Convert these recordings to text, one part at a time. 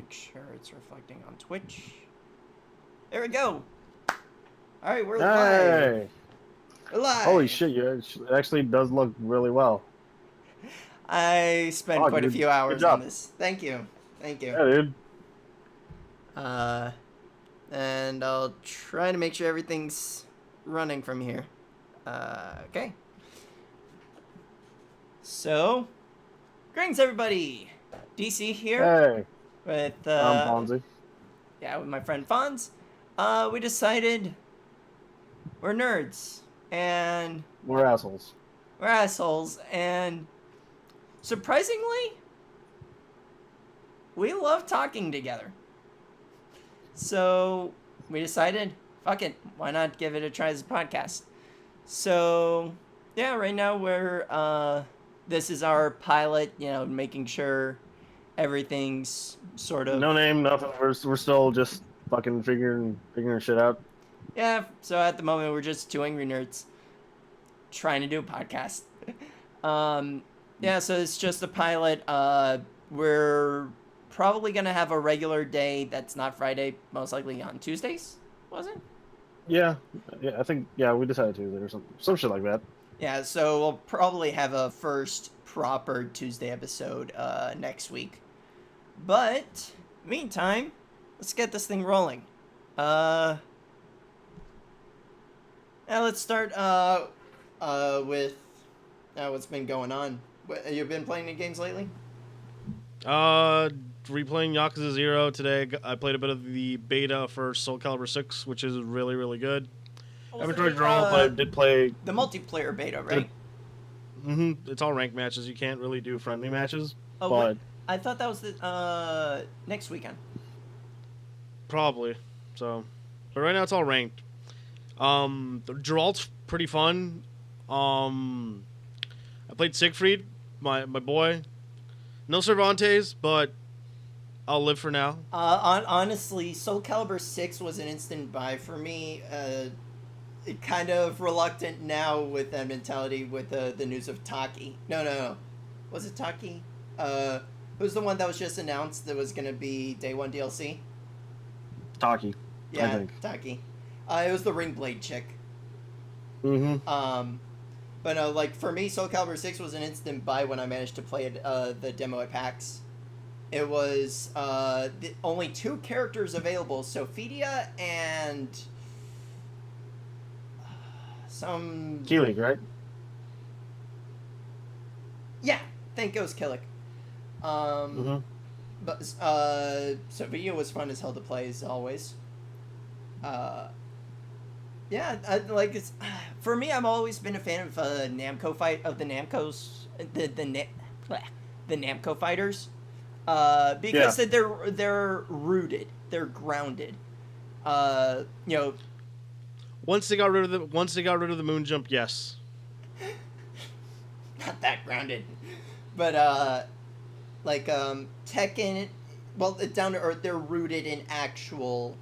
make sure it's reflecting on Twitch. There we go. All right, we're live. Hey! We're live. Holy shit, it actually does look really well. I spent quite a few hours on this. Thank you. Thank you. Yeah, dude. And I'll try to make sure everything's running from here. Okay. So, greetings everybody. DC here. Hey. With I'm Fonzy. Yeah, with my friend Fonz. We decided we're nerds and We're assholes. We're assholes, and surprisingly, we love talking together. So we decided, fuck it, why not give it a try as a podcast? So yeah, right now we're this is our pilot, making sure everything's sort of No name, nothing. We're still just fucking figuring shit out. Yeah, so at the moment we're just two angry nerds trying to do a podcast. Yeah, so it's just a pilot. We're probably gonna have a regular day that's not Friday, most likely on Tuesdays, was it? Yeah, I think, we decided Tuesday or some shit like that. Yeah, so we'll probably have a first proper Tuesday episode next week. But, meantime, let's get this thing rolling. Now let's start with what's been going on. You've been playing any games lately? Replaying Yakuza 0 today. I played a bit of the beta for Soul Calibur 6, which is really, really good. I haven't tried Draw, but I did play the multiplayer beta, right? It's all ranked matches. You can't really do friendly matches. Oh, but I thought that was the next weekend. Probably. So, but right now it's all ranked. Geralt's pretty fun. I played Siegfried, my boy. No Cervantes, but I'll live for now. Honestly, Soul Calibur 6 was an instant buy for me. Kind of reluctant now with that mentality with the news of Taki. No. Was it Taki? Who's the one that was just announced that was going to be Day 1 DLC? Taki. Yeah, I think. Taki. It was the Ringblade chick. Mm-hmm. But no, like, for me, Soul Calibur 6 was an instant buy when I managed to play it, the demo at PAX. It was only two characters available, Sophidia and some... Keelig, right? Yeah, I think it was Killick. But Sophidia was fun as hell to play, as always. Yeah, it's for me. I've always been a fan of the Namco fighters, because they're rooted, they're grounded. Once they got rid of the moon jump, yes. Not that grounded, but Tekken. Well, down to earth, they're rooted in actual.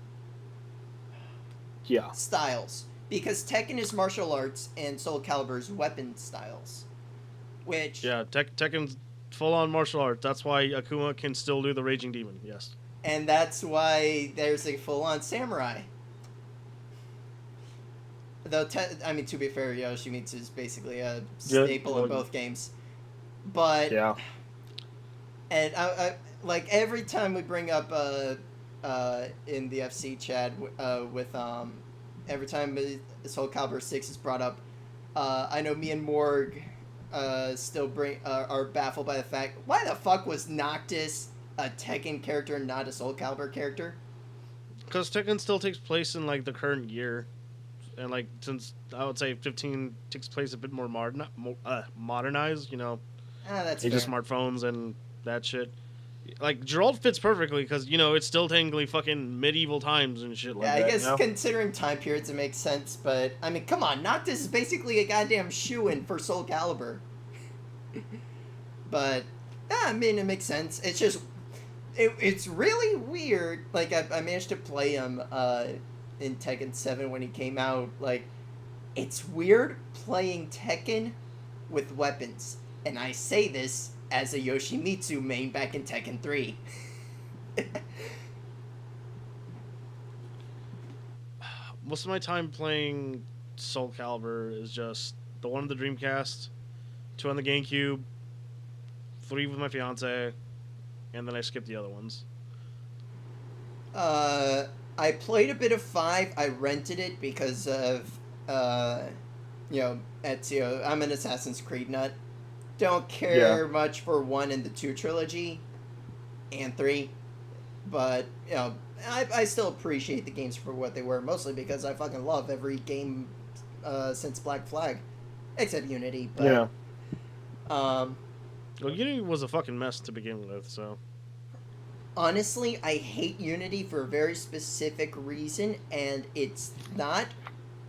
Yeah. Styles, because Tekken is martial arts and Soul Calibur's weapon styles, which Tekken's full on martial arts. That's why Akuma can still do the Raging Demon. Yes, and that's why there's a full on samurai. Though to be fair, Yoshimitsu is basically a staple in both games, but yeah. And I like every time we bring up in the FC chat with every time Soul Calibur 6 is brought up, I know me and Morg still are baffled by the fact, why the fuck was Noctis a Tekken character and not a Soul Calibur character? Because Tekken still takes place in like the current year, and like since I would say 15 takes place a bit more modernized, That's age of smartphones and that shit. Like, Geralt fits perfectly because, it's still technically fucking medieval times and shit like that. Yeah, I guess considering time periods it makes sense, but, I mean, come on, Noctis is basically a goddamn shoo-in for Soul Calibur. But, I mean, it makes sense. It's just, it's really weird. Like, I managed to play him in Tekken 7 when he came out. Like, it's weird playing Tekken with weapons. And I say this as a Yoshimitsu main back in Tekken 3. Most of my time playing Soul Calibur is just the one on the Dreamcast, 2 on the GameCube, 3 with my fiance, and then I skip the other ones. I played a bit of 5. I rented it because of, Ezio. I'm an Assassin's Creed nut. Don't care much for 1 and the 2 trilogy, and 3, but I still appreciate the games for what they were, mostly because I fucking love every game since Black Flag, except Unity. But, Yeah. Well, Unity was a fucking mess to begin with, so. Honestly, I hate Unity for a very specific reason, and it's not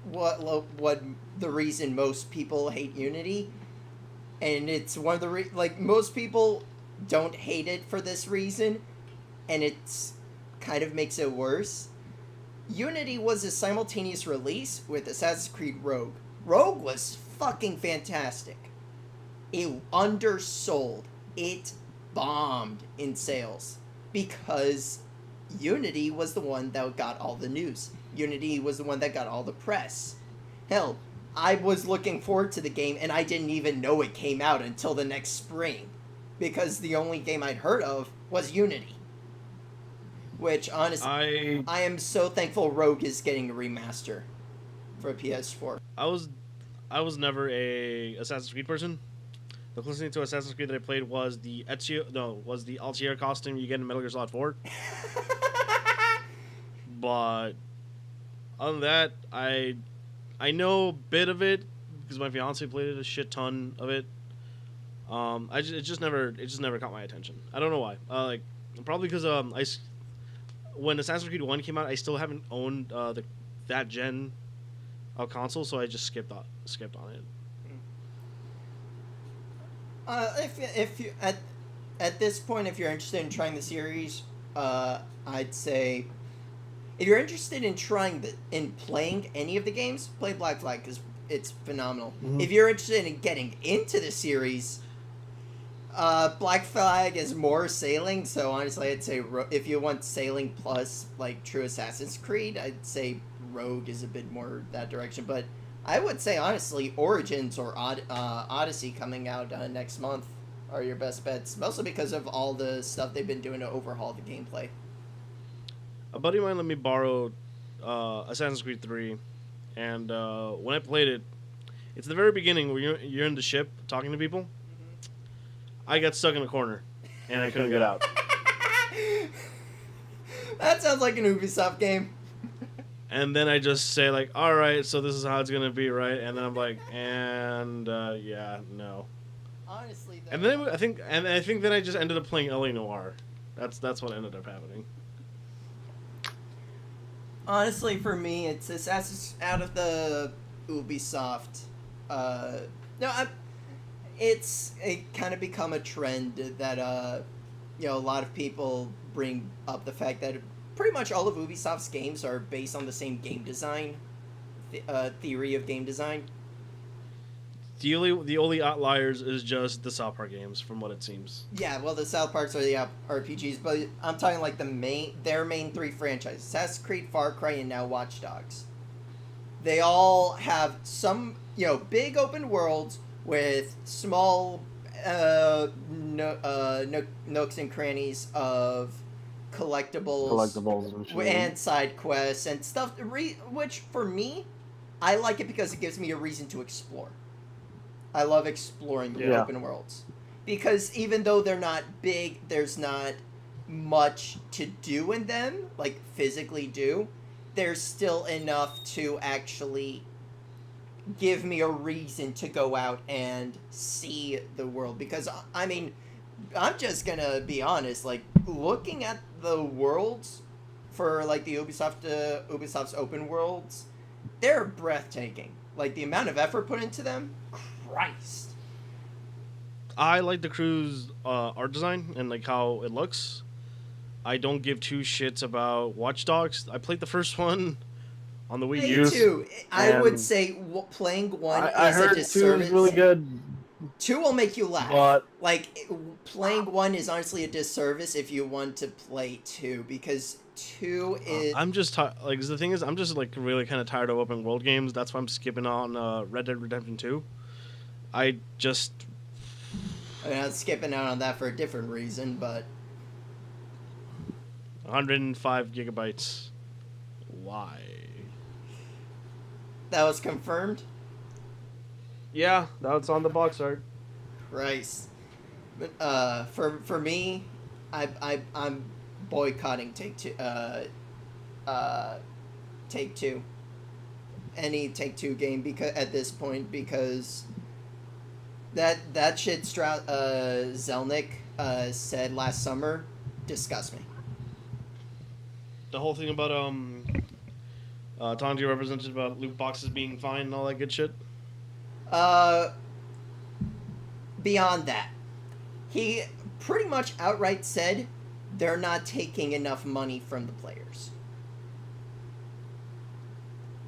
what the reason most people hate Unity. And it's one of the most people don't hate it for this reason, and it's kind of makes it worse. Unity was a simultaneous release with Assassin's Creed Rogue. Rogue was fucking fantastic. It undersold. It bombed in sales because Unity was the one that got all the news. Unity was the one that got all the press. Hell, I was looking forward to the game, and I didn't even know it came out until the next spring, because the only game I'd heard of was Unity. Which, honestly, I am so thankful Rogue is getting a remaster for PS4. I was never a Assassin's Creed person. The closest thing to Assassin's Creed that I played was the Altair costume you get in Metal Gear Solid 4. But other than that, I know a bit of it because my fiance played it a shit ton of it. It just never caught my attention. I don't know why. Probably because when Assassin's Creed 1 came out, I still haven't owned that gen of console, so I just skipped on it. If you at this point, if you're interested in trying the series, I'd say if you're interested in playing any of the games, play Black Flag because it's phenomenal. Mm-hmm. If you're interested in getting into the series, Black Flag is more sailing. So honestly, I'd say if you want sailing plus like true Assassin's Creed, I'd say Rogue is a bit more that direction. But I would say honestly, Origins or Odyssey coming out next month are your best bets, mostly because of all the stuff they've been doing to overhaul the gameplay. A buddy of mine let me borrow Assassin's Creed 3, and when I played it, it's the very beginning where you're in the ship talking to people. Mm-hmm. I got stuck in a corner, and I couldn't get out. That sounds like an Ubisoft game. And then I just say like, all right, so this is how it's gonna be, right? And then I'm like, yeah, no. Honestly, though, and then I think then I just ended up playing L.A. Noire. That's what ended up happening. Honestly, for me, it's Assassin's out of the Ubisoft. It's kind of become a trend that a lot of people bring up the fact that pretty much all of Ubisoft's games are based on the same game design theory of game design. The only outliers is just the South Park games, from what it seems. Yeah, well, the South Parks are the RPGs, but I'm talking like their main 3 franchises: Assassin's Creed, Far Cry, and now Watch Dogs. They all have some, big open worlds with small nooks and crannies of collectibles and side quests and stuff. Which for me, I like it because it gives me a reason to explore. I love exploring the open worlds. Because even though they're not big, there's not much to do in them, like physically do, there's still enough to actually give me a reason to go out and see the world. Because, I mean, I'm just gonna be honest, like, looking at the worlds for, like, the Ubisoft's open worlds, they're breathtaking. Like, the amount of effort put into them, Christ. I like the crew's art design and like how it looks. I don't give 2 shits about Watch Dogs. I played the first one on the Wii U. Me too. I would say playing 1 is a disservice. 2 is really good. 2 will make you laugh. But Playing 1 is honestly a disservice if you want to play 2, because 2 is... I'm just like the thing is I'm just like really kind of tired of open world games. That's why I'm skipping on Red Dead Redemption 2. I just I mean, I'm skipping out on that for a different reason, but 105 gigabytes. Why? that was confirmed. Yeah, that's on the box art. Christ. But for me, I'm boycotting Take Two. Any Take Two game because at this point, because that shit Zelnick said last summer disgusts me. The whole thing about Tanji represented about loot boxes being fine and all that good shit. Beyond that, he pretty much outright said they're not taking enough money from the players.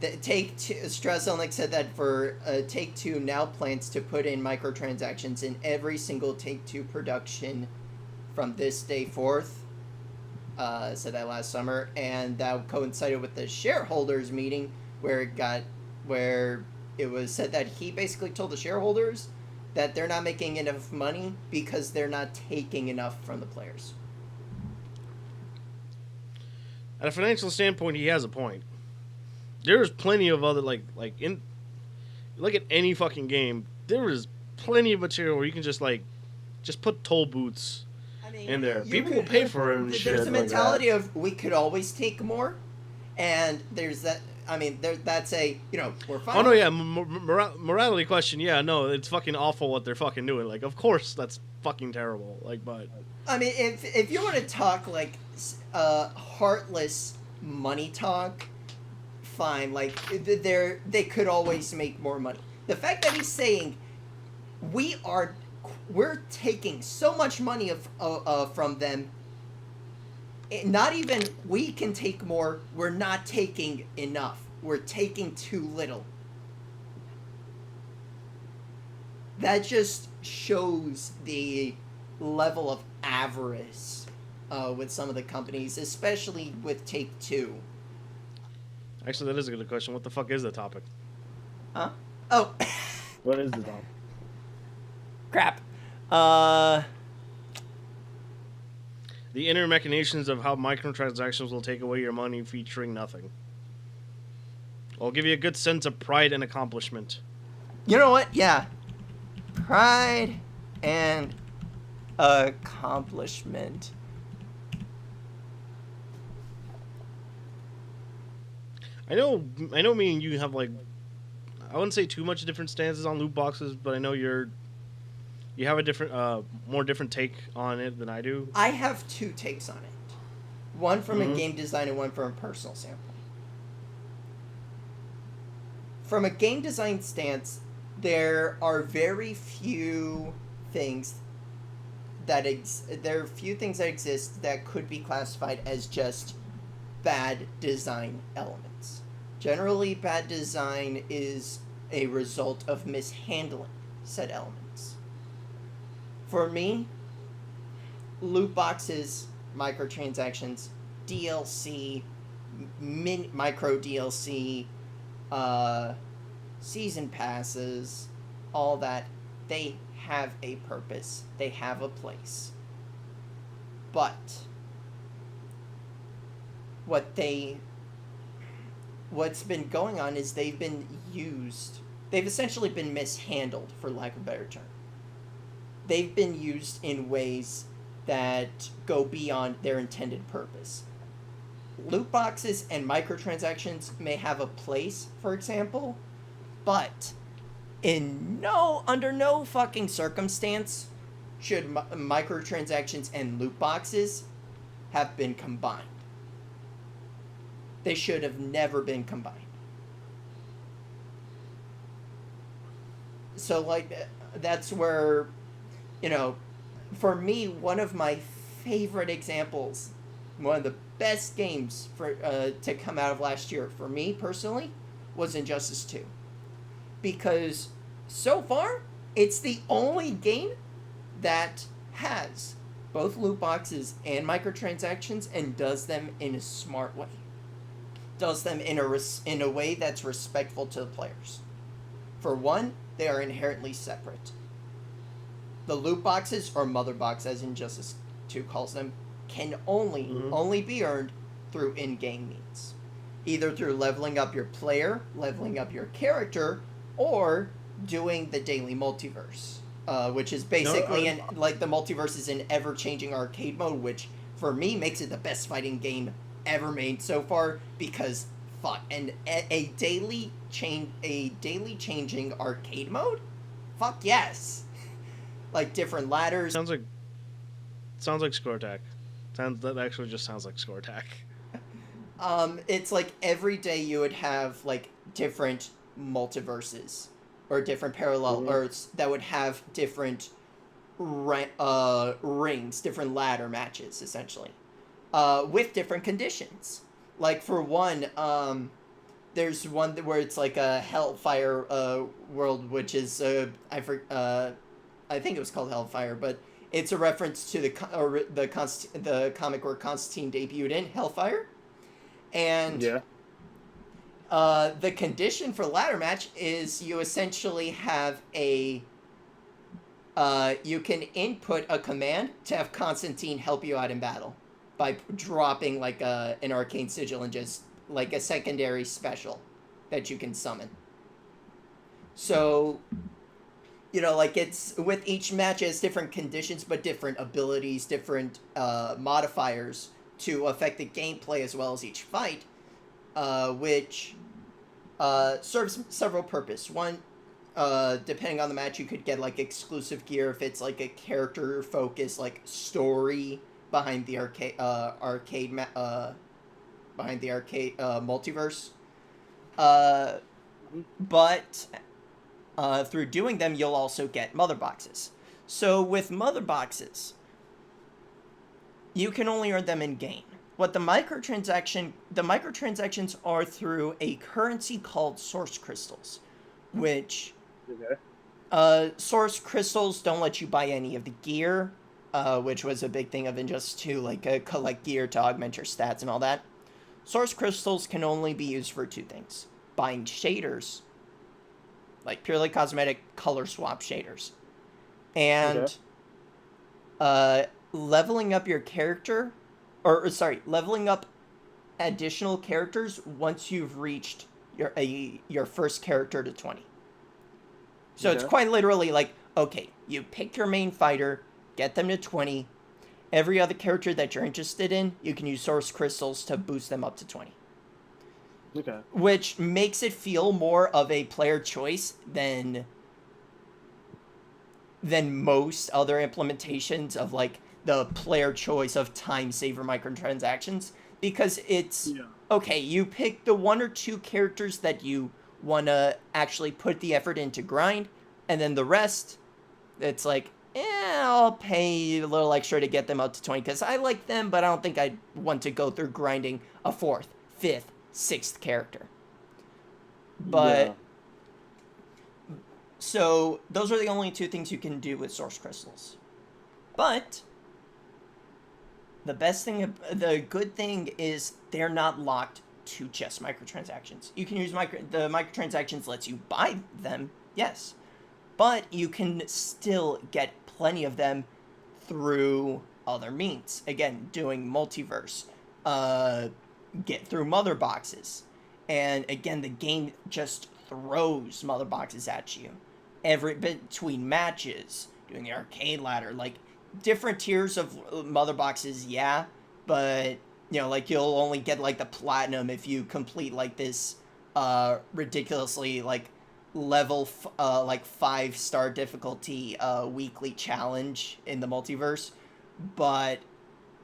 Zelnick said that for Take-Two now plans to put in microtransactions in every single Take-Two production from this day forth. Said that last summer, and that coincided with the shareholders meeting where it was said that he basically told the shareholders that they're not making enough money because they're not taking enough from the players. At a financial standpoint, he has a point. There's plenty of other look at any fucking game. There is plenty of material where you can just put toll booths in there. People will pay for it and shit. There's a mentality of we could always take more, and there's that. I mean, that's we're fine. Oh no, yeah, morality question. Yeah, no, it's fucking awful what they're fucking doing. Like, of course, that's fucking terrible. Like, but I mean, if you want to talk heartless money talk, fine. Like, they could always make more money. The fact that he's saying we're taking so much money from them. Not even we can take more. We're not taking enough. We're taking too little. That just shows the level of avarice with some of the companies, especially with Take-Two. Actually, that is a good question. What the fuck is the topic? Huh? Oh. What is the topic? Crap. The inner machinations of how microtransactions will take away your money, featuring nothing. I'll give you a good sense of pride and accomplishment. You know what? Yeah. Pride and accomplishment. I know me and you have I wouldn't say too much different stances on loot boxes, but I know you have a different, more different take on it than I do. I have 2 takes on it. One from a game design and one from a personal standpoint. From a game design stance, there are very few things that exist that could be classified as just bad design elements. Generally, bad design is a result of mishandling said elements. For me, loot boxes, microtransactions, DLC, micro DLC, season passes, all that, they have a purpose. They have a place. But what's been going on is they've essentially been mishandled, for lack of a better term. They've been used in ways that go beyond their intended purpose. Loot boxes and microtransactions may have a place, for example, but under no fucking circumstance should microtransactions and loot boxes have been combined. They should have never been combined. So, that's where, for me, one of my favorite examples, one of the best games to come out of last year, for me personally, was Injustice 2. Because so far, It's the only game that has both loot boxes and microtransactions and does them in a smart way. Does them in a way that's respectful to the players. For one, they are inherently separate. The loot boxes, or mother box as Injustice 2 calls them, can only be earned through in-game means. Either through leveling up your player, leveling up your character, or doing the daily multiverse. Which is basically like the multiverse is an ever-changing arcade mode, which for me makes it the best fighting game ever made so far, because fuck, and a daily changing arcade mode, fuck yes. Like different ladders. Sounds like score attack. That actually just sounds like score attack. It's like every day you would have like different multiverses or different parallel Earths that would have different rings, different ladder matches, essentially, with different conditions. Like for one, there's one where it's like a Hellfire world, which is I think it was called Hellfire, but it's a reference to the comic where Constantine debuted in Hellfire, and the condition for ladder match is you essentially have a you can input a command to have Constantine help you out in battle by dropping like an arcane sigil and just like a secondary special that you can summon. So, you know, like it's with each match it has different conditions but different abilities, different modifiers to affect the gameplay as well as each fight, which serves several purposes. One, depending on the match, you could get like exclusive gear if it's like a character focused like story behind the multiverse. But through doing them, you'll also get mother boxes. So with mother boxes, you can only earn them in game. What the microtransactions are through a currency called source crystals, which source crystals don't let you buy any of the gear, which was a big thing of Injustice 2, like collect gear to augment your stats and all that. Source crystals can only be used for two things: buying shaders, like purely cosmetic color swap shaders, and leveling up your character, leveling up additional characters once you've reached your first character to 20. So it's quite literally like, okay, you pick your main fighter, get them to 20. Every other character that you're interested in, you can use source crystals to boost them up to 20. Okay. Which makes it feel more of a player choice than most other implementations of like the player choice of time saver microtransactions, because it's okay, you pick the one or two characters that you want to actually put the effort into grind, and then the rest, it's like, I'll pay a little extra to get them up to 20 because I like them, but I don't think I'd want to go through grinding a 4th, 5th, 6th character. But so those are the only two things you can do with source crystals. But the good thing is they're not locked to just microtransactions. You can use the microtransactions lets you buy them, yes, but you can still get plenty of them through other means. Again, doing multiverse, get through mother boxes, and again, the game just throws mother boxes at you every between matches, doing the arcade ladder, like different tiers of mother boxes, but you know, like you'll only get like the platinum if you complete like this ridiculously like level like 5-star difficulty weekly challenge in the multiverse. But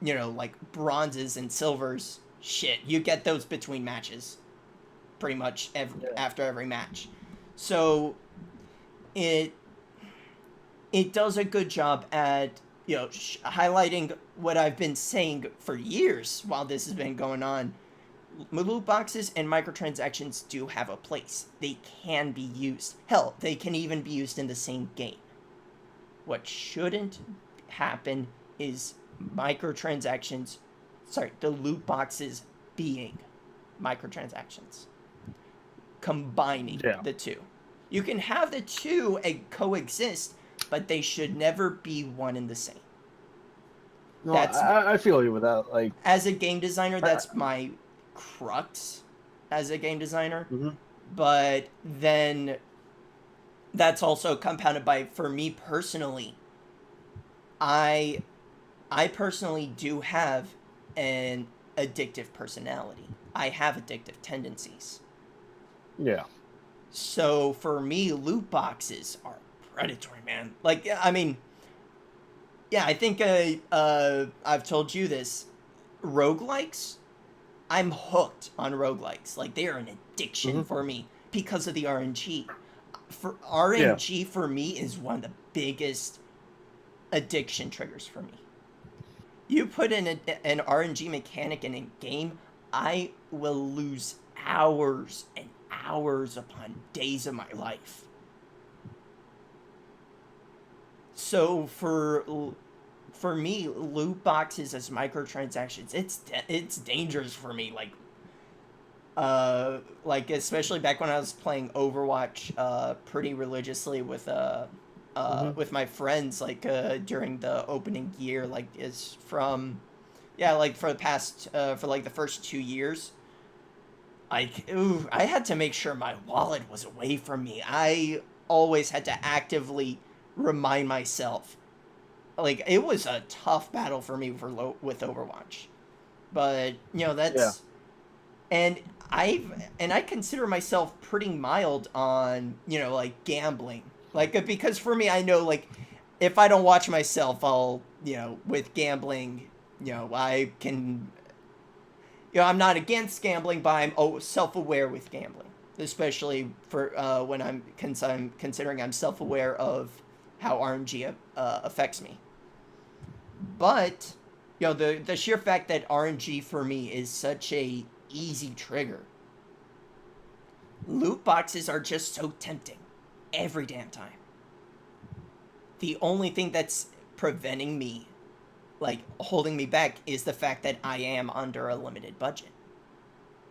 you know, like bronzes and silvers, shit, you get those between matches pretty much after every match. So it does a good job at, you know, highlighting what I've been saying for years while this has been going on. Loot boxes and microtransactions do have a place. They can be used. Hell, they can even be used in the same game. What shouldn't happen is microtransactions, the loot boxes being microtransactions. Combining Yeah. the two. You can have the two coexist, but they should never be one and the same. No, That's I feel you with that. Like, as a game designer, I, that's my crux as a game designer. mm-hmm. But then that's also compounded by, for me personally, I I personally do have an addictive personality. I have addictive tendencies. Yeah. So for me, loot boxes are predatory, man. Like, I mean, yeah, I think I've told you this. Roguelikes, I'm hooked on roguelikes. Like, they are an addiction Mm-hmm. for me because of the RNG. For Yeah. RNG for me is one of the biggest addiction triggers for me. You put in an RNG mechanic in a game, I will lose hours and hours upon days of my life. So for me, loot boxes as microtransactions, it's dangerous for me. Like especially back when I was playing Overwatch pretty religiously Mm-hmm. with my friends, like during the opening year, like is from yeah, like for the past for like the first 2 years. Like, ooh, I had to make sure my wallet was away from me. I always had to actively remind myself. Like, it was a tough battle for me with Overwatch, but Yeah. that's and I consider myself pretty mild on like gambling, like because for me I know like if I don't watch myself, I'll with gambling, I can I'm not against gambling, but I'm self-aware with gambling, especially for when I'm considering I'm self-aware of how RNG affects me. But the sheer fact that RNG for me is such a easy trigger. Loot boxes are just so tempting every damn time. The only thing that's preventing me, like holding me back, is the fact that I am under a limited budget.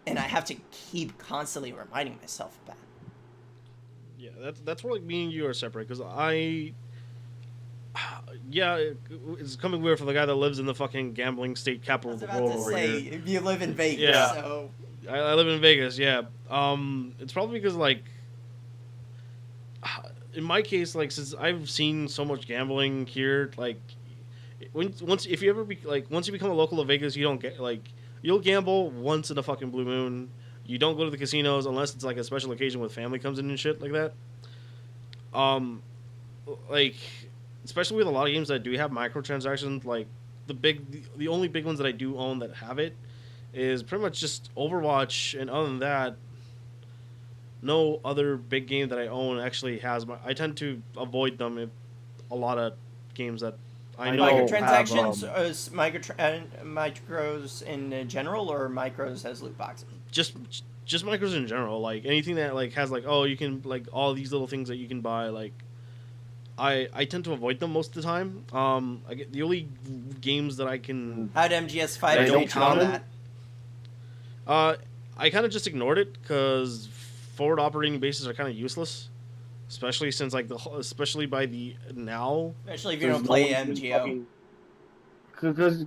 And I have to keep constantly reminding myself of that. Yeah, that's where like me and you are separate because yeah, it's coming weird for the guy that lives in the fucking gambling state I capital was of the about world to over say, here. if you live in Vegas, Yeah. so I live in Vegas. Yeah, it's probably because like in my case, like since I've seen so much gambling here, like once if you ever be like once you become a local of Vegas, you don't get like you'll gamble once in a fucking blue moon. You don't go to the casinos unless it's like a special occasion with family comes in and shit like that. Um, like especially with a lot of games that do have microtransactions, like the only big ones that I do own that have it is pretty much just Overwatch, and other than that, no other big game that I own actually has. I tend to avoid them if a lot of games that I I know know have microtransactions is micros in general, or micros as loot boxes. just just micros in general. Like anything that like has like oh you can like all these little things that you can buy like. I tend to avoid them most of the time. I get the only games that I can How'd MGS They five don't treat you on count that? I kind of just ignored it because forward operating bases are kind of useless, especially since like especially by the now. Especially if you There's don't no play one to MGO. fucking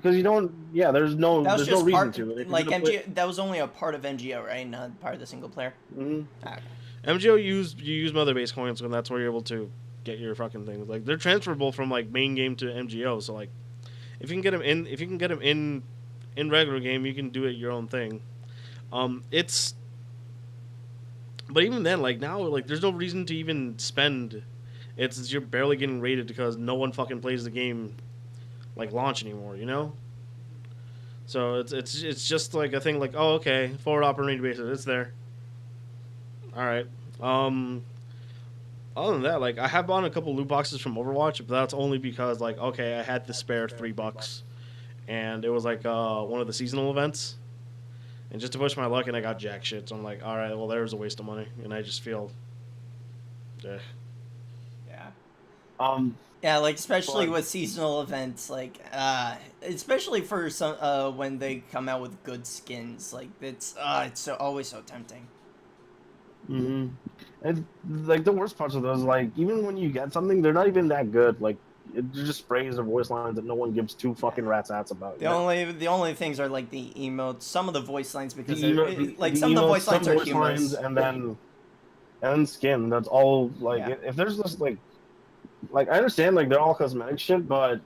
because you don't. Yeah. There's no That was there's no just reason part, to. If you're like gonna play. MGO. That was only a part of MGO, right? Not part of the single player. Mm-hmm. Okay. MGO you use mother base coins and that's where you're able to get your fucking things. Like they're transferable from like main game to MGO. So like if you can get them in in regular game, you can do it your own thing. It's but even then like now like there's no reason to even spend. It's you're barely getting rated because no one fucking plays the game like launch anymore, you know? So it's just like a thing like, oh okay, forward operating bases, it's there. All right. Um Other than that, like I have bought a couple loot boxes from Overwatch, but that's only because like okay, I had to spare $3 and it was like one of the seasonal events. And just to push my luck and I got jack shit. So I'm like, all right, well there was a waste of money and I just feel Yeah. Yeah, like especially But with seasonal events, like especially for some when they come out with good skins, like it's so always so tempting. hmm and like the worst parts of those, like even when you get something, they're not even that good. Like they're just sprays or voice lines that no one gives two Yeah. fucking rat's ass about. The only things are like the emotes, some of the voice lines because The they're emo, like the some of the emotes, voice some lines are voice lines, humorous. and then skin. That's all. Like Yeah. if there's this like I understand like they're all cosmetic shit, but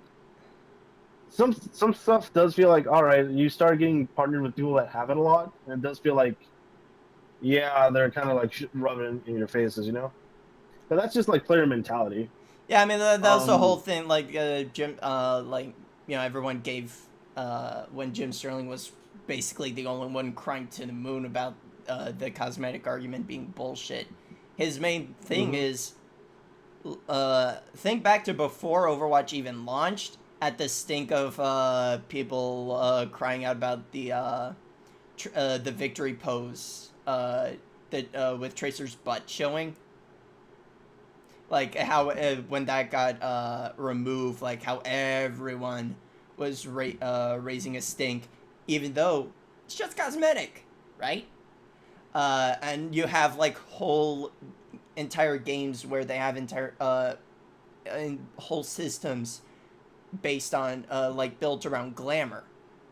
some stuff does feel like all right. You start getting partnered with people that have it a lot, and it does feel like yeah, they're kind of like rubbing it in your faces, you know. But that's just like player mentality. Yeah, I mean that was the whole Um, thing. Like Jim, like everyone gave when Jim Sterling was basically the only one crying to the moon about the cosmetic argument being bullshit. His main thing mhm. is think back to before Overwatch even launched. At the stink of people crying out about the victory pose that with Tracer's butt showing, like how when that got removed, like how everyone was raising a stink, even though it's just cosmetic, right? And you have like whole entire games where they have entire whole systems based on like built around glamour.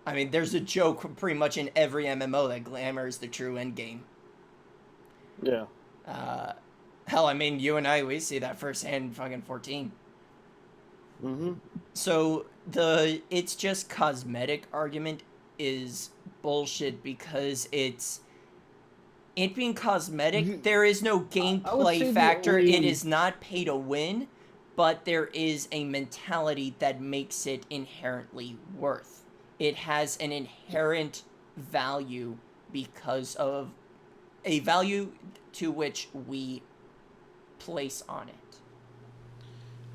I mean, there's a joke pretty much in every MMO that glamour is the true end game. Yeah. Uh, Hell, I mean, you and I, we see that firsthand in fucking 14. hmm So the it's just cosmetic argument is bullshit because it being cosmetic, You, there is no I would gameplay say the factor. It only is not pay to win, but there is a mentality that makes it inherently worth. It has an inherent value because of a value to which we place on it.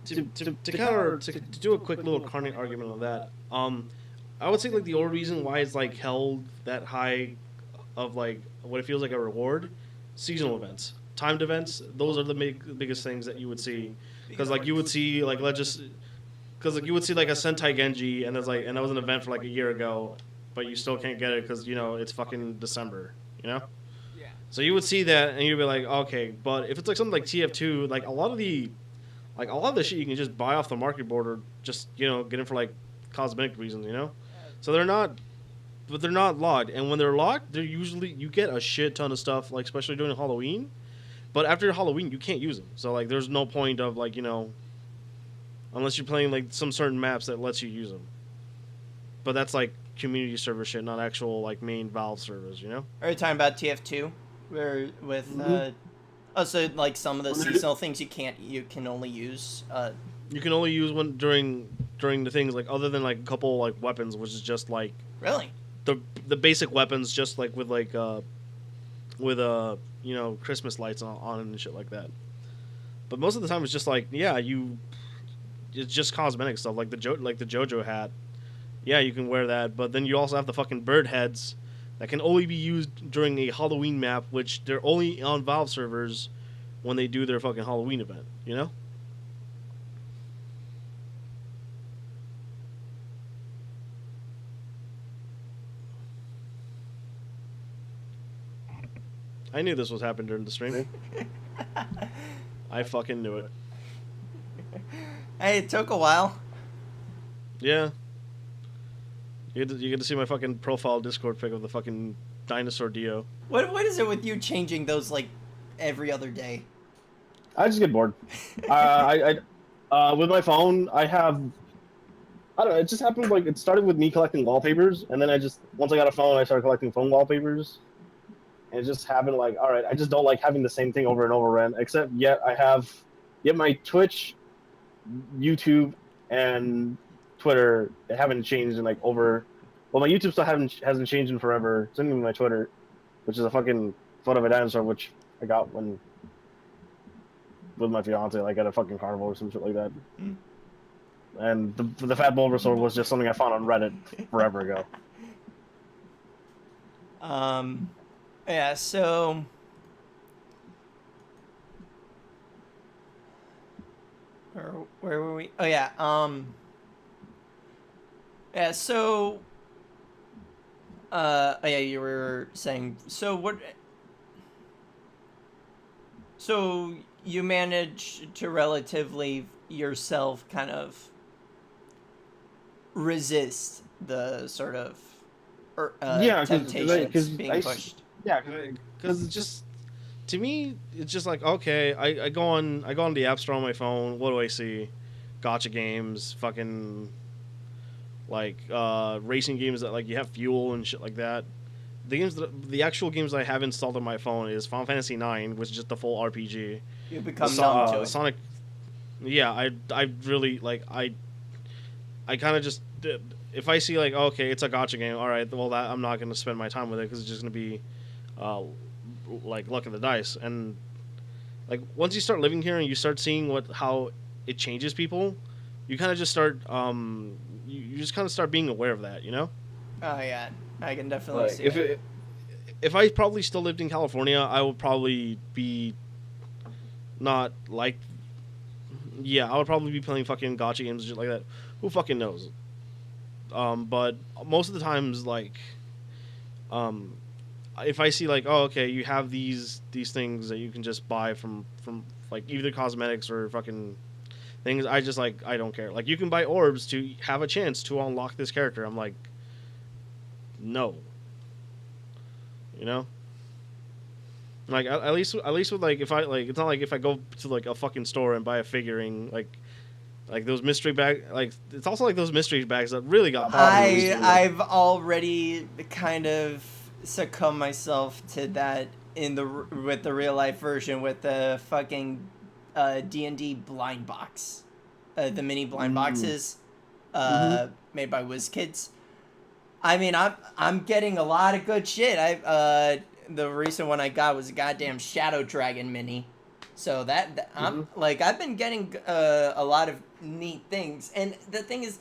To counter to do a quick little carnage argument on that, I would say like the only reason why it's like held that high of like what it feels like a reward, seasonal events, timed events. Those are the biggest things that you would see, because like you would see like let's just because like you would see like a Sentai Genji and there's like and that was an event for like a year ago, but you still can't get it because it's fucking December, you know. So you would see that and you'd be like okay, but if it's like something like TF2, like a lot of the shit you can just buy off the market board or just get in for like cosmetic reasons, you know. So they're not logged, and when they're logged, they're usually you get a shit ton of stuff, like especially during Halloween. But after Halloween, you can't use them, so like there's no point of like unless you're playing like some certain maps that lets you use them. But that's like community server shit, not actual like main Valve servers, you know. Are you talking about TF2? Where with mhm. also like some of the When they're- seasonal things you can only use You can only use one during the things like other than like a couple like weapons, which is just like really. the basic weapons, just like with Christmas lights on and shit like that. But most of the time, it's just like it's just cosmetic stuff like the JoJo hat. Yeah, you can wear that, but then you also have the fucking bird heads that can only be used during a Halloween map, which they're only on Valve servers when they do their fucking Halloween event. You know? I knew this was happening during the stream. I fucking knew it. Hey, it took a while. Yeah. You get to see my fucking profile Discord pic of the fucking dinosaur Dio. What is it with you changing those like every other day? I just get bored. With my phone, I don't know. It just happened like it started with me collecting wallpapers, and then once I got a phone, I started collecting phone wallpapers, and it just happened like all right, I just don't like having the same thing over and over again. Except yet my Twitch, YouTube, and Twitter they haven't changed in like over. Well, my YouTube still haven't hasn't changed in forever. Same with my Twitter, which is a fucking photo of a dinosaur, which I got when with my fiance, like at a fucking carnival or some shit like that. Mm. And the Fat Bulbasaur was just something I found on Reddit forever ago. um, yeah. So Or where were we? Oh yeah. Yeah. So. Oh yeah, you were saying. So what? So you manage to relatively yourself kind of resist the sort of Yeah, temptations because being pushed. yeah, Because it's just to me, it's just like okay, I go on the app store on my phone. What do I see? Gotcha games, fucking like racing games that like you have fuel and shit like that. The actual games that I have installed on my phone is Final Fantasy IX, which is just the full RPG. You become numb to it. Sonic, yeah, I really like I kind of just if I see like okay, it's a gotcha game. All right, well that I'm not gonna spend my time with it because it's just gonna be uh, like luck of the dice. And like once you start living here and you start seeing how it changes people, you kind of just start you just kind of start being aware of that, you know. Oh yeah, I can definitely like see If it. it, if I probably still lived in California, I would probably be not like yeah, I would probably be playing fucking gotcha games and shit like that. Who fucking knows? But most of the times, like, um, if I see like, oh, okay, you have these things that you can just buy from like either cosmetics or fucking things, I just like I don't care. Like, you can buy orbs to have a chance to unlock this character. I'm like, no, you know. Like at least with like if I like it's not like if I go to like a fucking store and buy a figuring like those mystery bag like it's also like those mystery bags that really got popular recently. Like, I've already kind of succumbed myself to that in the with the real life version with the fucking D&D blind box, the mini blind boxes, made by WizKids. I mean, I'm getting a lot of good shit. The recent one I got was a goddamn Shadow Dragon mini. So I'm like I've been getting a lot of neat things, and the thing is,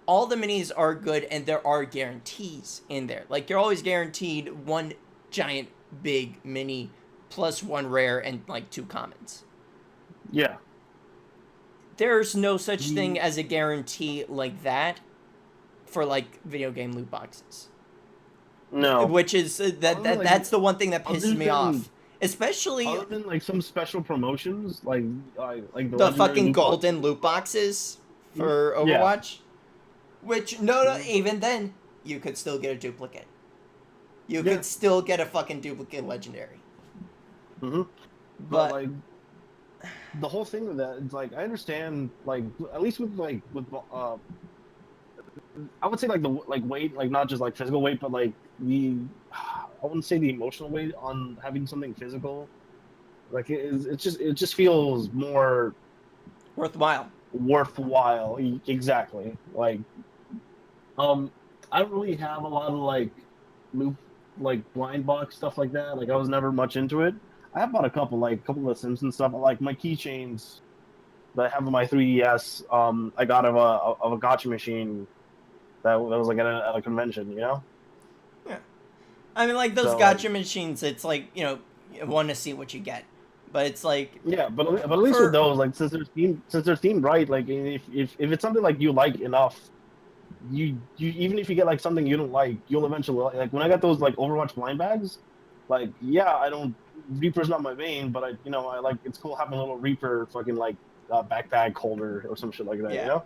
all the minis are good, and there are guarantees in there. Like you're always guaranteed one giant big mini plus one rare and like two commons. yeah. There's no such thing as a guarantee like that for like video game loot boxes. No. Which is that's the one thing that pisses me off. Especially other than like some special promotions, like the the legendary fucking loot box. golden loot boxes for Yeah. Overwatch. Which no, even then you could still get a duplicate. You could still get a fucking duplicate legendary. But like the whole thing with that, it's like I understand, like at least with I would say like the like weight, like not just like physical weight, but like the I wouldn't say the emotional weight on having something physical. Like it just feels more Worthwhile. Exactly. Like I don't really have a lot of like loop like blind box stuff like that. Like I was never much into it. I have bought a couple of Simpsons stuff. Like my keychains that I have on my 3DS. I got of a gotcha machine that was like at a convention. You know. Yeah. I mean, like those So, gotcha machines. It's like you want to see what you get, but it's like yeah, but at least with those, like since they're themed right, like if it's something like you like enough, you even if you get like something you don't like, you'll eventually like. When I got those like Overwatch blind bags, like yeah, I don't Reaper's not my main, but I like it's cool having a little Reaper fucking like backpack holder or some shit like that. Yeah. You know.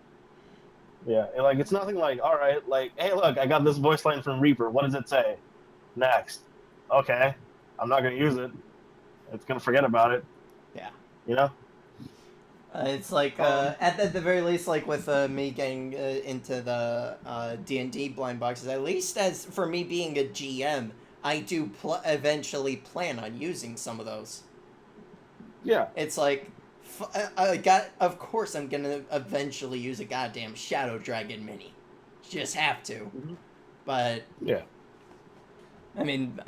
Yeah, and like it's nothing like all right, like hey look, I got this voice line from Reaper. What does it say? Next. Okay, I'm not gonna use it. It's gonna forget about it. Yeah. You know. It's like at the very least, like with me getting into the D&D blind boxes. At least as for me being a GM, I do eventually plan on using some of those. Yeah. It's like, of course I'm gonna eventually use a goddamn Shadow Dragon mini. Just have to. But yeah. I mean,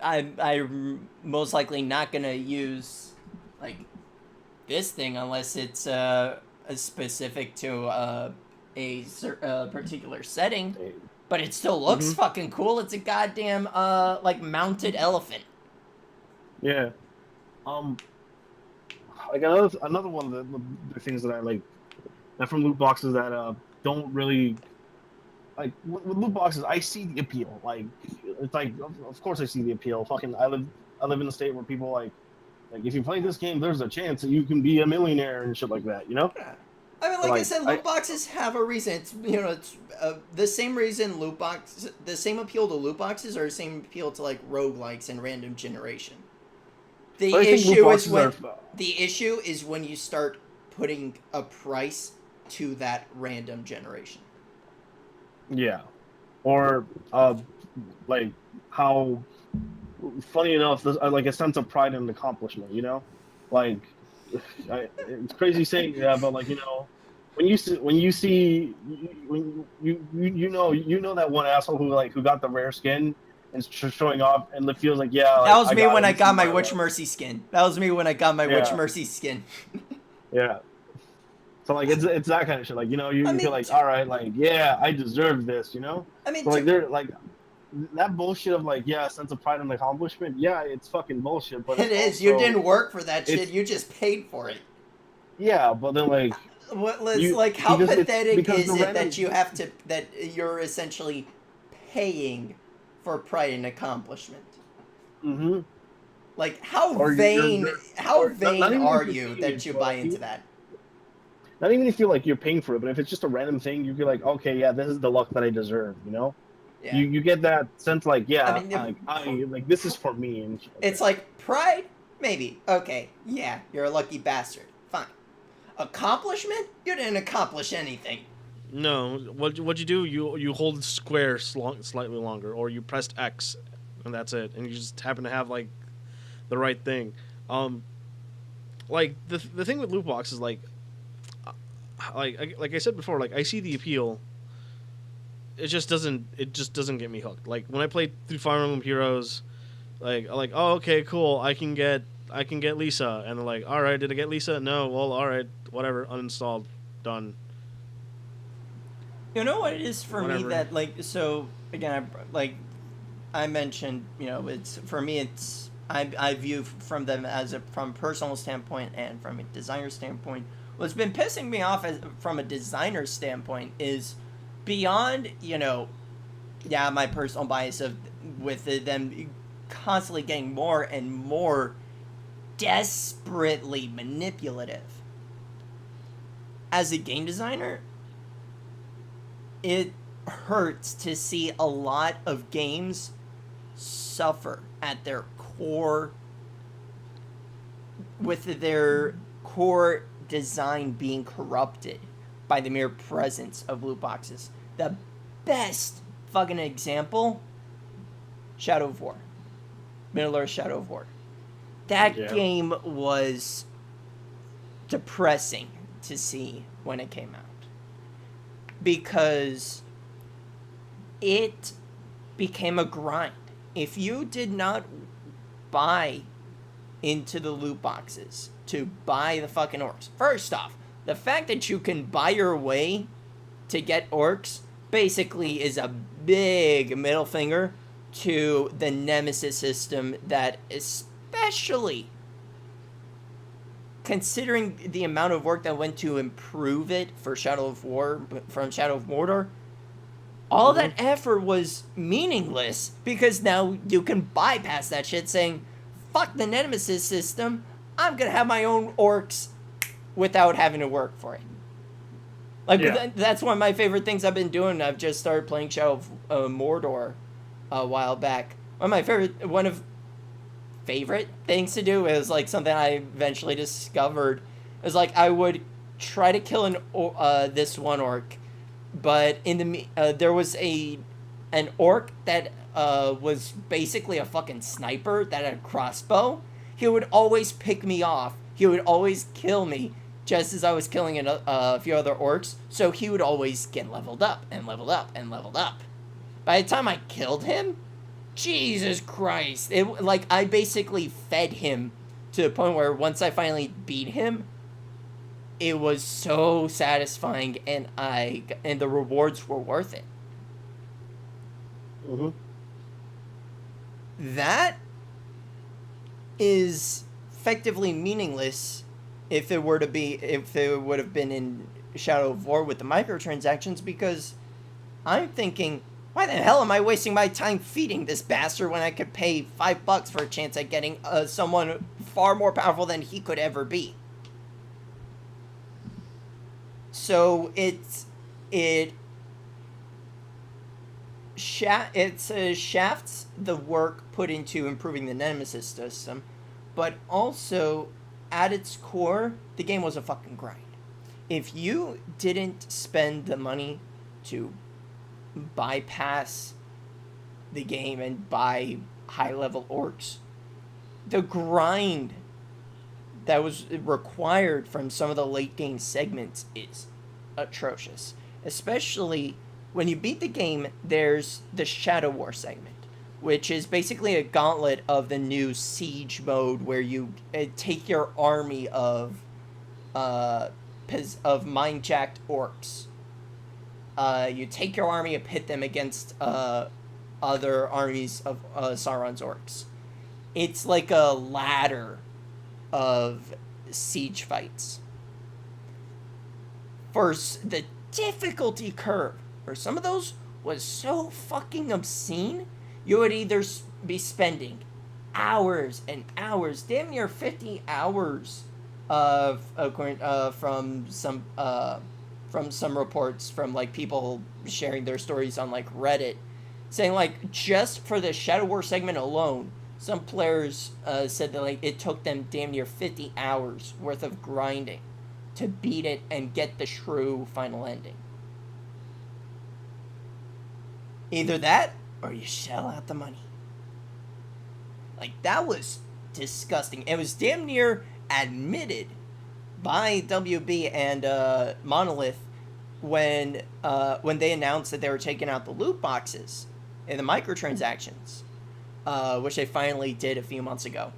I'm most likely not gonna use like this thing unless it's specific to a particular setting. But it still looks fucking cool. It's a goddamn like mounted elephant. Yeah. like another one of the things that I like that from loot boxes that don't really like with loot boxes. I see the appeal. Like it's like of course I see the appeal. Fucking I live in a state where people like if you play this game, there's a chance that you can be a millionaire and shit like that. You know? Yeah. I mean, So, like I like said, loot boxes have a reason. It's it's the same reason the same appeal to loot boxes, or the same appeal to like roguelikes and random generation. The but I think loot issue is boxes when are the issue is when you start putting a price to that random generation. yeah, or like how funny enough, there's like a sense of pride and accomplishment. You know, like it's crazy saying that, but like when you see when you know that one asshole who got the rare skin and showing off and it feels like yeah That like was I me got when it, I this is got my my Witch reward. Mercy skin. That was me when I got my Witch Yeah, Mercy skin. yeah. So like it's that kind of shit. Like I you feel mean, like all right, like yeah, I deserve this. You know. I mean, So like they're like that bullshit of like yeah, sense of pride and accomplishment. Yeah, it's fucking bullshit, but it it's is. You also didn't work for that shit. it's You just paid for it. yeah, but then like What? you Like, how it's pathetic because the is it random. that you're essentially paying for pride and accomplishment? Mm-hmm. Like, Or you're how or not vain even if are you're you paying that it, you but buy like into that? not even if you like you're paying for it, but if it's just a random thing, you feel like okay, yeah, this is the luck that I deserve. You know, Yeah. you get that sense like I yeah, mean, like I like this is for me and shit like it's that. like pride, maybe. Okay, yeah, you're a lucky bastard. Fine. Accomplishment? You didn't accomplish anything. No, what you do? You hold square slightly longer, or you pressed X, and that's it. And you just happen to have like the right thing. Um, like the thing with loot box is like I said before, like I see the appeal. It just doesn't get me hooked. Like when I played through Fire Emblem Heroes, like oh okay cool I can get Lisa, and they're like all right, did I get Lisa? No, well all right, whatever, uninstalled, done, You know what it is for me whatever. that like so again like I mentioned it's for me it's I view from them as a from personal standpoint and from a designer standpoint. What's been pissing me off from a designer standpoint is beyond yeah my personal bias of them constantly getting more and more desperately manipulative. As a game designer, it hurts to see a lot of games suffer at their core with their core design being corrupted by the mere presence of loot boxes. The best fucking example, Shadow of War. Middle Earth Shadow of War. That Yeah. game was depressing to see when it came out. Because it became a grind. If you did not buy into the loot boxes to buy the fucking orcs, first off, the fact that you can buy your way to get orcs basically is a big middle finger to the Nemesis system that especially considering the amount of work that went to improve it for Shadow of War from Shadow of Mordor, all that effort was meaningless because now you can bypass that shit saying, fuck the Nemesis system, I'm gonna have my own orcs without having to work for it. Like, Yeah. that's one of my favorite things I've been doing. I've just started playing Shadow of Mordor a while back. One of favorite things to do is like something I eventually discovered. It was like I would try to kill this one orc, but there was an orc that was basically a fucking sniper that had a crossbow. He would always pick me off. He would always kill me just as I was killing a few other orcs. So he would always get leveled up and leveled up and leveled up. By the time I killed him, Jesus Christ! I basically fed him to the point where once I finally beat him, it was so satisfying, and the rewards were worth it. Mm-hmm. That is effectively meaningless if it would have been in Shadow of War with the microtransactions, because I'm thinking, why the hell am I wasting my time feeding this bastard when I could pay $5 for a chance at getting someone far more powerful than he could ever be? So it shafts the work put into improving the Nemesis system, but also at its core, the game was a fucking grind. If you didn't spend the money to bypass the game and buy high level orcs, the grind that was required from some of the late game segments is atrocious. Especially when you beat the game, there's the Shadow War segment, which is basically a gauntlet of the new siege mode where you take your army uh, mind-jacked orcs. You take your army and pit them against other armies of Sauron's orcs. It's like a ladder of siege fights. First, the difficulty curve for some of those was so fucking obscene. You would either be spending hours and hours, damn near 50 hours from some reports from like people sharing their stories on like Reddit, saying like just for the Shadow War segment alone, some players said that like it took them damn near 50 hours worth of grinding to beat it and get the true final ending. Either that or you shell out the money. Like, that was disgusting. It was damn near admitted by WB and Monolith when they announced that they were taking out the loot boxes in the microtransactions, which they finally did a few months ago.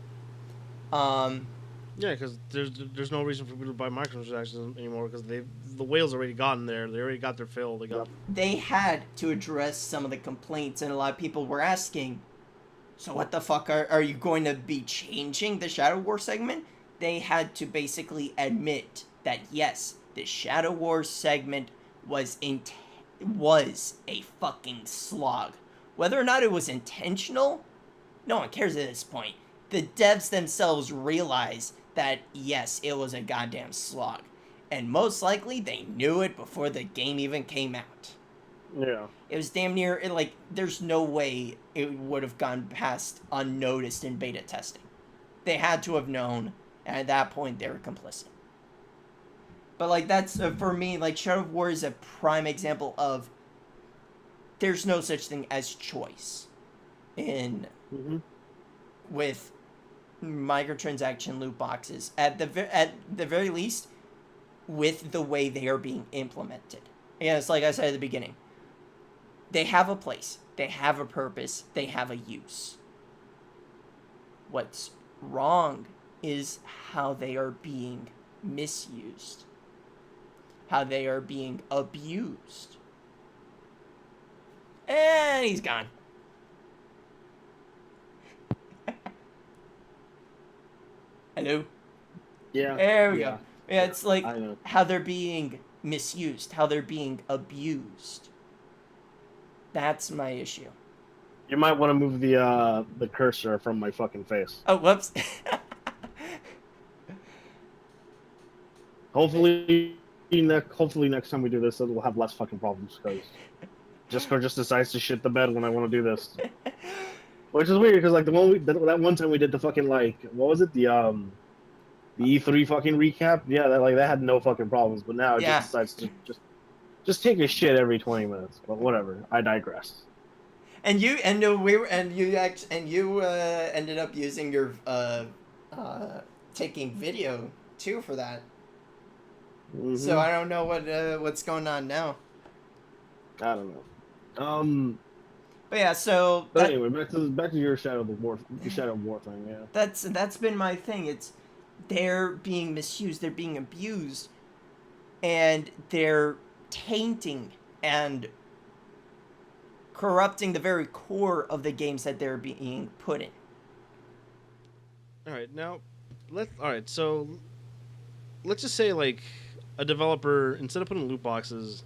Yeah, because there's no reason for people to buy microtransactions anymore because the whales already gotten there. They already got their fill. They had to address some of the complaints, and a lot of people were asking, so what the fuck are you going to be changing the Shadow War segment? They had to basically admit that yes, the Shadow War segment was a fucking slog. Whether or not it was intentional, no one cares at this point. The devs themselves realize that yes, it was a goddamn slog. And most likely they knew it before the game even came out. Yeah. It was damn near, like, there's no way it would have gone past unnoticed in beta testing. They had to have known, and at that point they were complicit. But, like, that's, for me, like, Shadow of War is a prime example of there's no such thing as choice with microtransaction loot boxes. At the very least, with the way they are being implemented. Again, it's like I said at the beginning. They have a place. They have a purpose. They have a use. What's wrong is how they are being misused. How they are being abused. And he's gone. Hello? Yeah. There we go. Yeah, it's like know. how they're being misused, how they're being abused. That's my issue. You might want to move the cursor from my fucking face. Oh, whoops. Hopefully next time we do this, we'll have less fucking problems because Discord just decides to shit the bed when I want to do this, which is weird because like that one time we did the fucking like what was it the E3 fucking recap, yeah, that had no fucking problems, but now it just decides to just take a shit every 20 minutes. But whatever, I digress. And you ended up using your taking video too for that. Mm-hmm. So I don't know what's going on now. I don't know. But yeah, so. But anyway, back to your Shadow War thing. Yeah. That's been my thing. It's they're being misused. They're being abused, and they're tainting and corrupting the very core of the games that they're being put in. All right, now All right, so let's just say like a developer, instead of putting loot boxes,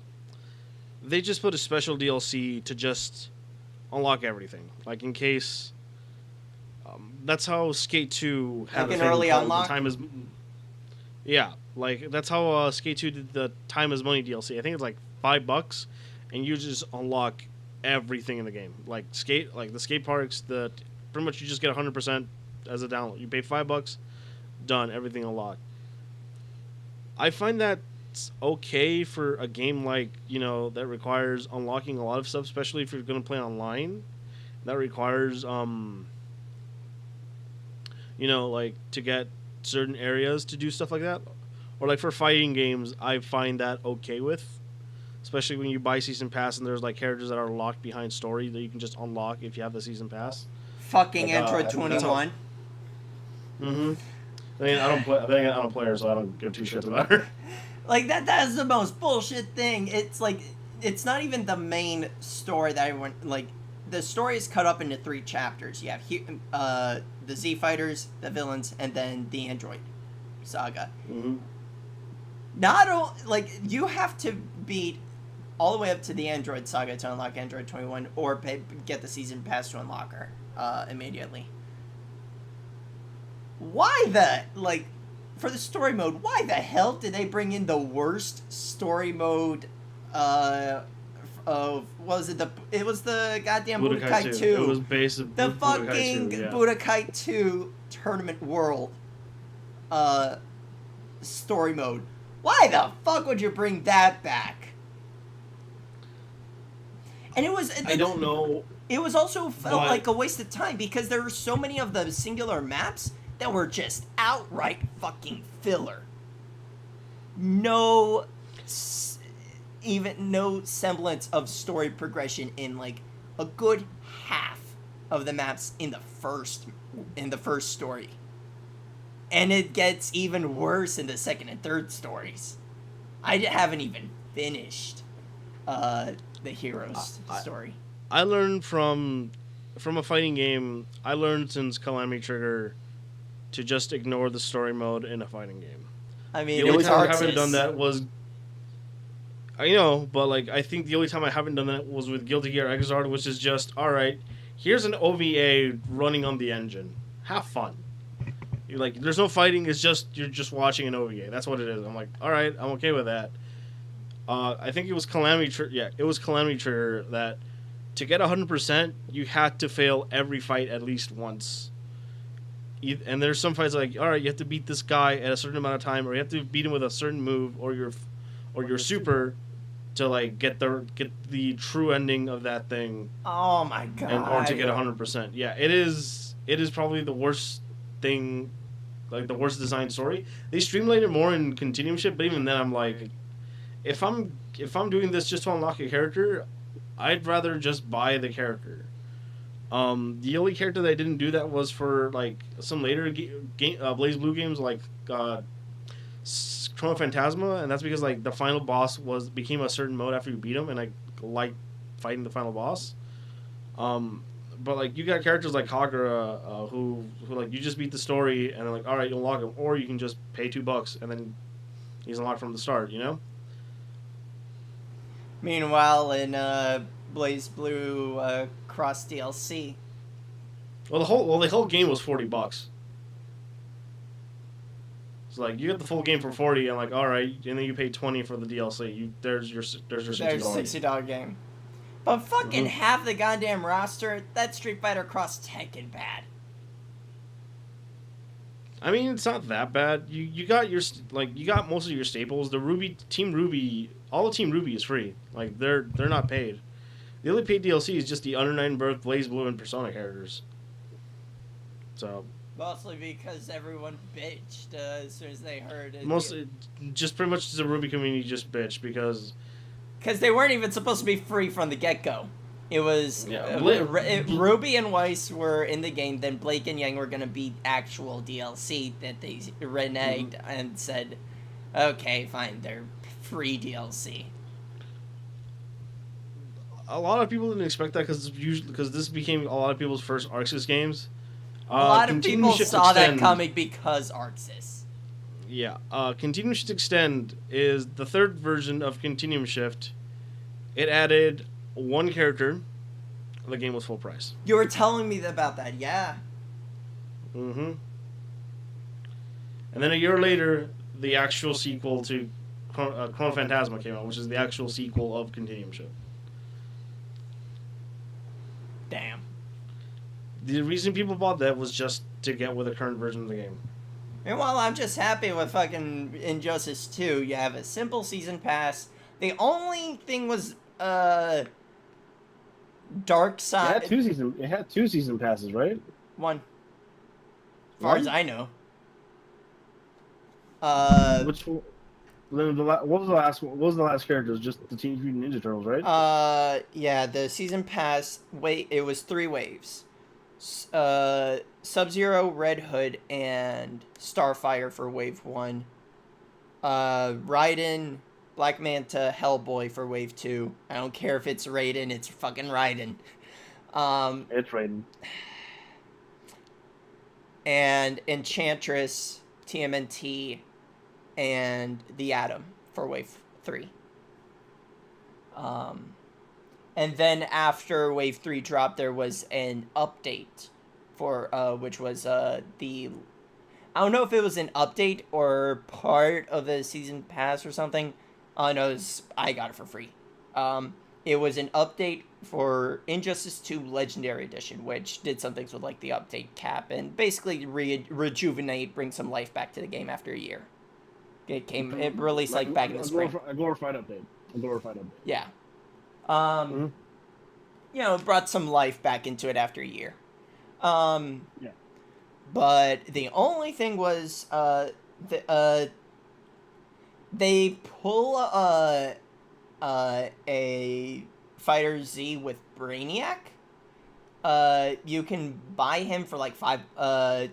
they just put a special DLC to just unlock everything. Like in case, that's how Skate 2 had Like a an thing early called unlock? The Time is, yeah, like that's how Skate 2 did the Time is Money DLC. I think it's like $5, and you just unlock everything in the game. Like the skate parks, pretty much you just get 100% as a download. You pay $5, done, everything unlocked. I find that okay for a game like, that requires unlocking a lot of stuff, especially if you're going to play online. That requires like to get certain areas to do stuff like that. Or like for fighting games, I find that okay with, especially when you buy season pass and there's like characters that are locked behind story that you can just unlock if you have the season pass. Fucking Like, Android that's 21. Mm-hmm. I mean, I don't play her, so I don't give two shits about her. Like that's the most bullshit thing. It's like it's not even the main story that everyone like. The story is cut up into 3 chapters. You have the Z fighters, the villains, and then the android saga. Mm-hmm. Like you have to beat all the way up to the android saga to unlock Android 21, or get the season pass to unlock her immediately. Why for the story mode, why the hell did they bring in the worst story mode of what was it? It was the goddamn Budokai 2. It was based on the Budokai fucking 2, yeah. Budokai 2 tournament world story mode. Why the fuck would you bring that back? And it was I don't know. It was also felt like a waste of time because there were so many of the singular maps that were just outright fucking filler. Even no semblance of story progression in like a good half of the maps in the first story. And it gets even worse in the second and third stories. I haven't even finished the hero's story. I learned from a fighting game. I learned since Calamity Trigger to just ignore the story mode in a fighting game. I mean, The only time I haven't done that was, I know, but like I think the only time I haven't done that was with Guilty Gear Xrd, which is just, all right, here's an OVA running on the engine. Have fun. You're like, there's no fighting. It's just you're just watching an OVA. That's what it is. I'm like, all right, I'm okay with that. I think it was Calamity Trigger. Yeah, it was Calamity Trigger that to get 100%, you had to fail every fight at least once. And there's some fights like, all right, you have to beat this guy at a certain amount of time, or you have to beat him with a certain move, or your super, to like get the true ending of that thing. Oh my god! Or to get 100%. Yeah, it is probably the worst thing, like the worst designed story. They streamlined it more in Continuum shit, but even then, I'm like, if I'm doing this just to unlock a character, I'd rather just buy the character. The only character that I didn't do that was for like some later Blaze Blue games like Chrono Phantasma, and that's because like the final boss became a certain mode after you beat him, and I like fighting the final boss. But like you got characters like Kagura who like you just beat the story and they're like, all right, you unlock him, or you can just pay $2 and then he's unlocked from the start, you know. Meanwhile, in Blaze Blue Cross DLC, Well, the whole game was $40. It's like you get the full game for 40, and like, all right, and then you pay 20 for the DLC. There's your $60 game. But fucking half the goddamn roster, that Street Fighter Cross Tekken bad. I mean, it's not that bad. You got most of your staples. The Team Ruby, all the Team Ruby is free. Like they're not paid. The only paid DLC is just the Under 9 Birth, Blaze Blue, and Persona characters. So. Mostly because everyone bitched as soon as they heard it. Mostly, just pretty much the Ruby community just bitched because they weren't even supposed to be free from the get-go. It was Ruby and Weiss were in the game, then Blake and Yang were going to be actual DLC that they reneged and said, okay, fine, they're free DLC. A lot of people didn't expect that because this became a lot of people's first ArcSys games. A lot of people saw that coming because ArcSys. Yeah. Continuum Shift Extend is the third version of Continuum Shift. It added one character. The game was full price. You were telling me about that, yeah. Mm-hmm. And then a year later, the actual sequel to Chrono Phantasma came out, which is the actual sequel of Continuum Shift. Damn. The reason people bought that was just to get with the current version of the game. Meanwhile, I'm just happy with fucking Injustice 2. You have a simple season pass. The only thing was, Dark It Side. had two season passes, right? One. As far as One? I know. Which one? What was the last one? What was the last character? It was just the Teenage Mutant Ninja Turtles, right? Yeah, the season pass, it was 3 waves. Sub-Zero, Red Hood, and Starfire for wave 1. Raiden, Black Manta, Hellboy for wave 2. I don't care if it's Raiden, it's fucking Raiden. It's Raiden. And Enchantress, TMNT, and the Atom for wave 3. And then after wave 3 dropped, there was an update for which was the, I don't know if it was an update or part of the season pass or something. All I know is I got it for free. It was an update for Injustice 2 Legendary Edition, which did some things with like the update cap and basically rejuvenate, bring some life back to the game after a year. It released like back in the spring. A glorified update. Yeah. Mm-hmm. You know, it brought some life back into it after a year. Yeah. But the only thing was, they pull a Fighter Z with Brainiac. You can buy him for like $2.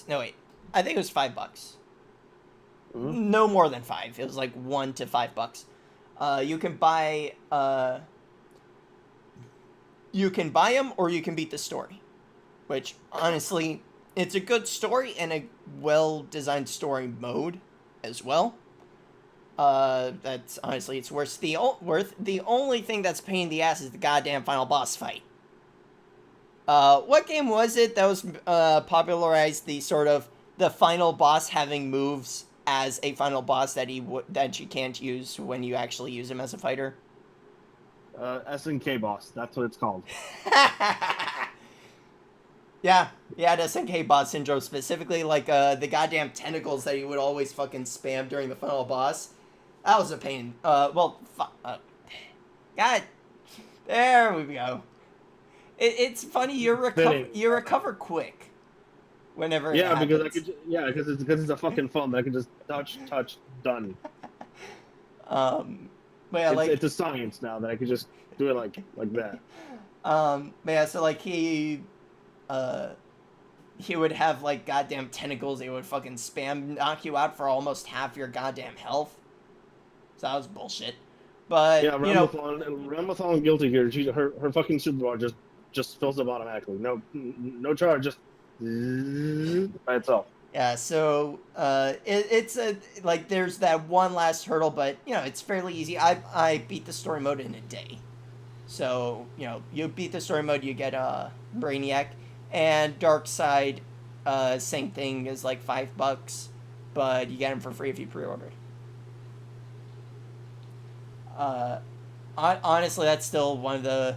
No wait, I think it was $5. Mm-hmm. No more than 5. It was like $1 to $5. You can buy him, or you can beat the story. Which honestly, it's a good story and a well-designed story mode as well. That's honestly, it's worth the only thing that's a pain in the ass is the goddamn final boss fight. What game was it that was popularized the sort of the final boss having moves as a final boss that that you can't use when you actually use him as a fighter? SNK boss. That's what it's called. Yeah, the SNK boss syndrome specifically, like the goddamn tentacles that you would always fucking spam during the final boss. That was a pain. God, there we go. It's funny you recover quick. Whenever it happens. Because it's a fucking phone that I can just touch, done. But yeah, it's a science now that I can just do it like that. But yeah, so like he would have like goddamn tentacles. He would fucking spam knock you out for almost half your goddamn health. So that was bullshit. But yeah, Ramathon guilty here. Her fucking superpower just fills up automatically. No charge, just by itself. Yeah, so it's a like there's that one last hurdle, but you know it's fairly easy. I beat the story mode in a day. So you beat the story mode, you get Brainiac, and Dark Side, same thing is like $5, but you get him for free if you pre-ordered. Honestly, that's still one of the.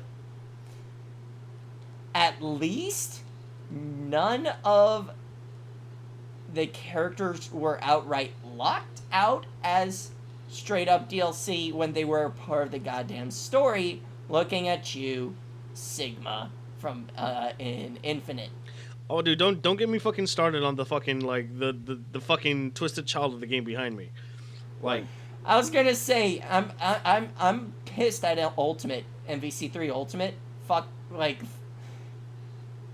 At least none of the characters were outright locked out as straight up DLC when they were part of the goddamn story. Looking at you, Sigma from in Infinite. Oh, dude, don't get me fucking started on the fucking like the fucking twisted child of the game behind me. Like, I was gonna say I'm pissed at Ultimate MVC3 Ultimate. Fuck, like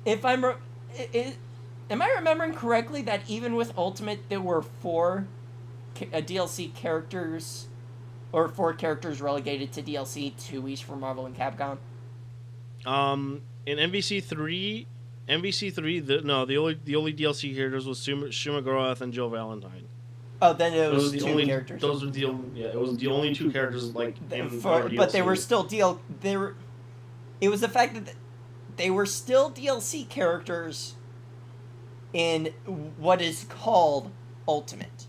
if am I remembering correctly that even with Ultimate there were 4 DLC characters, or 4 characters relegated to DLC, 2 each for Marvel and Capcom? In MVC3, the only DLC characters was Shuma Gorath and Joe Valentine. Oh, then it Those was are the two only. characters. Those were the only. Yeah, it was the only two characters like in our DLC. But they were still They were. It was the fact that they were still DLC characters in what is called Ultimate.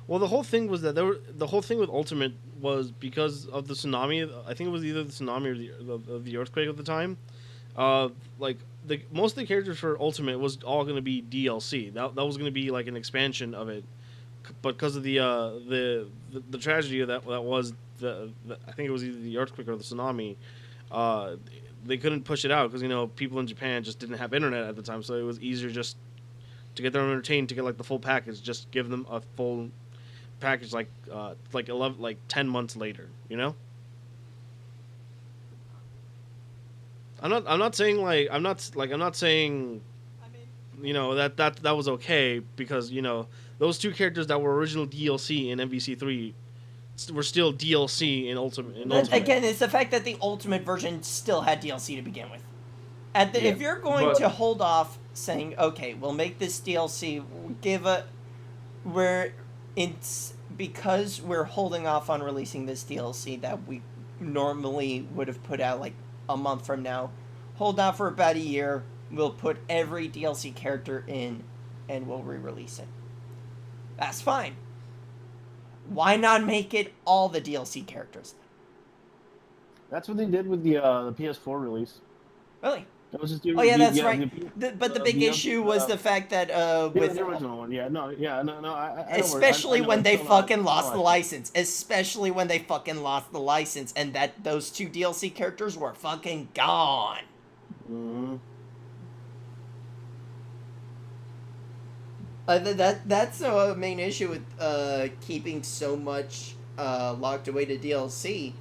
Well, the whole thing was that the whole thing with Ultimate was because of the tsunami. I think it was either the tsunami or the earthquake at the time. Like most of the characters for Ultimate was all going to be DLC. That was going to be like an expansion of it, but because of the tragedy that was I think it was either the earthquake or the tsunami. They couldn't push it out because people in Japan just didn't have internet at the time, so it was easier just to get them entertained to get like the full package. Just give them a full package like 10 months later. I'm not saying that was okay because those two characters that were original DLC in MVC3 were still DLC in Ultimate. Again, it's the fact that the Ultimate version still had DLC to begin with. If you're going to hold off saying, okay, we'll make this DLC, because we're holding off on releasing this DLC that we normally would have put out like a month from now, hold out for about a year, we'll put every DLC character in and we'll re-release it. That's fine. Why not make it all the DLC characters? That's what they did with the PS4 release. Really? That was just that's right. But the big issue was the fact that with the original one, especially when they fucking lost the license. Especially when they fucking lost the license, and that those two DLC characters were fucking gone. Mm-hmm. That's a main issue with keeping so much locked away to DLC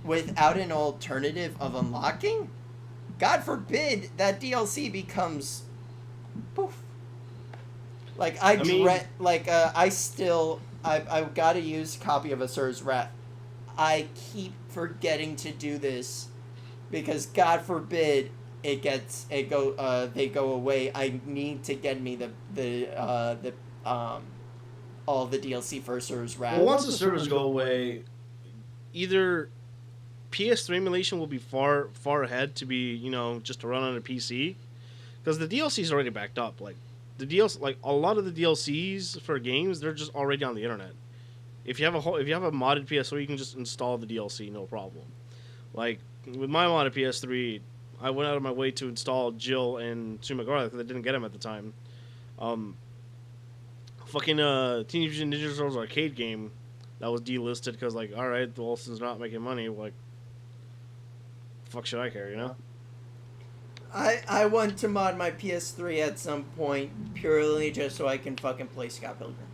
without an alternative of unlocking. God forbid that DLC becomes poof. Like I've got to use copy of Asura's Wrath. I keep forgetting to do this because God forbid they go away. I need to get me all the DLC for Asura's Wrath. Well, once the servers go away, either PS3 emulation will be far ahead to be just to run on a PC, because the DLC is already backed up. Like the DLC, like a lot of the DLCs for games, they're just already on the internet. If you have a modded PS3, you can just install the DLC, no problem. Like with my modded PS3, I went out of my way to install Jill and Sumagara because I didn't get them at the time. Fucking Teenage Mutant Ninja Turtles arcade game that was delisted because all right, the Wilson's not making money. Fuck should I care, I want to mod my PS3 at some point purely just so I can fucking play Scott Pilgrim.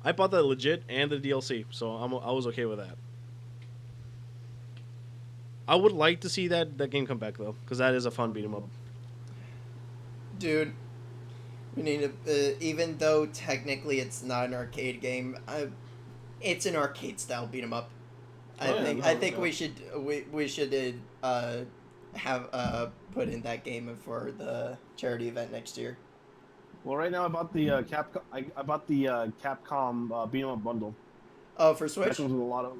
I bought that legit and the DLC, so I was okay with that. I would like to see that game come back though, because that is a fun beat 'em up. Dude, we need to, even though technically it's not an arcade game, it's an arcade style beat 'em up. I think we should have put in that game for the charity event next year. Well, right now I bought the Capcom beat 'em up bundle. Oh, for Switch? That comes with a lot of.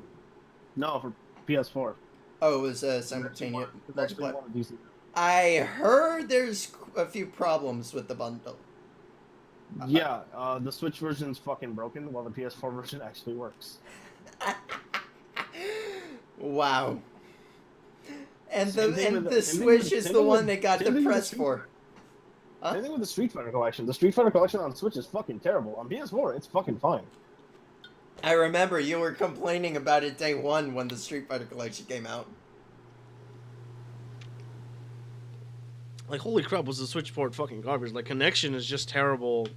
No, for PS4. Oh, it was simultaneous multiplayer. I heard there's a few problems with the bundle. Yeah, the Switch version is fucking broken, while the PS4 version actually works. Wow. And the Switch is the one that got depressed for. Huh? Same thing with the Street Fighter collection. The Street Fighter collection on Switch is fucking terrible. On PS4, it's fucking fine. I remember you were complaining about it day one when the Street Fighter collection came out. Holy crap, was the Switch port fucking garbage. Connection is just terrible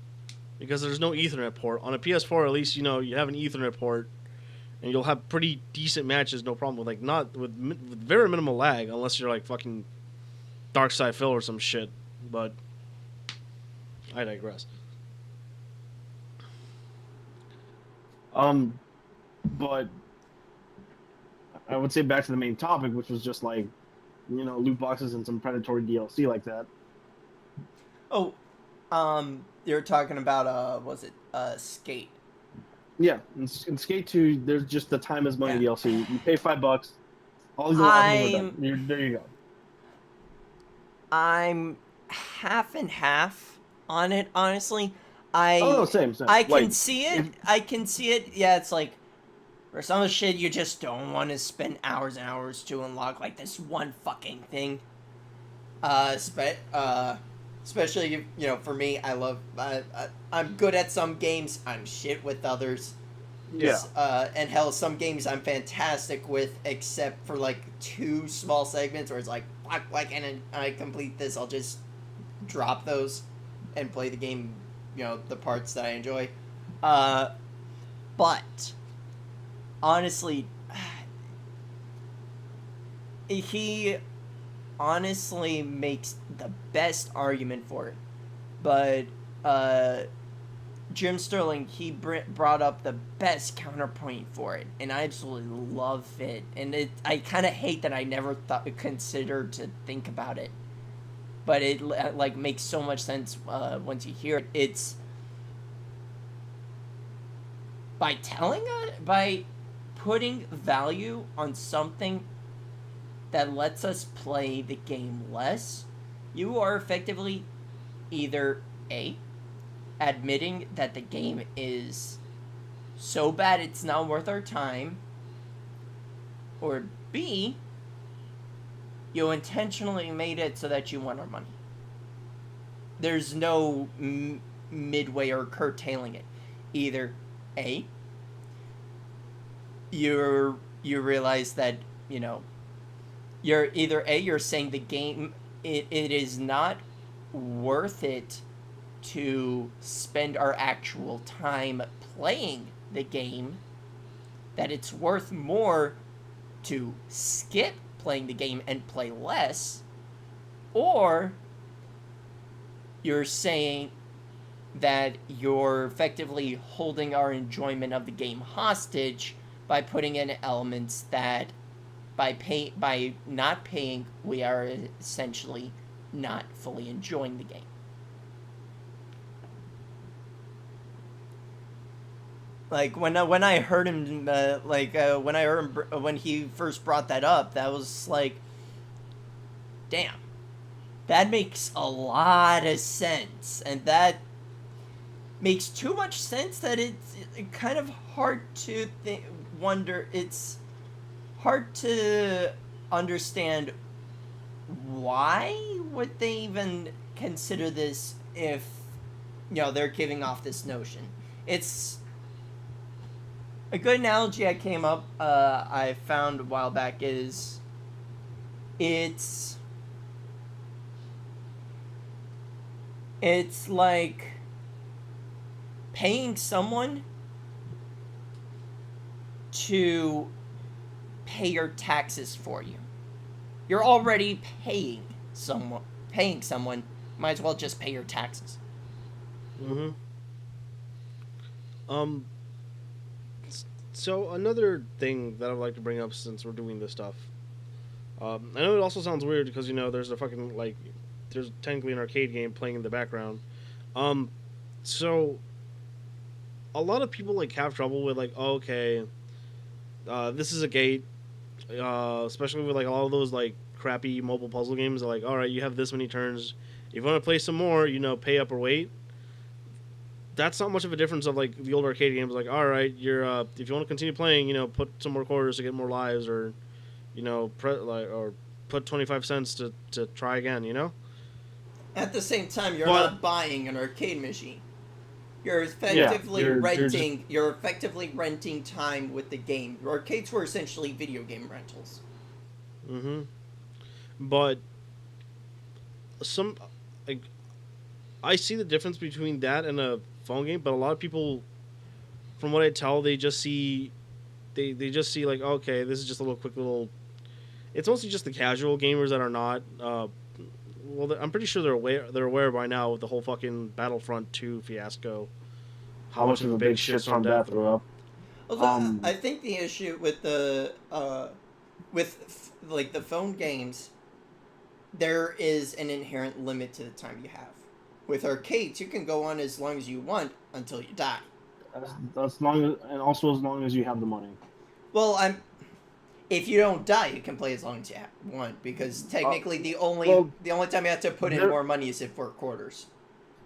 because there's no Ethernet port. On a PS4, at least, you have an Ethernet port, and you'll have pretty decent matches, no problem. With very minimal lag, unless you're fucking Darkside Phil or some shit. But I digress. But I would say back to the main topic, which was just loot boxes and some predatory DLC like that. Oh, You're talking about was it Skate? Yeah, in Skate 2, there's just the time is money Yeah. DLC. You pay $5, all the levels are done. I'm There you go. I'm half and half on it, honestly. Oh no, I same. I can Like see it. if I can see it. Yeah, it's like for some of the shit you just don't want to spend hours and hours to unlock like this one fucking thing. Especially you know, for me, I'm good at some games. I'm shit with others. yeah, And hell, some games I'm fantastic with, except for like two small segments where it's like, fuck, why can't I complete this? I'll just drop those and play the game, you know, the parts that I enjoy. Uh, but honestly, he honestly makes the best argument for it. But Jim Sterling, he brought up the best counterpoint for it, and I absolutely love it. And I kind of hate that I never considered to think about it, but it like makes so much sense once you hear it. It's by putting value on something that lets us play the game less, you are effectively either A, admitting that the game is so bad it's not worth our time, or B, you intentionally made it so that you want our money. There's no midway or curtailing it. Either A, you realize that, you know, you're saying the game, it is not worth it to spend our actual time playing the game, that it's worth more to skip playing the game and play less, or you're saying that you're effectively holding our enjoyment of the game hostage by putting in elements that by not paying, we are essentially not fully enjoying the game. Like when I heard him, when I heard him when he first brought that up, that was like, damn, that makes a lot of sense, and that makes too much sense that it's kind of hard to wonder. It's hard to understand why would they even consider this if, you know, they're giving off this notion. It's a good analogy I found a while back is it's like paying someone to pay your taxes for you. You're already paying someone, might as well just pay your taxes. Mm-hmm. Um. So another thing that I'd like to bring up since we're doing this stuff, I know it also sounds weird because there's a fucking there's technically an arcade game playing in the background. Um, so a lot of people have trouble with oh, okay, this is a gate, especially with a lot of those crappy mobile puzzle games. They're like, all right, you have this many turns. If you want to play some more, pay up or wait. That's not much of a difference of the old arcade games. All right, you're if you want to continue playing, put some more quarters to get more lives, or or put 25 cents to try again. At the same time, you're But not buying an arcade machine. You're yeah. effectively renting. You're effectively renting time with the game. Arcades were essentially video game rentals. mm-hmm. But some like I see the difference between that and a phone game. But a lot of people, from what I tell, they just see okay, this is just a little quick little. It's mostly just the casual gamers that are not. Well, I'm pretty sure they're aware by now with the whole fucking Battlefront 2 fiasco. How much of a big shitstorm that threw up. Although I think the issue with the the phone games, there is an inherent limit to the time you have with arcades, you can go on as long as you want until you die. As long as, and also as long as you have the money. Well, if you don't die, you can play as long as you want, because technically the only time you have to put in more money is if for quarters.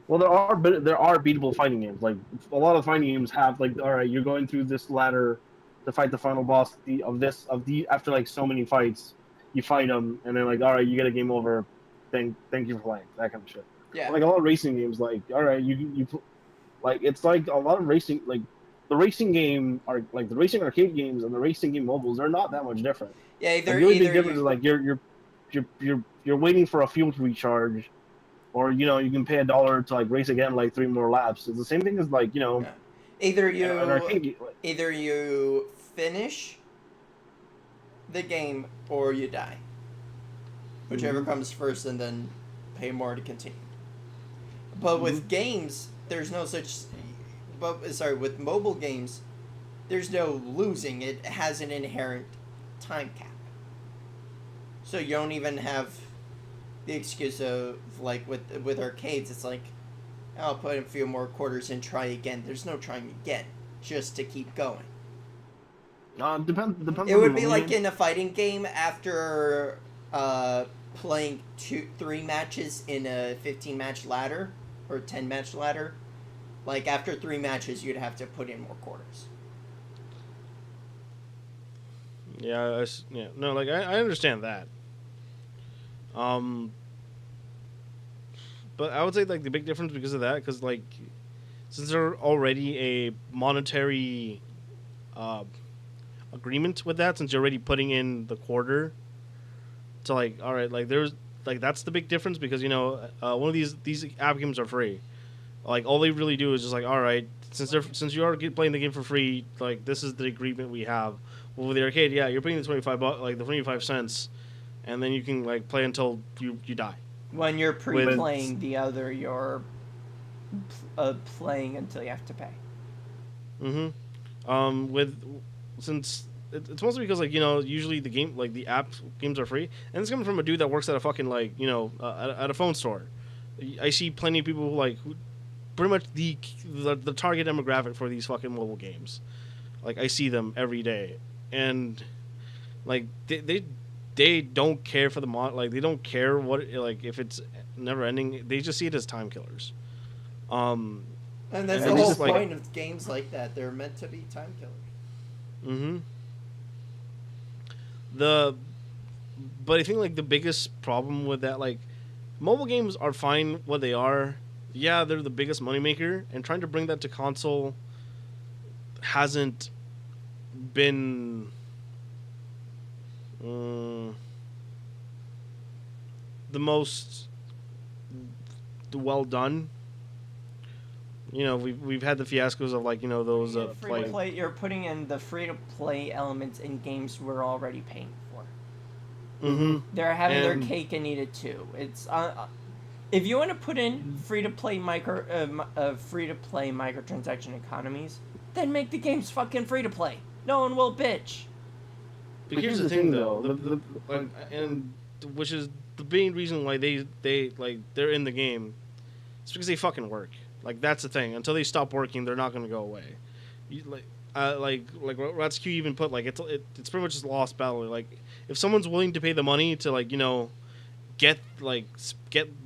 Well, there are beatable fighting games. Like a lot of fighting games have like, all right, you're going through this ladder to fight the final boss after like so many fights, you fight them, and then like, all right, you get a game over. Thank you for playing, that kind of shit. Yeah. Like a lot of racing games, like, all right, like it's like a lot of racing, like the racing game are like the racing arcade games and the racing game mobiles. They're not that much different. Yeah, Like, the really big difference is like you're waiting for a fuel to recharge, or you can pay $1 to like race again like 3 more laps. It's the same thing as like yeah. either you finish the game or you die, whichever comes first, and then pay more to continue. But with games, there's no such. With mobile games, there's no losing. It has an inherent time cap, so you don't even have the excuse of like with arcades. It's like, I'll put a few more quarters and try again. There's no trying again, just to keep going. Depends. It would be like in a fighting game after playing 3 matches in a 15-match ladder or 10-match ladder. Like after 3 matches, you'd have to put in more quarters. Yeah, no, like I understand that. But I would say like the big difference because of that, because like since they're already a monetary agreement with that, since you're already putting in the quarter, so like all right, like there's like that's the big difference, because one of these app games are free. Like all they really do is just like, all right, since you are playing the game for free, like this is the agreement we have. Well, with the arcade, yeah, you're paying the the 25 cents, and then you can like play until you die. When you're pre-playing the other, you're playing until you have to pay. Since it's mostly because like usually the game, like the app games are free, and it's coming from a dude that works at a fucking like at a phone store. I see plenty of people who pretty much the target demographic for these fucking mobile games. Like I see them every day, and like they don't care for the like they don't care what like if it's never ending. They just see it as time killers. And that's the whole point of games like that. They're meant to be time killers. But I think like the biggest problem with that, like mobile games are fine what they are. Yeah, they're the biggest moneymaker, and trying to bring that to console hasn't been the most well done. We've had the fiascos of like those free to play. You're putting in the free to play elements in games we're already paying for. They're having their cake and eat it too. It's if you want to put in free to play microtransaction economies, then make the games fucking free to play. No one will bitch. But here's the thing though, and which is the main reason why they're in the game. It's because they fucking work. Like that's the thing. Until they stop working, they're not gonna go away. Like Ratsq even put like it's pretty much just a lost battle. Like if someone's willing to pay the money to get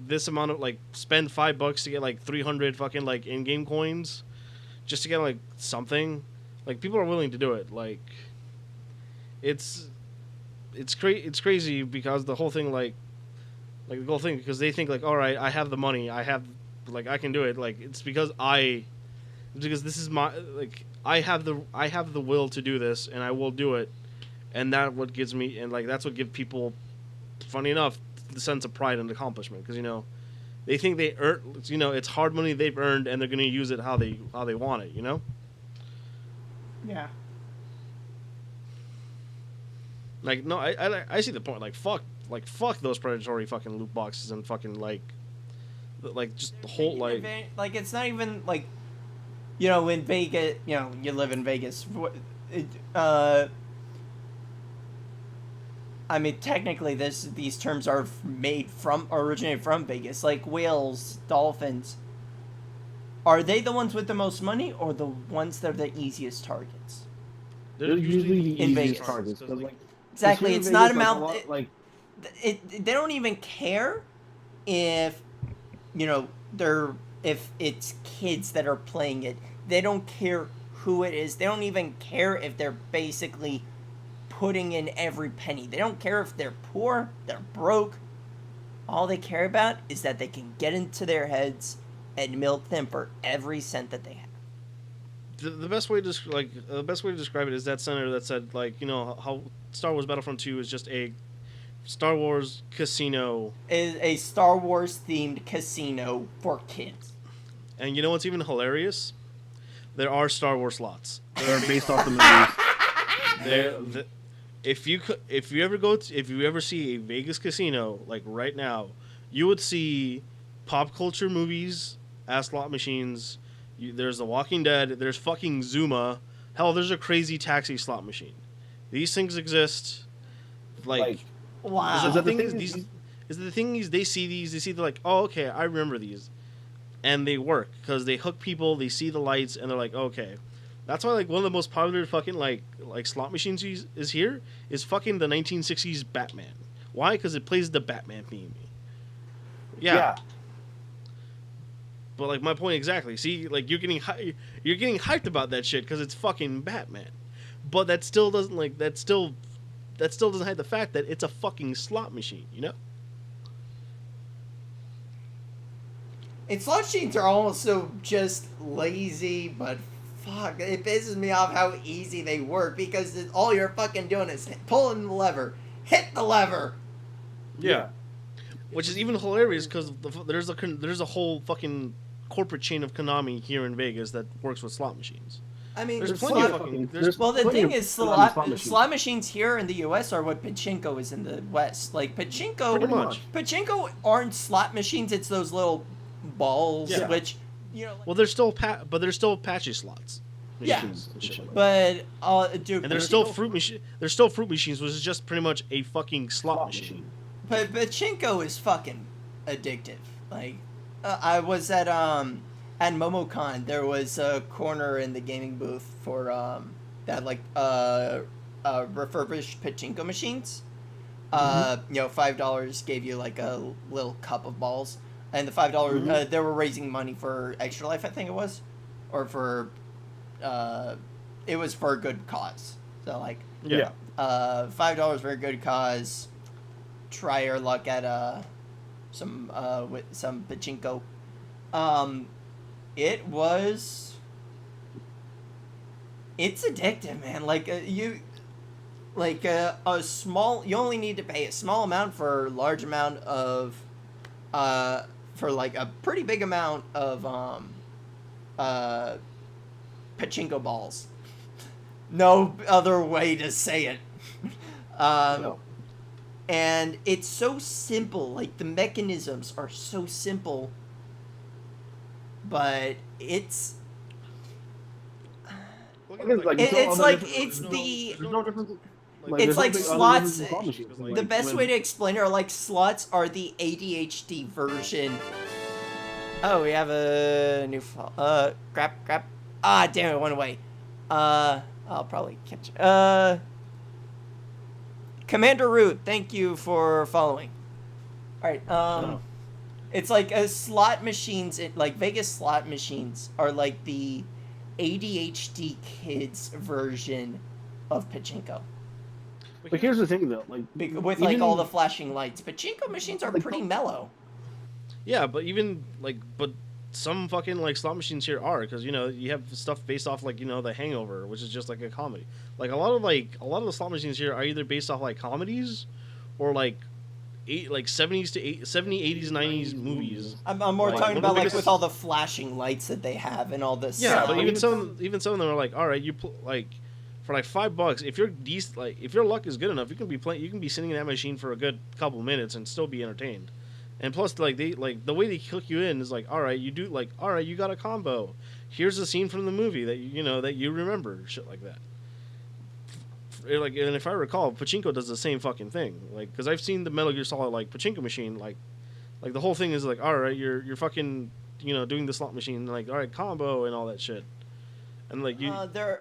this amount of spend $5 to get like 300 fucking like in-game coins, just to get like something, like people are willing to do it. Like it's crazy because the whole thing because they think like, all right, I have the money, I can do it. Like it's because this is my I have the will to do this, and I will do it, and that's what gives me, and like that's what gives people, funny enough, the sense of pride and accomplishment, because they think they earn, it's hard money they've earned, and they're gonna use it how they want it. Yeah. Like no, I see the point. Like fuck those predatory fucking loot boxes and fucking like just the whole like it's not even like in Vegas, you live in Vegas. I mean, technically, these terms are originated from Vegas, like whales, dolphins. Are they the ones with the most money, or the ones that are the easiest targets? They're usually the in easiest Vegas. targets because like Exactly, here in it's not Vegas, a like a mount. lot like They don't even care if you know they're if it's kids that are playing it. They don't care who it is. They don't even care if they're basically putting in every penny. They don't care if they're poor, they're broke. All they care about is that they can get into their heads and milk them for every cent that they have. The best way to the best way to describe it is that senator that said how Star Wars Battlefront 2 is just a Star Wars casino. Is a Star Wars themed casino for kids. And you know what's even hilarious? There are Star Wars slots. they're based off the movies. If you ever see a Vegas casino like right now, you would see pop culture movies as slot machines. There's The Walking Dead. There's fucking Zuma. Hell, there's a Crazy Taxi slot machine. These things exist. Wow. Is that the thing is they see they're like, oh, okay, I remember these, and they work because they hook people. They see the lights and they're like, okay. That's why like one of the most popular fucking like slot machines is here is fucking the 1960s Batman. Why? Because it plays the Batman theme. Yeah. But like my point exactly. See, like you're getting hyped about that shit because it's fucking Batman. But that still doesn't hide the fact that it's a fucking slot machine, you know? And slot machines are also just lazy, but fuck, it pisses me off how easy they work because all you're fucking doing is pulling the lever, hit the lever. Yeah. Which is even hilarious because there's a whole fucking corporate chain of Konami here in Vegas that works with slot machines. I mean, There's plenty of fucking. the thing is, slot machines here in the U.S. are what pachinko is in the West. Like pachinko aren't slot machines. It's those little balls, which Well, there's still patchy slots. Yeah, Like but dude, and there's still fruit machines, which is just pretty much a fucking slot machine. But pachinko is fucking addictive. Like, I was at MomoCon. There was a corner in the gaming booth for that refurbished pachinko machines. $5 gave you like a little cup of balls, and the $5 they were raising money for Extra Life, I think it was, or for it was for a good cause. So like $5 for a good cause. Try your luck at with some pachinko. It's addictive, man. You only need to pay a small amount for a large amount of for like a pretty big amount of pachinko balls. No other way to say it. No. And it's so simple. Like, the mechanisms are so simple, but it's like slots. The best way to explain it are like slots are the ADHD version. Oh, we have a new crap. Ah, damn, it went away. I'll probably catch it. Commander Root, thank you for following. Alright, it's like slot machines, like Vegas slot machines are like the ADHD kids version of pachinko. But here's the thing though, like with like all the flashing lights. Pachinko machines are pretty mellow. Yeah, but some fucking like slot machines here are because you have stuff based off like The Hangover, which is just like a comedy. Like a lot of the slot machines here are either based off like comedies or like 70s to 80s 90s movies. I'm more talking about like with all the flashing lights that they have and all this. Yeah, but even some of them are like, all right, for like $5 if you're decent, like if your luck is good enough, you can be sitting in that machine for a good couple minutes and still be entertained. And plus, like the way they hook you in is like, all right, you got a combo. Here's a scene from the movie that you remember, shit like that. if I recall, pachinko does the same fucking thing. Like, because I've seen the Metal Gear Solid like pachinko machine. Like the whole thing is like, all right, you're fucking doing the slot machine. Like, all right, combo and all that shit. And like you,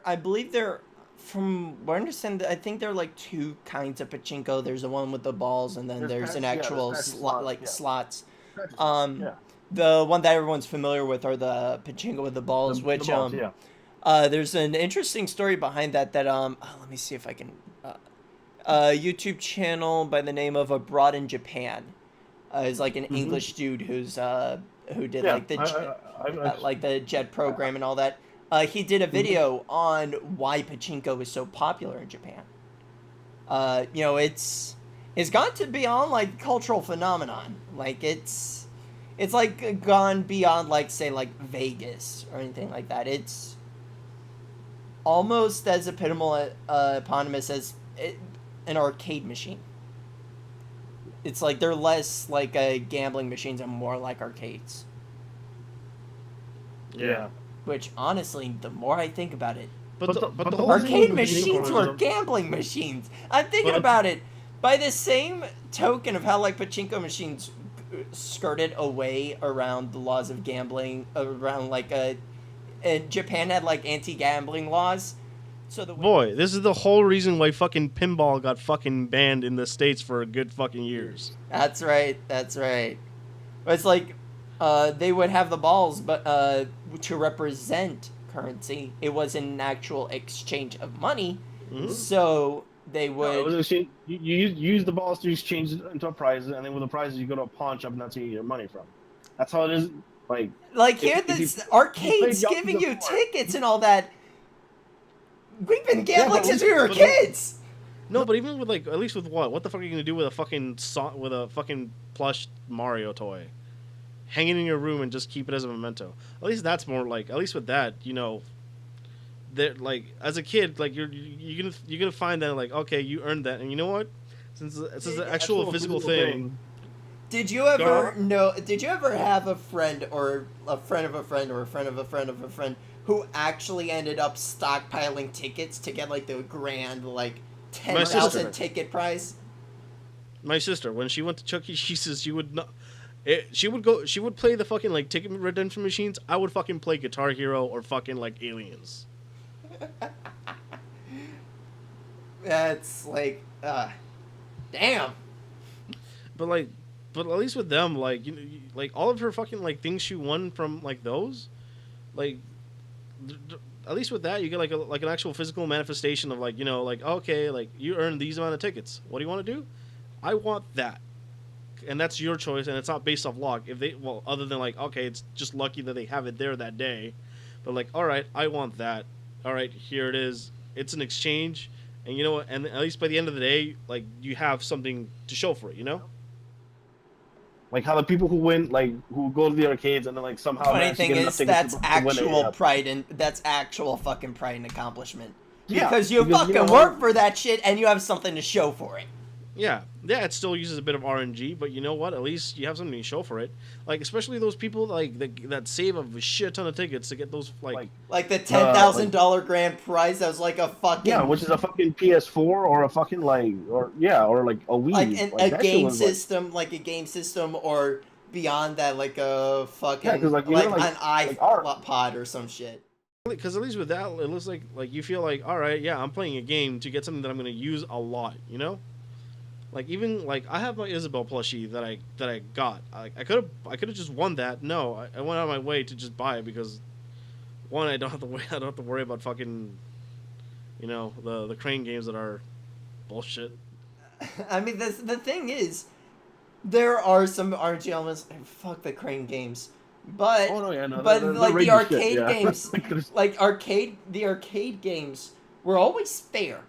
I believe there, from what I understand, I think there are like two kinds of pachinko. There's the one with the balls, and then there's an actual slots. Yeah. The one that everyone's familiar with are the pachinko with the balls, which the balls, yeah. There's an interesting story behind that. Let me see if I can. YouTube channel by the name of Abroad in Japan. Is like an English dude who did like the jet program and all that. He did a video on why pachinko is so popular in Japan. It's gone to beyond like cultural phenomenon. Like it's like gone beyond like say like Vegas or anything like that. It's almost as eponymous as an arcade machine. It's like they're less like gambling machines and more like arcades. yeah. Which honestly, the more I think about it, But the whole arcade thing machines were gambling machines. I'm thinking about it. By the same token of how like pachinko machines skirted away around the laws of gambling, around like Japan had like anti-gambling laws. So boy, this is the whole reason why fucking pinball got fucking banned in the States for a good fucking years. That's right. It's like they would have the balls, but to represent currency, it was an actual exchange of money. Mm-hmm. So they would. No, it was exchange. You use the balls to exchange it into a prize, and then with the prizes you go to a pawn shop, and that's where you get your money from. That's how it is. Like here, this arcades giving you tickets and all that. We've been gambling since we were kids. No, but even with like, at least with what the fuck are you gonna do with a fucking plush Mario toy, hang it in your room and just keep it as a memento? At least that's more like, at least with that, that like as a kid, like you're gonna find that like, okay, you earned that, and you know what? Since it's an actual physical thing. Did you ever Did you ever have a friend or a friend of a friend or a friend of a friend of a friend who actually ended up stockpiling tickets to get like the grand like 10,000 ticket prize? My sister, when she went to Chuck E. Cheese's, she would not. She would play the fucking like ticket redemption machines. I would fucking play Guitar Hero or fucking like Aliens. That's like, damn. But at least with them, like like all of her fucking like things she won from like those, like. At least with that, you get like an actual physical manifestation of like like, okay, like you earned these amount of tickets. What do you want to do? I want that, and that's your choice, and it's not based off luck. Other than like, okay, it's just lucky that they have it there that day, but like, all right, I want that. All right, here it is. It's an exchange, and you know what? And at least by the end of the day, like you have something to show for it. Like how the people who win, like who go to the arcades and then like somehow. Funny thing is, that's actual pride and that's actual fucking pride and accomplishment. Because you fucking work for that shit and you have something to show for it. Yeah, it still uses a bit of RNG, but you know what? At least you have something to show for it. Like especially those people like that save a shit ton of tickets to get those like the $10,000 grand prize that was like a fucking which is a fucking PS4 or a fucking or like a Wii, like a game system, like a game system, or beyond that, like a fucking an iPod or some shit. Because at least with that, it looks like you feel like, all right, yeah, I'm playing a game to get something that I'm going to use a lot, Like even like I have my Isabel plushie that I got. I could have just won that. No, I went out of my way to just buy it because one, I don't have to worry about fucking the crane games that are bullshit. I mean, the thing is, there are some RNG elements. Fuck the crane games, but they're like the arcade games, the arcade games were always fair.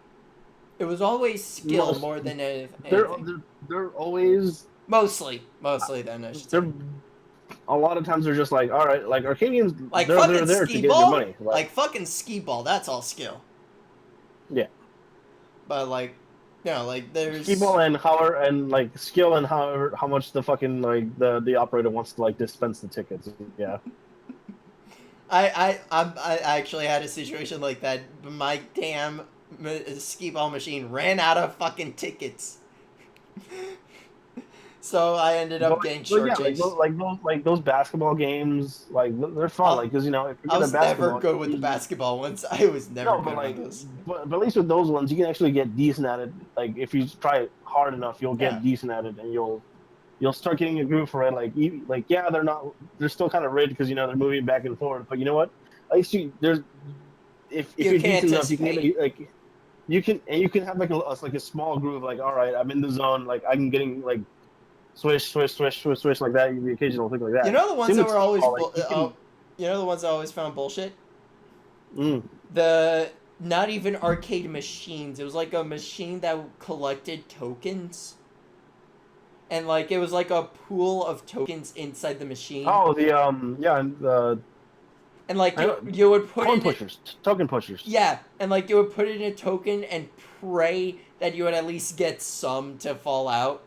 It was always skill more than anything. They're always mostly then. I should say. A lot of times they're just like, all right, like arcade games, like they're there to get your money. Like fucking skee ball, that's all skill. Yeah. But like, like there's skee ball and like skill and how much the fucking like the operator wants to like dispense the tickets. Yeah. I actually had a situation like that. My damn skee ball machine ran out of fucking tickets. So I ended up getting yeah, shortchanged. like those basketball games, like they're fun. I'll, Like, because if you I get a was never basketball, good with the usually, basketball ones. I was never no, but good with like, those. but at least with those ones, you can actually get decent at it. Like, if you try it hard enough, you'll Yeah. get decent at it, and you'll start getting a groove for it. Like yeah, they're still kind of rigged because they're moving back and forth. But you know what? At least there's if You you're can decent enough, you can anticipate. get you can have like a small groove. Like, all right, I'm in the zone. Like, I'm getting like swish like that. The occasional thing like You that. know the ones Same that with were always Skee-Ball, like you can. you know the ones I always found bullshit? Mm. The not even arcade machines. It was like a machine that collected tokens. And like it was like a pool of tokens inside the machine. Oh, the And like I know, you would put coin in it. pushers, token pushers. Yeah, and like you would put in a token and pray that you would at least get some to fall out.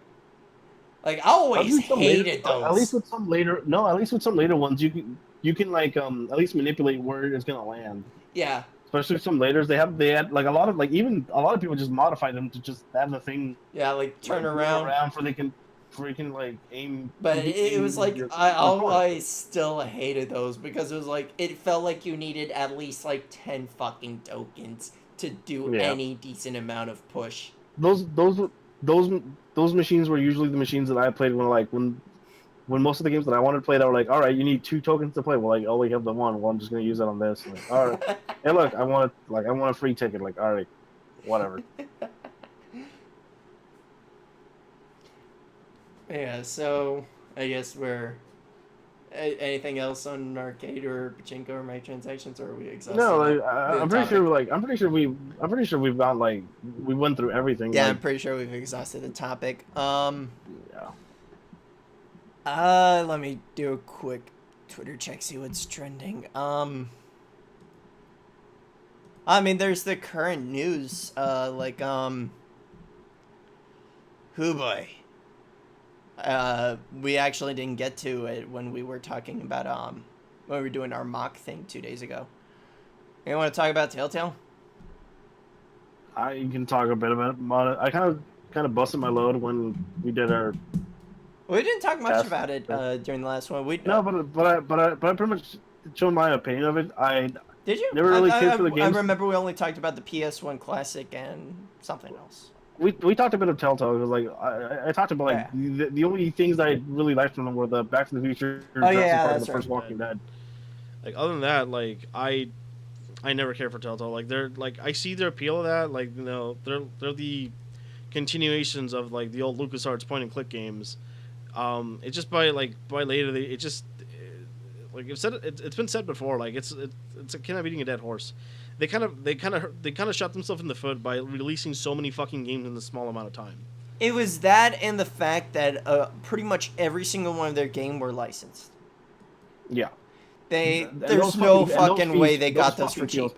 Like I At always least some later, hated at least those. with some later, no, at least with some later ones, you can like at least manipulate where it's gonna land. Yeah. Especially some laters, they had like a lot of like even a lot of people just modify them to just have the thing Yeah, like turn like move around. around so they can like But it was aim like I your opponent. always still hated those because it was like it felt like you needed at least like 10 fucking tokens to do Yeah, any decent amount of push. those those those those machines were usually the machines that I played when most of the games that I wanted to play, they were like, all right, you need 2 tokens to play. Well, like, oh, we have the one. Well, I'm just gonna use it on this. Like, all right. Hey, look, I want a free ticket. Like, all right, whatever. Yeah, so I guess we're anything else on arcade or pachinko or microtransactions, or are we No, exhausted the topic? I'm pretty sure we've got like we went through everything. Yeah, Like, I'm pretty sure we've exhausted the topic. yeah. Let me do a quick Twitter check, see what's trending. I mean, there's the current news. Who boy. We actually didn't get to it when we were talking about when we were doing our mock thing 2 days ago. You want to talk about TellTale? I can talk a bit about it. I kind of busted my load when we did our We didn't talk much test. about it during the last one. We No, but I pretty much showed my opinion of it. I did you? never really cared for the I games. remember we only talked about the PS1 Classic and something else. We talked a bit of Telltale because like I talked about like the only things I really liked from them were the Back to the Future, Jurassic Park, and that's the first right. Walking Dead. Like other than that, like I never cared for Telltale. Like they're like I see their appeal of that. Like they're the continuations of like the old LucasArts point and click games. It's just by later it just like it's been said before. Like it's a kind of beating a dead horse. They kind of shot themselves in the foot by releasing so many fucking games in a small amount of time. It was that and the fact that pretty much every single one of their game were licensed. Yeah. There's no fucking way they got those for cheap.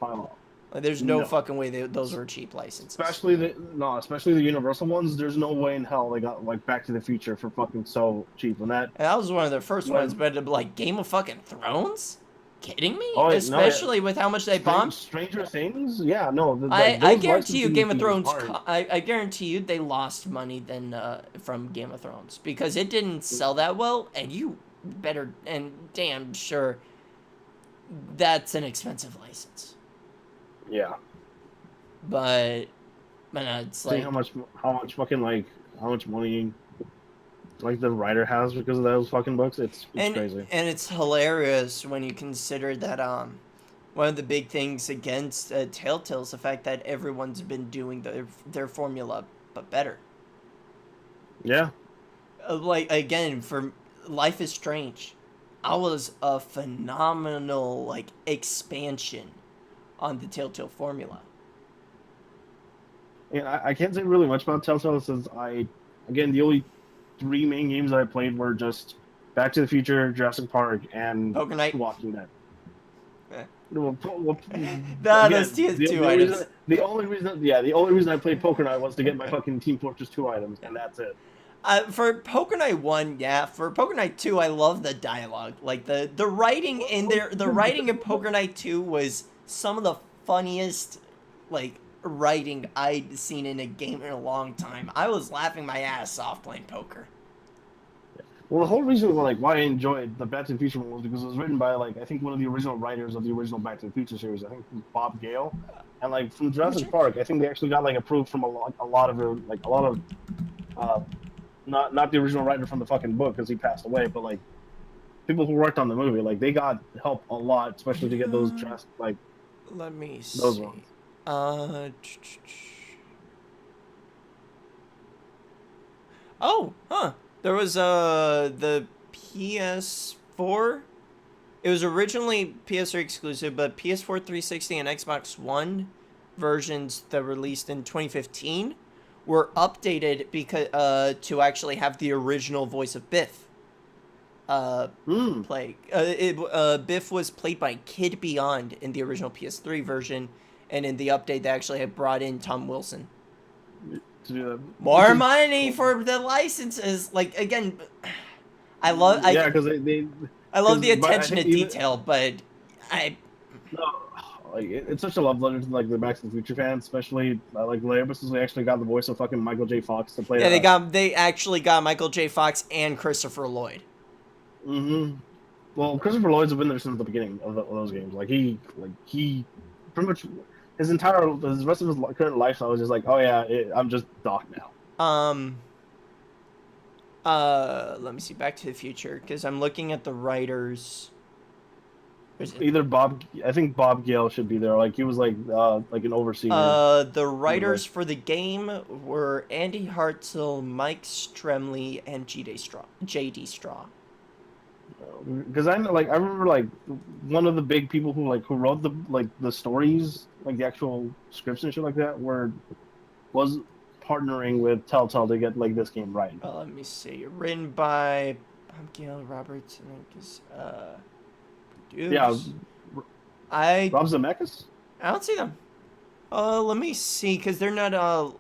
There's no fucking way those were cheap licenses. Especially the Universal ones. There's no way in hell they got like Back to the Future for fucking so cheap. And that was one of their first ones, but like Game of fucking Thrones? Kidding me? Oh, Especially with how much they bombed. Stranger Things? Yeah, no. I guarantee you, Game of Thrones. I guarantee you, they lost money from Game of Thrones because it didn't sell that well, and you better and damn sure that's an expensive license. Yeah. But no, it's like how much money like the writer has because of those fucking books. It's crazy. And it's hilarious when you consider that one of the big things against Telltale is the fact that everyone's been doing their formula but better. Yeah. Like again, for Life is Strange, I was a phenomenal like expansion on the Telltale formula. And I can't say really much about Telltale since the only 3 main games that I played were just Back to the Future, Jurassic Park, and Poker Night. Walking Dead. Those two items. The only reason I played Poker Night was to get my fucking Team Fortress 2 items, and that's it. For Poker Night 1, yeah. For Poker Night 2, I love the dialogue. Like the writing in there, the writing in Poker Night 2 was some of the funniest like writing I'd seen in a game in a long time. I was laughing my ass off playing poker. Well, the whole reason why I enjoyed the Back to the Future one was because it was written by I think one of the original writers of the original Back to the Future series. I think Bob Gale, and from Jurassic Park, I think they actually got approved from a lot of uh, not the original writer from the fucking book because he passed away, but people who worked on the movie, they got help a lot, especially to get those Jurassic Let me those see. ones. Oh, huh. There was the PS4. It was originally PS3 exclusive, but PS4, 360, and Xbox One versions that released in 2015 were updated because to actually have the original voice of Biff play. Biff was played by Kid Beyond in the original PS3 version, and in the update they actually had brought in Tom Wilson. More money for the licenses. Again, I love. Because I love the attention to detail, but it's such a love letter to the Back to the Future fans, especially later because they actually got the voice of fucking Michael J. Fox to play. Yeah, they actually got Michael J. Fox and Christopher Lloyd. Mm-hmm. Well, Christopher Lloyd's been there since the beginning of those games. He pretty much his rest of his current lifestyle is just oh yeah, I'm just Doc now. Let me see. Back to the Future, because I'm looking at the writers. Either I think Bob Gale should be there. He was an overseer. The writers for the game were Andy Hartzell, Mike Stremley, and J.D. Straw. Because I remember one of the big people who wrote the stories, the actual scripts and shit like that, was partnering with TellTale to get this game right. Let me see. Written by Bob Gale, Roberts, yeah, Rob Zemeckis? I don't see them. Let me see, because they're not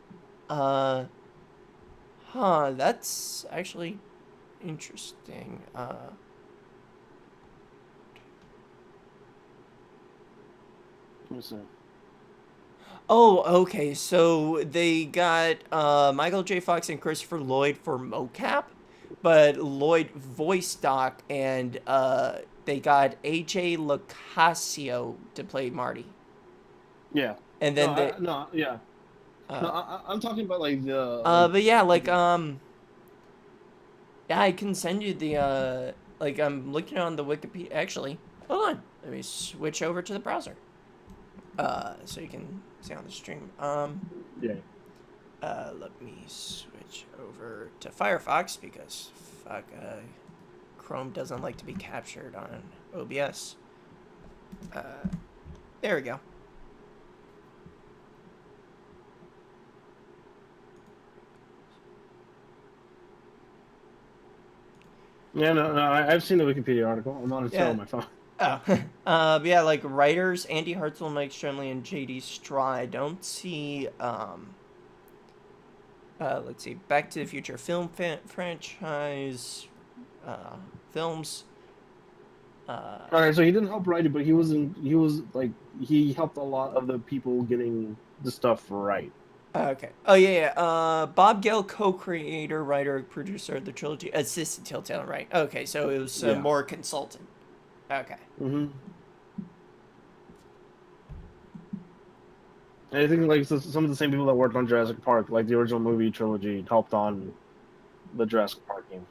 that's actually interesting. Let me see. Oh, okay. So they got Michael J. Fox and Christopher Lloyd for mocap, but Lloyd voice doc, and they got AJ Locascio to play Marty. Yeah. And then I'm talking about the. But yeah, yeah, I can send you the I'm looking on the Wikipedia. Actually, hold on. Let me switch over to the browser. So you can see on the stream. Yeah. Let me switch over to Firefox because Chrome doesn't like to be captured on OBS. There we go. Yeah, no, I've seen the Wikipedia article. I'm on it on my phone. Oh, but yeah, writers Andy Hartzell, Mike Stremley, and J.D. Straw. I don't see. Let's see. Back to the Future film franchise, films. All right, so he didn't help write it, but he helped a lot of the people getting the stuff right. Okay. Oh yeah. Bob Gale, co-creator, writer, producer of the trilogy, assisted TellTale, right? Okay, so it was more consultant. Okay. Mm-hmm. And I think some of the same people that worked on Jurassic Park, the original movie trilogy, helped on the Jurassic Park game.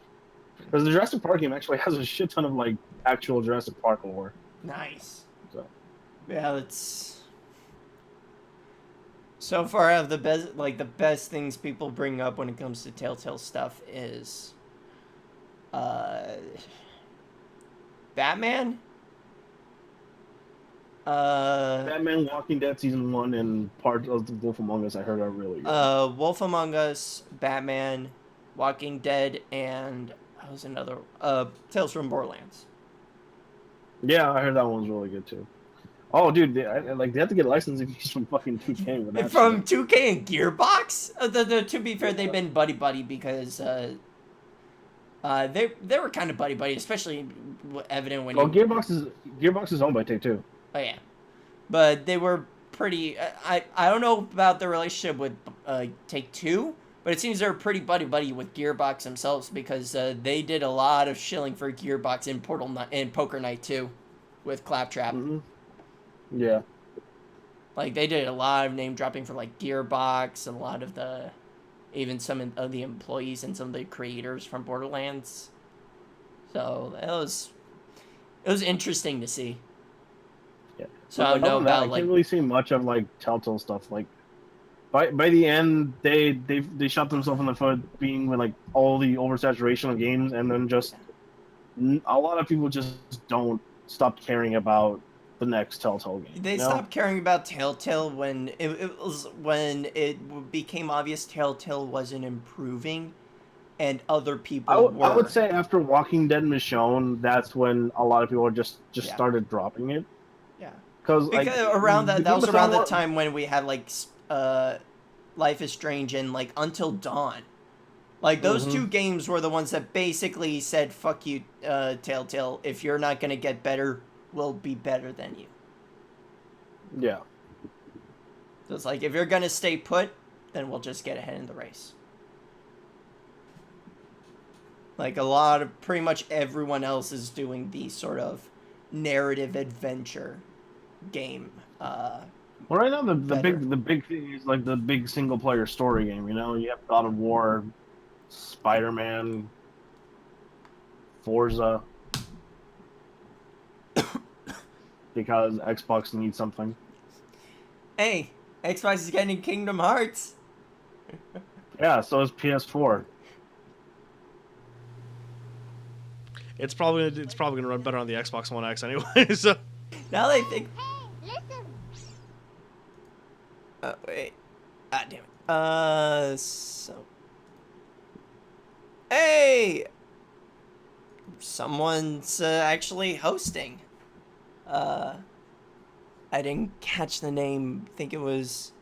Because the Jurassic Park game actually has a shit ton of actual Jurassic Park lore. Nice. So. Yeah, that's. So far, I have the best things people bring up when it comes to TellTale stuff is, Batman. Batman, Walking Dead season 1, and part of the Wolf Among Us. I heard are really good. Wolf Among Us, Batman, Walking Dead, and what was another? Tales from Borderlands. Yeah, I heard that one was really good too. Oh, dude, they have to get licensing fees from fucking 2K. With that from 2K and Gearbox? To be fair, they've been buddy because they were kind of buddy, especially evident when. Gearbox is owned by Take-Two. Oh yeah, but they were pretty. I don't know about the relationship with Take-Two, but it seems they're pretty buddy with Gearbox themselves because they did a lot of shilling for Gearbox in Poker Night 2 with Claptrap. Mm-hmm. Yeah. Like they did a lot of name dropping for like Gearbox and a lot of even some of the employees and some of the creators from Borderlands. So it was interesting to see. Yeah. So I don't know about I can't really see much of like TellTale stuff. Like by the end, they shot themselves in the foot being with like all the oversaturation of games, and then just a lot of people just don't stop caring about the next TellTale game. They stopped caring about TellTale when it became obvious TellTale wasn't improving, and other people were. I would say after Walking Dead Michonne, that's when a lot of people just started dropping it. Yeah. Because like, around that was around the time when we had like Life is Strange and like Until Dawn. Like those two games were the ones that basically said, "Fuck you, TellTale. If you're not gonna get better, we'll be better than you." Yeah. So it's like if you're gonna stay put, then we'll just get ahead in the race. Like pretty much everyone else is doing the sort of narrative adventure game. Well, right now the big thing is like the big single player story game. You know, you have God of War, Spider-Man, Forza, because Xbox needs something. Hey, Xbox is getting Kingdom Hearts. Yeah, so is PS4. It's probably gonna run better on the Xbox One X anyway. So now they think. Hey, listen. Oh wait. Ah, damn it. So. Hey! Someone's actually hosting. I didn't catch the name. Think it was.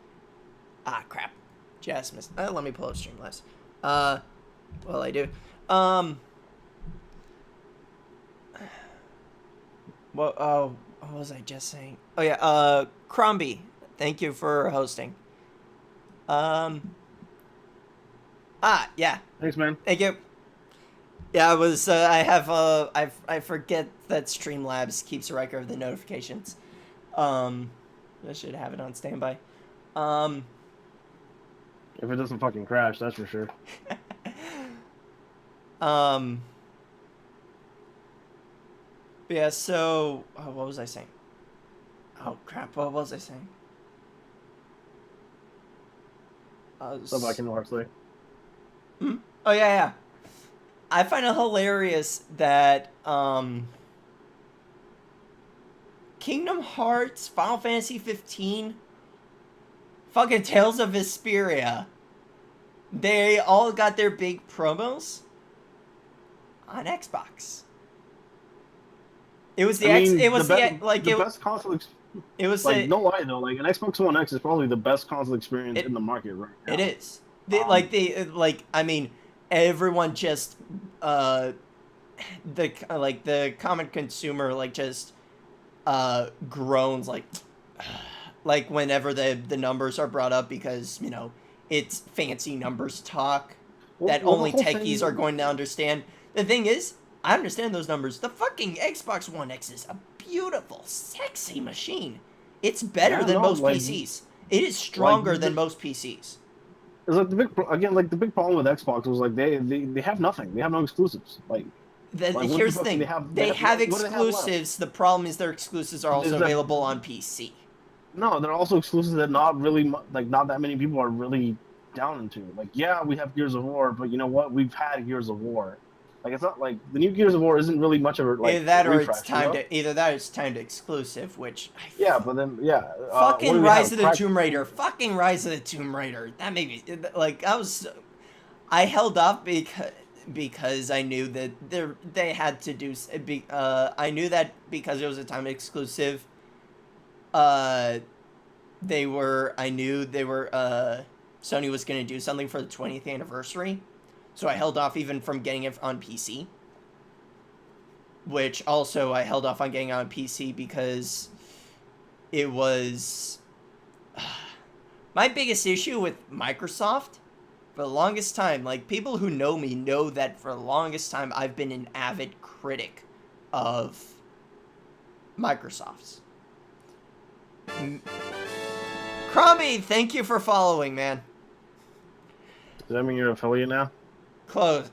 Ah, crap. Just missed. Let me pull up Streamlabs. Well, I do. What was I just saying? Oh yeah, Crombie, thank you for hosting. Yeah. Thanks, man. Thank you. Yeah, I was. I forget that Streamlabs keeps a record of the notifications. I should have it on standby. If it doesn't fucking crash, that's for sure. Yeah, so what was I saying? Oh crap, what was I saying? Stuff I can hardly. Oh yeah. I find it hilarious that Kingdom Hearts, Final Fantasy 15, fucking Tales of Vesperia, they all got their big promos on Xbox. It was the best console. It was like no lie though, like an Xbox One X is probably the best console experience in the market right now. It is. I mean, everyone just the common consumer just groans like whenever the numbers are brought up because it's fancy numbers talk that only techies are going to understand. The thing is, I understand those numbers. The fucking Xbox One X is a beautiful, sexy machine. It's better than most PCs. It is stronger than most PCs. It's like the big problem with Xbox was like they have nothing. They have no exclusives. Here's the thing. They have exclusives. The problem is their exclusives are also available on PC. No, they're also exclusives that not that many people are really down into. Like, yeah, we have Gears of War, but you know what? We've had Gears of War. Like, it's not like the new Gears of War isn't really much of a either that or it's timed to exclusive, which but then fucking Rise of the Tomb Raider, that made me I held off because I knew that they had to do I knew that because it was a time exclusive. Sony was going to do something for the 20th anniversary. So I held off even from getting it on PC. Which also I held off on getting on PC because it was my biggest issue with Microsoft for the longest time, like people who know me know that for the longest time I've been an avid critic of Microsoft's. Crombie, thank you for following, man. Does that mean you're an affiliate now? Close.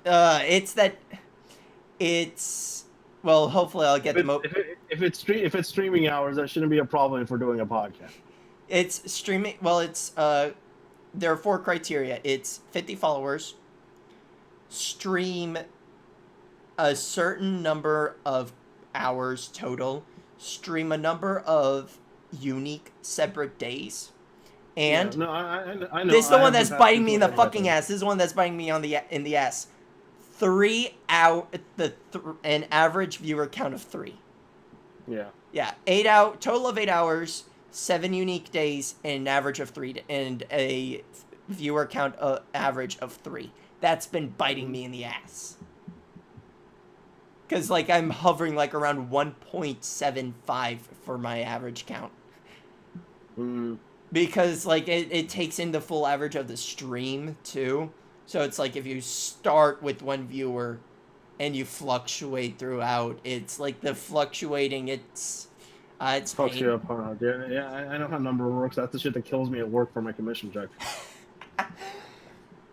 Well, hopefully I'll get If it's streaming hours, that shouldn't be a problem if we're doing a podcast. It's streaming. Well, there are 4 criteria. It's 50 followers, stream a certain number of hours total, stream a number of unique separate days, and yeah, no, I know. this is the one that's biting me in the fucking ass. This is the one that's biting me in the ass. 3 hour an average viewer count of 3. Yeah. Yeah, total of 8 hours, 7 unique days, and an average of 3, and a viewer count average of 3. That's been biting me in the ass. Because, like, I'm hovering, like, around 1.75 for my average count. Because, like, it takes in the full average of the stream, too. So it's like if you start with 1 viewer and you fluctuate throughout, it's like the fluctuating, it's fucks you up hard. Yeah, I know how number works. That's the shit that kills me at work for my commission check.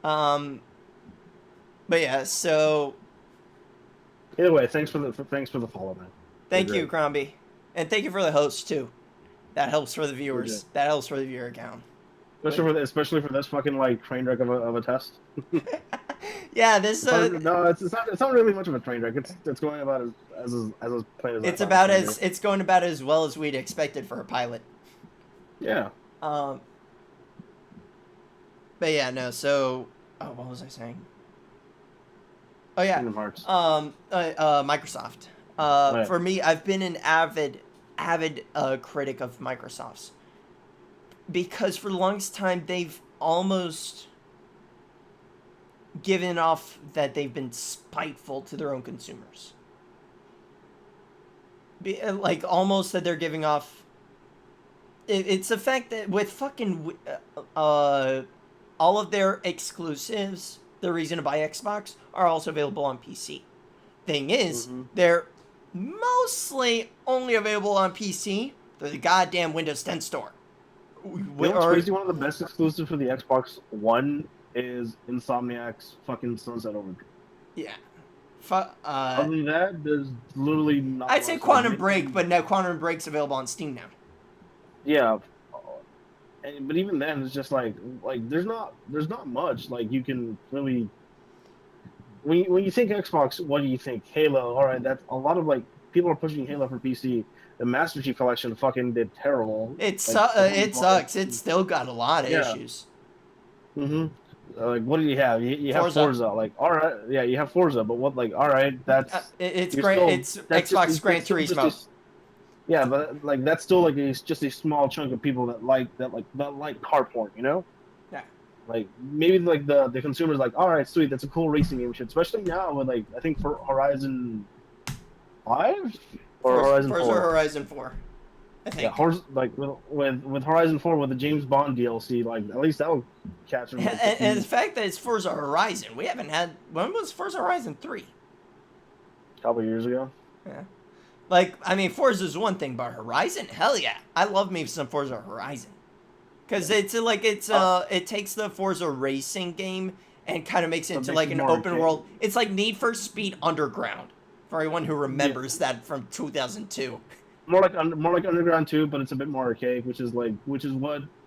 But yeah, so either way, thanks for the follow, man. Thank you, Crombie, and thank you for the host too. That helps for the viewers. That helps for the viewer count. Especially for this fucking like train wreck of a test. Yeah, this. No, it's not really much of a train wreck. It's going about as plain as. It's going about as well as we'd expected for a pilot. Yeah. But yeah, no. So, what was I saying? Oh yeah. Microsoft. Right. For me, I've been an avid critic of Microsoft's. Because for the longest time, they've almost given off that they've been spiteful to their own consumers. Like, almost that they're giving off... It's the fact that with fucking... all of their exclusives, the reason to buy Xbox, are also available on PC. Thing is, they're mostly only available on PC through the goddamn Windows 10 store. What's crazy? One of the best exclusives for the Xbox One is Insomniac's fucking Sunset Overdrive. Yeah. Other than that, there's literally not. I'd say Quantum Break, but no, Quantum Break's available on Steam now. Yeah, but even then, it's just like there's not much like you can really. When you think Xbox, what do you think? Halo. All right, that's a lot of like people are pushing Halo for PC. The Master Chief Collection fucking did terrible. It sucks. It's still got a lot of issues. Like, what do you have? You have Forza. Like, all right, yeah, you have Forza, but what? Like, all right, that's it's great. It's Xbox Gran Turismo. Yeah, but like that's still like just a small chunk of people that like car porn, you know? Yeah. Like maybe like the consumers like, all right, sweet, that's a cool racing game shit. Especially now with like I think for Horizon 5 or Horizon 4. Horizon 4. I think. Yeah, like with Horizon 4 with the James Bond DLC, like at least that'll catch them. And the fact that it's Forza Horizon, we haven't had. When was Forza Horizon 3? A couple years ago. Yeah. Like, I mean, Forza's one thing, but Horizon, hell yeah, I love me some Forza Horizon, because it takes the Forza racing game and kind of makes it into like an open world. It's like Need for Speed Underground, for everyone who remembers that from 2002. More like Underground 2, but it's a bit more archaic, which is what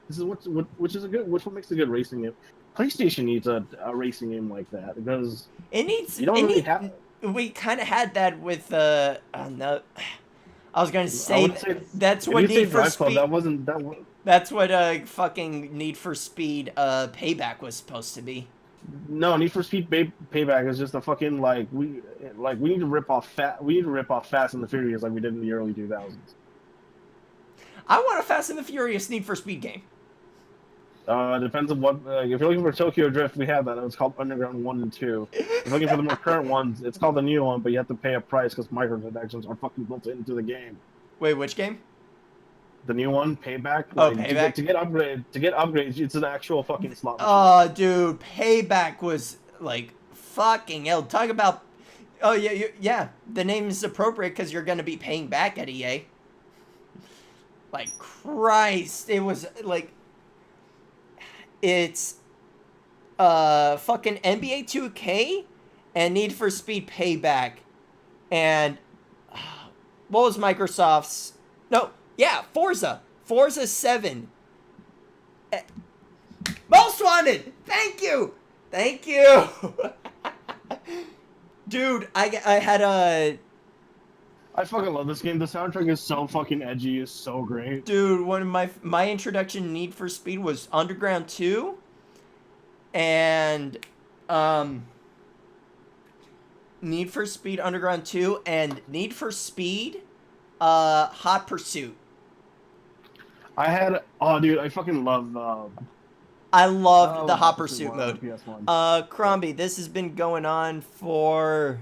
makes a good racing game. PlayStation needs a racing game like that because we kind of had that with no, I was gonna say that's what Need for Speed. That's what fucking Need for Speed Payback was supposed to be. No, Need for Speed Payback is just a fucking we need to rip off Fast and the Furious like we did in the early 2000s. I want a Fast and the Furious Need for Speed game. It depends on what. If you're looking for Tokyo Drift, we have that. It's called Underground 1 and 2. If you're looking for the more current ones, it's called the new one, but you have to pay a price because microtransactions are fucking built into the game. Wait, which game? The new one, Payback. Oh, Like Payback. to get upgrades, it's an actual fucking slot machine. Oh, dude, Payback was like fucking hell. Talk about. Oh yeah, yeah. The name is appropriate because you're gonna be paying back at EA. Like Christ, it was like it's fucking NBA 2K and Need for Speed Payback and what was Microsoft's? No, yeah, Forza 7. Eh, Most Wanted. Thank you, dude. I had a I fucking love this game. The soundtrack is so fucking edgy. It's so great. dude. One of my introduction to Need for Speed was Underground 2, and Need for Speed Underground 2 and Need for Speed Hot Pursuit. Oh dude, I fucking love I loved the Hot Hot Pursuit Pursuit on mode. the PS1. Crombie, this has been going on for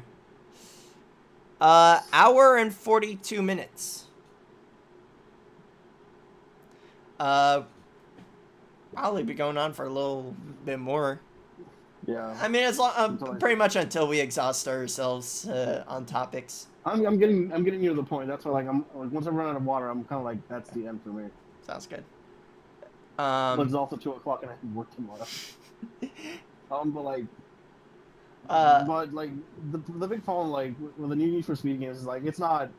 hour and 42 minutes. Probably be going on for a little bit more. Yeah. I mean, as long pretty much until we exhaust ourselves on topics. I'm getting you to the point. That's why like I'm like once I run out of water, I'm kind of like that's the end for me. Sounds good. But it's also 2 o'clock and I have to work tomorrow. But like, the big problem like with the new Need for Speed games is like it's not.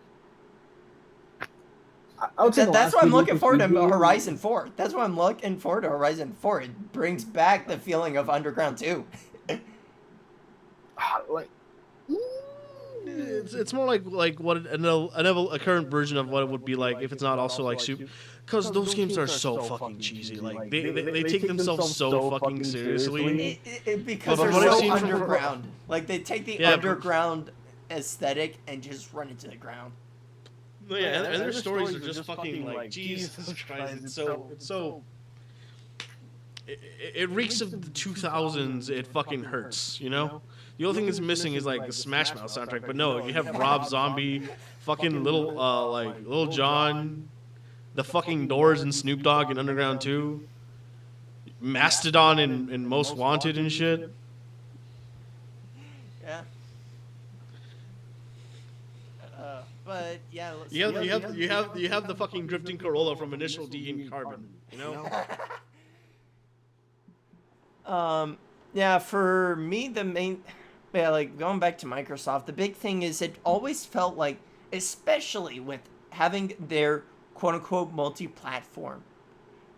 I would say That's why I'm looking forward to Speed Horizon 4. That's why I'm looking forward to Horizon 4. It brings back the feeling of Underground 2. like. It's more like what a current version of what it would be like if it's not also like super, because those games are so fucking cheesy. Like they take themselves so fucking seriously. Because But they're from what I've so seen from- underground. Like they take the Yeah, underground aesthetic and just run it to the ground. Yeah, and their stories are just fucking like Jesus Christ. It's so. It reeks of the 2000s. It fucking hurts, you know. The only thing that's missing is like the Smash Mouth soundtrack, but no, you have Rob Zombie, fucking Little John, the fucking Doors and Snoop Dogg in Underground 2, Mastodon in Most Wanted and shit. Yeah. But yeah, let's You have the fucking drifting Corolla from Initial D and Carbon, you know. Yeah, for me, like going back to Microsoft, the big thing is it always felt like, especially with having their quote unquote multi-platform,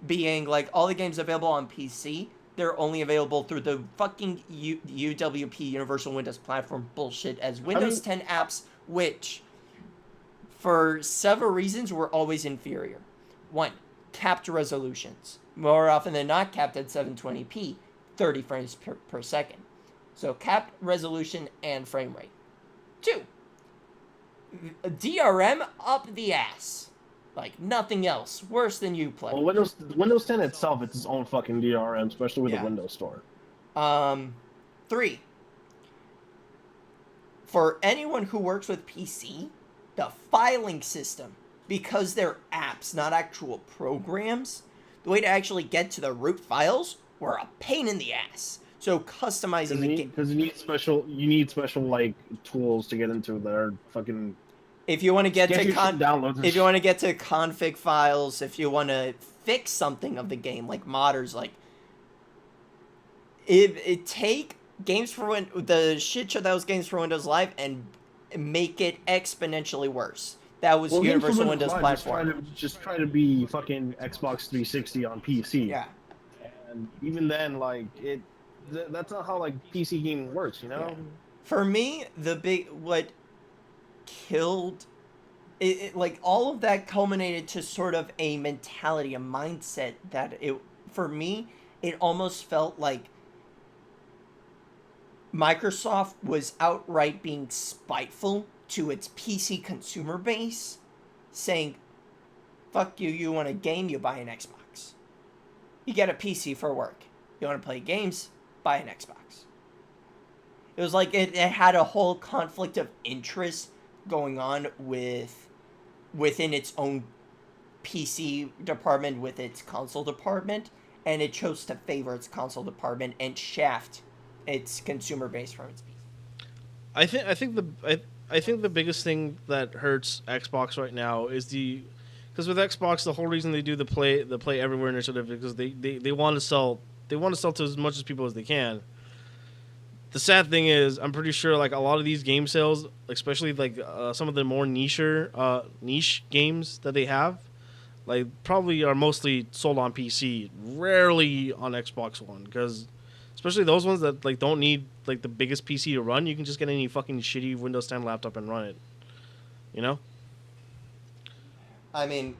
being like all the games available on PC, they're only available through the fucking UWP Universal Windows Platform bullshit as Windows 10 apps, which, for several reasons, were always inferior. One, capped resolutions. More often than not, capped at 720p, 30 frames per second. So capped resolution and frame rate. 2, DRM up the ass. Like nothing else. Worse than Uplay. Well, Windows 10 itself, it's its own fucking DRM, especially with the Windows Store. 3, for anyone who works with PC, the filing system, because they're apps, not actual programs, the way to actually get to the root files were a pain in the ass. So customizing the game, because you need special like tools to get into their fucking. If you want to get to downloads, if you want to get to config files, if you want to fix something of the game, like modders, like it take games for the shit show that was Games for Windows Live and make it exponentially worse. That was Universal Windows Platform. Just try to be fucking Xbox 360 on PC. Yeah. And even then, like that's not how like PC gaming works, you know. Yeah. For me, what killed it, like all of that culminated to sort of a mentality, a mindset that for me, it almost felt like Microsoft was outright being spiteful to its PC consumer base, saying, fuck you, you want a game, you buy an Xbox. You get a PC for work. You want to play games, buy an Xbox. It was like it had a whole conflict of interest going on within its own PC department with its console department, and it chose to favor its console department and shaft its consumer base from its PC. I think the biggest thing that hurts Xbox right now is because with Xbox the whole reason they do the play everywhere initiative is because they want to sell to as much as people as they can. The sad thing is, I'm pretty sure like a lot of these game sales, especially like some of the more niche games that they have, like probably are mostly sold on PC, rarely on Xbox One, because especially those ones that like don't need like the biggest PC to run, you can just get any fucking shitty Windows 10 laptop and run it. You know? I mean,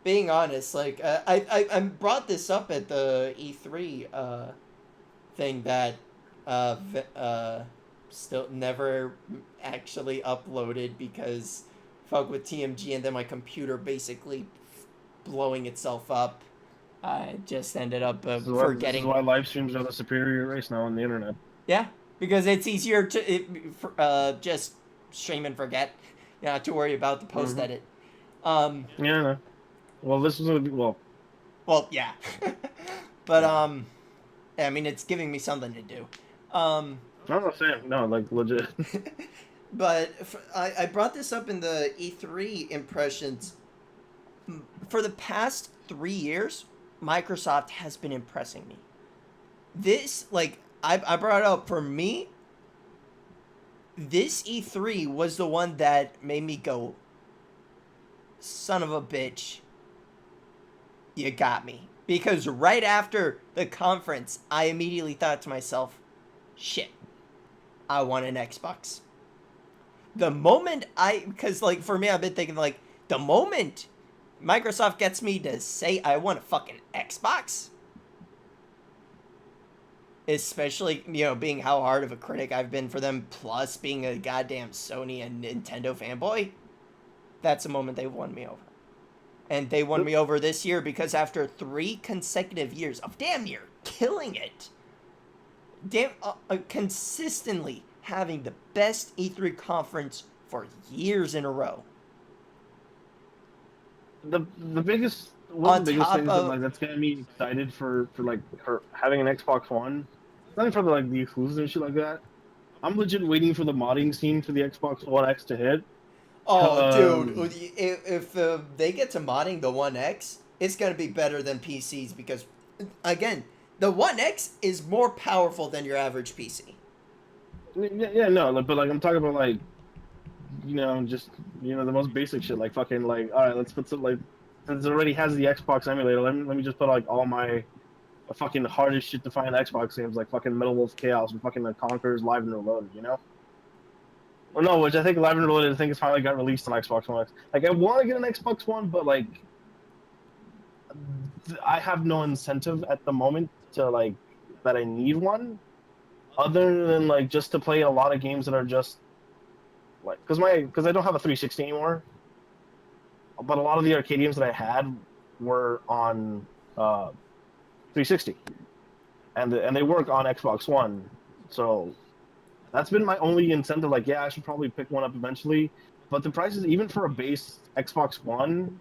being honest, like I brought this up at the E3 thing that still never actually uploaded because fuck with TMG, and then my computer basically blowing itself up. I just ended up This is forgetting. why live streams are the superior race now on the internet. Yeah, because it's easier to just stream and forget. You don't have to worry about the post edit. Yeah, no. Well, this was Well, yeah, but I mean, it's giving me something to do. I'm not saying no, like legit. But I brought this up in the E3 impressions. For the past 3 years, Microsoft has been impressing me. This, like, I brought it up for me. This E3 was the one that made me go, son of a bitch, you got me. Because right after the conference, I immediately thought to myself, shit, I want an Xbox. The moment because like for me, I've been thinking like, the moment Microsoft gets me to say I want a fucking Xbox, especially, you know, being how hard of a critic I've been for them, plus being a goddamn Sony and Nintendo fanboy, that's the moment they've won me over. And they won me over this year because after 3 consecutive years of damn near killing it, consistently having the best E3 conference for years in a row. The biggest one of the biggest things that's getting me excited for having an Xbox One, not for the exclusives and shit like that. I'm legit waiting for the modding scene for the Xbox One X to hit. Oh, dude, if they get to modding the One X, it's gonna be better than PCs because, again, the One X is more powerful than your average PC. Yeah, no, but like I'm talking about like, just the most basic shit, like fucking like, all right, let's put some like, since it already has the Xbox emulator, let me just put like all my fucking hardest shit to find Xbox games like fucking Metal Wolf Chaos and fucking the Conquerors Live and Reloaded, Well, no, which I think Live and Reloaded, I think it's finally got released on Xbox One X. Like, I want to get an Xbox One, but like, I have no incentive at the moment to like that I need one, other than like just to play a lot of games that are just like because I don't have a 360 anymore, but a lot of the arcade games that I had were on 360, and they work on Xbox One, so that's been my only incentive. Like, yeah, I should probably pick one up eventually, but the prices, even for a base Xbox One,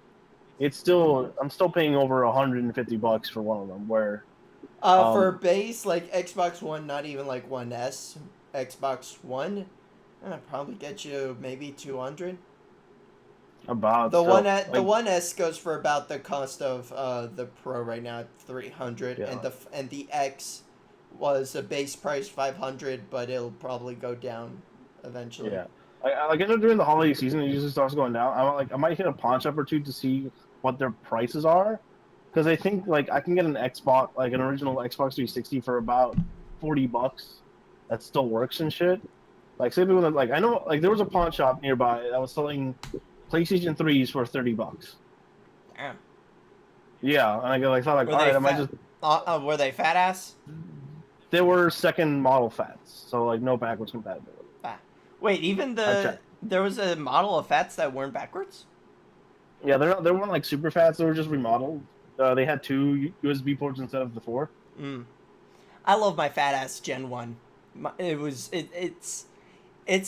I'm still paying over $150 for one of them. Where for base like Xbox One, not even like One S, Xbox One, probably get you maybe 200. About the still, one like, the One S goes for about the cost of the Pro right now at 300, yeah. and the X was a base price 500, but it'll probably go down eventually. Yeah, I know during the holiday season it usually starts going down. I might hit a pawn shop or two to see what their prices are, because I think like I can get an Xbox, like an original Xbox 360 for about $40 that still works and shit. Like, say when like I know like there was a pawn shop nearby that was selling PlayStation 3s for $30. Damn. Yeah, and I thought like, all right, I might just. Were they fat ass? They were second model fats, so like no backwards compatibility. Wait, even there was a model of fats that weren't backwards? Yeah, they weren't like super fats. They were just remodeled. They had 2 USB ports instead of the 4. I love my fat ass Gen 1. It's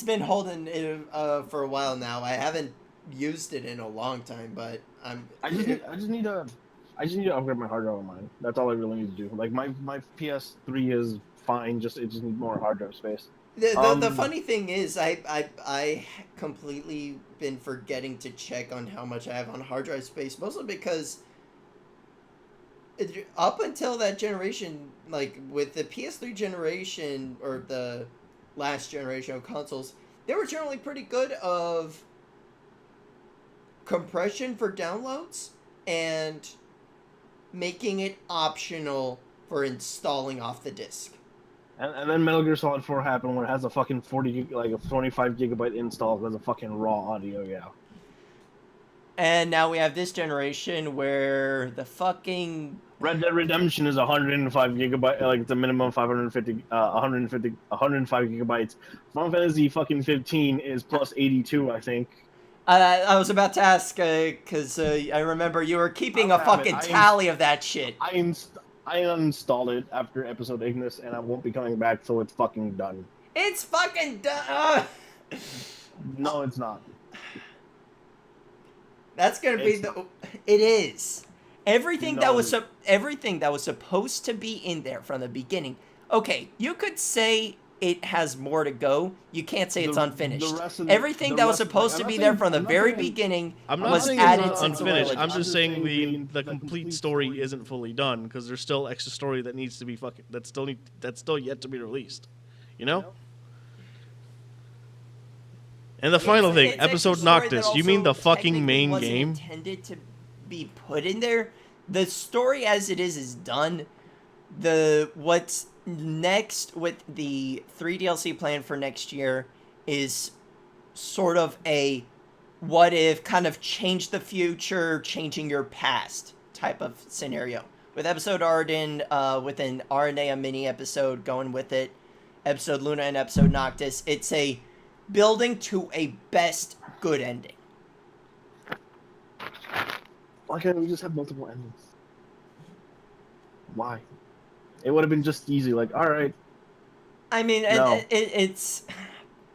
been holding it for a while now. I haven't used it in a long time, but I just need to upgrade my hard drive on mine. That's all I really need to do. Like my PS3 is fine. It just needs more hard drive space. The funny thing is, I completely been forgetting to check on how much I have on hard drive space, mostly because up until that generation, like with the PS3 generation or the last generation of consoles, they were generally pretty good of compression for downloads and making it optional for installing off the disc. And then Metal Gear Solid 4 happened where it has a fucking 25 gigabyte install as a fucking raw audio. Yeah. And now we have this generation where the fucking Red Dead Redemption is 105 gigabyte, like it's a minimum 105 gigabytes. Final Fantasy fucking 15 is plus 82, I think. I was about to ask because I remember you were keeping a fucking tally of that shit. I uninstalled it after episode Ignis, and I won't be coming back till it's fucking done. It's fucking done. No, it's not. That's gonna be the. It is. Everything that was supposed to be in there from the beginning. Okay, you could say it has more to go. You can't say it's unfinished. Everything that was supposed to be there from the very beginning was added it's unfinished. I'm just saying the complete story isn't fully done because there's still extra story that needs to be that's still yet to be released. You know? And the final thing, episode Noctis. You mean the fucking main game? Intended to be put in there. The story as it is done. What's next with the 3 DLC plan for next year is sort of a what if, kind of change the future, changing your past type of scenario. With episode Arden, with an Aranea mini episode going with it, episode Luna and episode Noctis, it's a building to a best good ending. Why can't we just have multiple endings? Why? It would have been just easy, like, alright. I mean, no. It's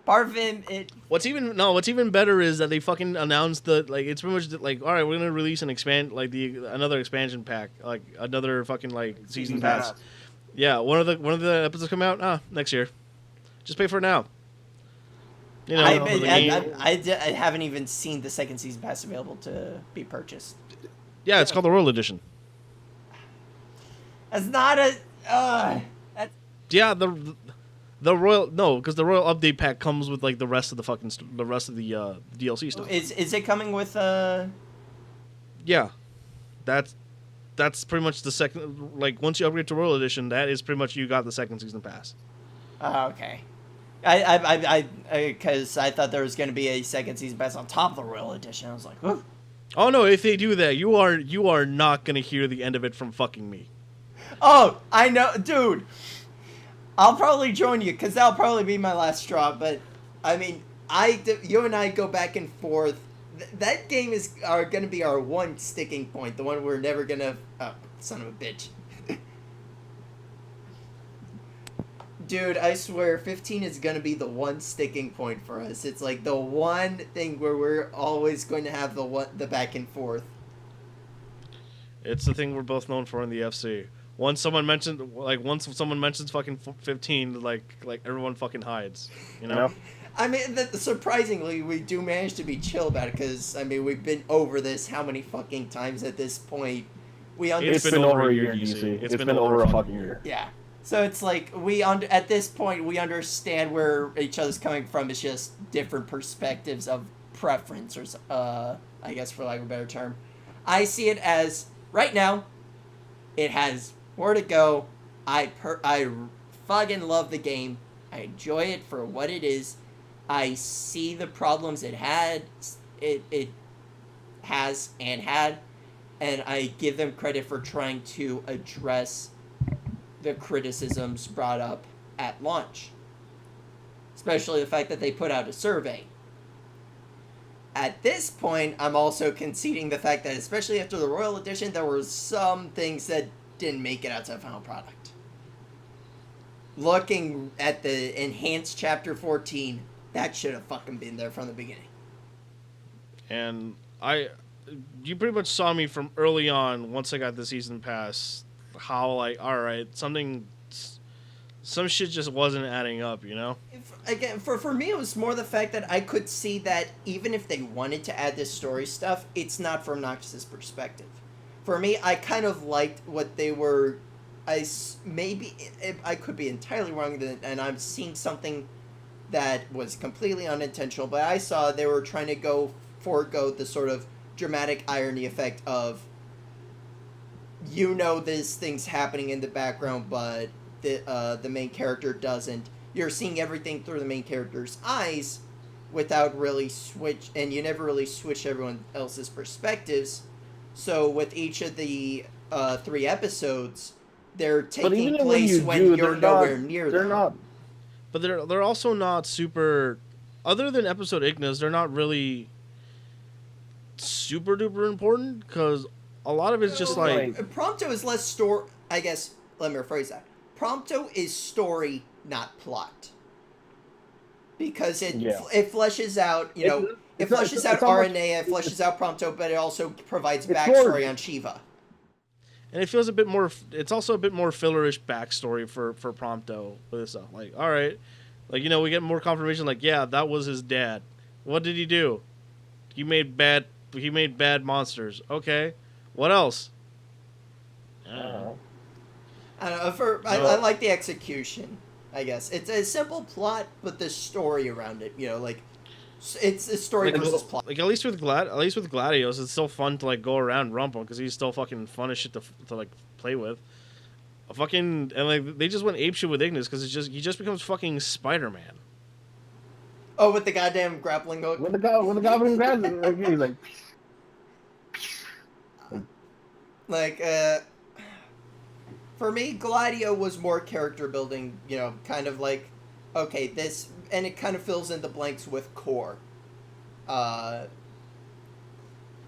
part of it. What's even better is that they fucking announced it's pretty much like, all right, we're gonna release an another expansion pack, like another fucking season pass. Yeah, one of the episodes come out next year. Just pay for it now. You know, I haven't even seen the second season pass available to be purchased. Yeah, it's called the Royal Edition. That's not a. That's... Yeah, the Royal because the Royal Update pack comes with the rest of the DLC stuff. Is it coming with Yeah, that's pretty much the second. Once you upgrade to Royal Edition, that is pretty much you got the second season pass. Okay. Because I thought there was going to be a second season pass on top of the Royal Edition. I was like, whew. Oh no! If they do that, you are not going to hear the end of it from fucking me. Oh, I know, dude. I'll probably join you because that'll probably be my last straw. But I mean, you and I go back and forth. That game is going to be our one sticking point. The one we're never gonna. Oh, son of a bitch. Dude, I swear, 15 is going to be the one sticking point for us. It's like the one thing where we're always going to have the back and forth. It's the thing we're both known for in the FC. Once someone mentions fucking 15, like everyone fucking hides, you know? I mean, surprisingly, we do manage to be chill about it because, I mean, we've been over this how many fucking times at this point? It's been over a year, DC. It's been over a fucking year. Yeah. So it's like at this point we understand where each other's coming from. It's just different perspectives of preference, or I guess for lack of a better term. I see it as right now, it has more to go. I fucking love the game. I enjoy it for what it is. I see the problems it has and had, and I give them credit for trying to address the criticisms brought up at launch. Especially the fact that they put out a survey. At this point, I'm also conceding the fact that, especially after the Royal Edition, there were some things that didn't make it out to the final product. Looking at the enhanced Chapter 14, that should have fucking been there from the beginning. and you pretty much saw me from early on. Once I got the season pass, how like, all right, some shit just wasn't adding up, you know. Again, for me, it was more the fact that I could see that even if they wanted to add this story stuff, it's not from Noxus's perspective. For me, I kind of liked what they were. Maybe I could be entirely wrong, and I'm seeing something that was completely unintentional. But I saw they were trying to forego the sort of dramatic irony effect of, this thing's happening in the background, but the main character doesn't. You're seeing everything through the main character's eyes without really and you never really switch everyone else's perspectives. So with each of the 3 episodes, they're taking place when you're nowhere near them. They're not. But they're also not super. Other than episode Ignis, they're not really super duper important because a lot of it's just like Prompto is less story. I guess let me rephrase that. Prompto is story, not plot, because it fleshes out. It fleshes out Aranea, it fleshes out Prompto, but it also provides backstory on Shiva. And it feels a bit more. It's also a bit more fillerish backstory for Prompto with this stuff. Like, all right, like we get more confirmation. Like, yeah, that was his dad. What did he do? He made bad monsters. Okay, what else? I don't know. I don't know. I like the execution. I guess it's a simple plot, but the story around it. It's a story versus plot. Like at least with Gladios, it's still fun to like go around Rumple because he's still fucking fun as shit to like play with. And like they just went apeshit with Ignis because he just becomes fucking Spider-Man. Oh, with the goddamn grappling hook. With the goblin grappling, he's like. For me, Gladio was more character building. Kind of like, okay, this. And it kind of fills in the blanks with core. It's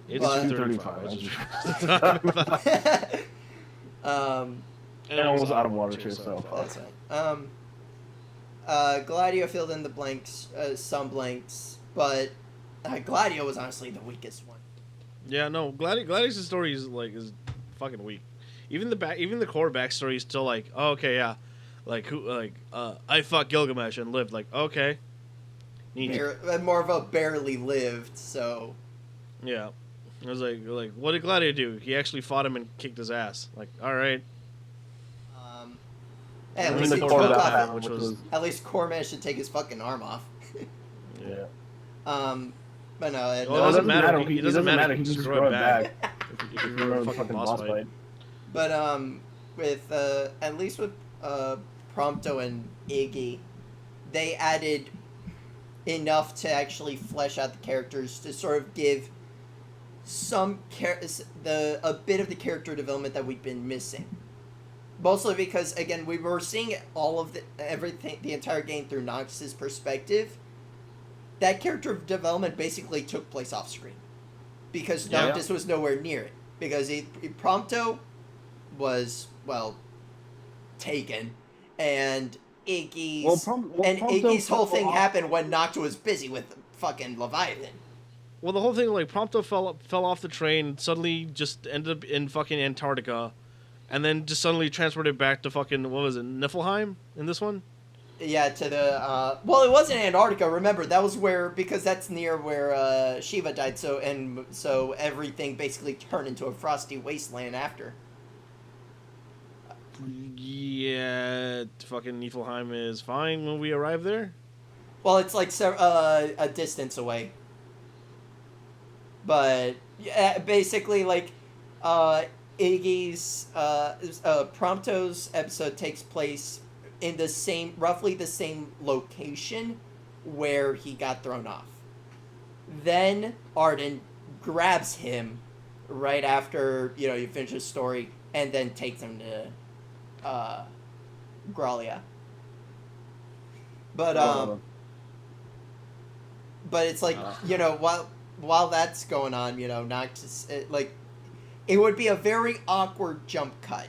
235. And almost out of water too, so. That's right. Gladio filled in the blanks, some blanks, but Gladio was honestly the weakest one. Yeah, no, Gladio's story is fucking weak. Even the core backstory is still like, oh, okay, yeah. I fought Gilgamesh and lived. Like, okay. More of a barely lived, so. Yeah. I was like, what did Gladio do? He actually fought him and kicked his ass. Like, all right. At least he took off, at least Core managed to take his fucking arm off. Yeah. But no, it doesn't matter. He doesn't matter. He just throw it back. If you're a fucking boss fight. But with at least with Prompto and Iggy, they added enough to actually flesh out the characters to sort of give a bit of the character development that we've been missing. Mostly because, again, we were seeing all of the entire game through Nox's perspective. That character development basically took place off screen because Noctis was nowhere near it. Because Prompto was taken, and Iggy's whole thing happened when Noctis was busy with fucking Leviathan. Well, the whole thing, like, Prompto fell off the train, suddenly just ended up in fucking Antarctica, and then just suddenly transported back to fucking, what was it, Niflheim in this one? Yeah, to the, it wasn't Antarctica, remember, that was because that's near where, Shiva died, so everything basically turned into a frosty wasteland after. Yeah, fucking Niflheim is fine when we arrive there? Well, it's like a distance away. But, yeah, basically, like, Iggy's, Prompto's episode takes place in roughly the same location where he got thrown off. Then Arden grabs him right after, you finish his story, and then takes him to, Grallia. But it's like, while that's going on, Noctis, it would be a very awkward jump cut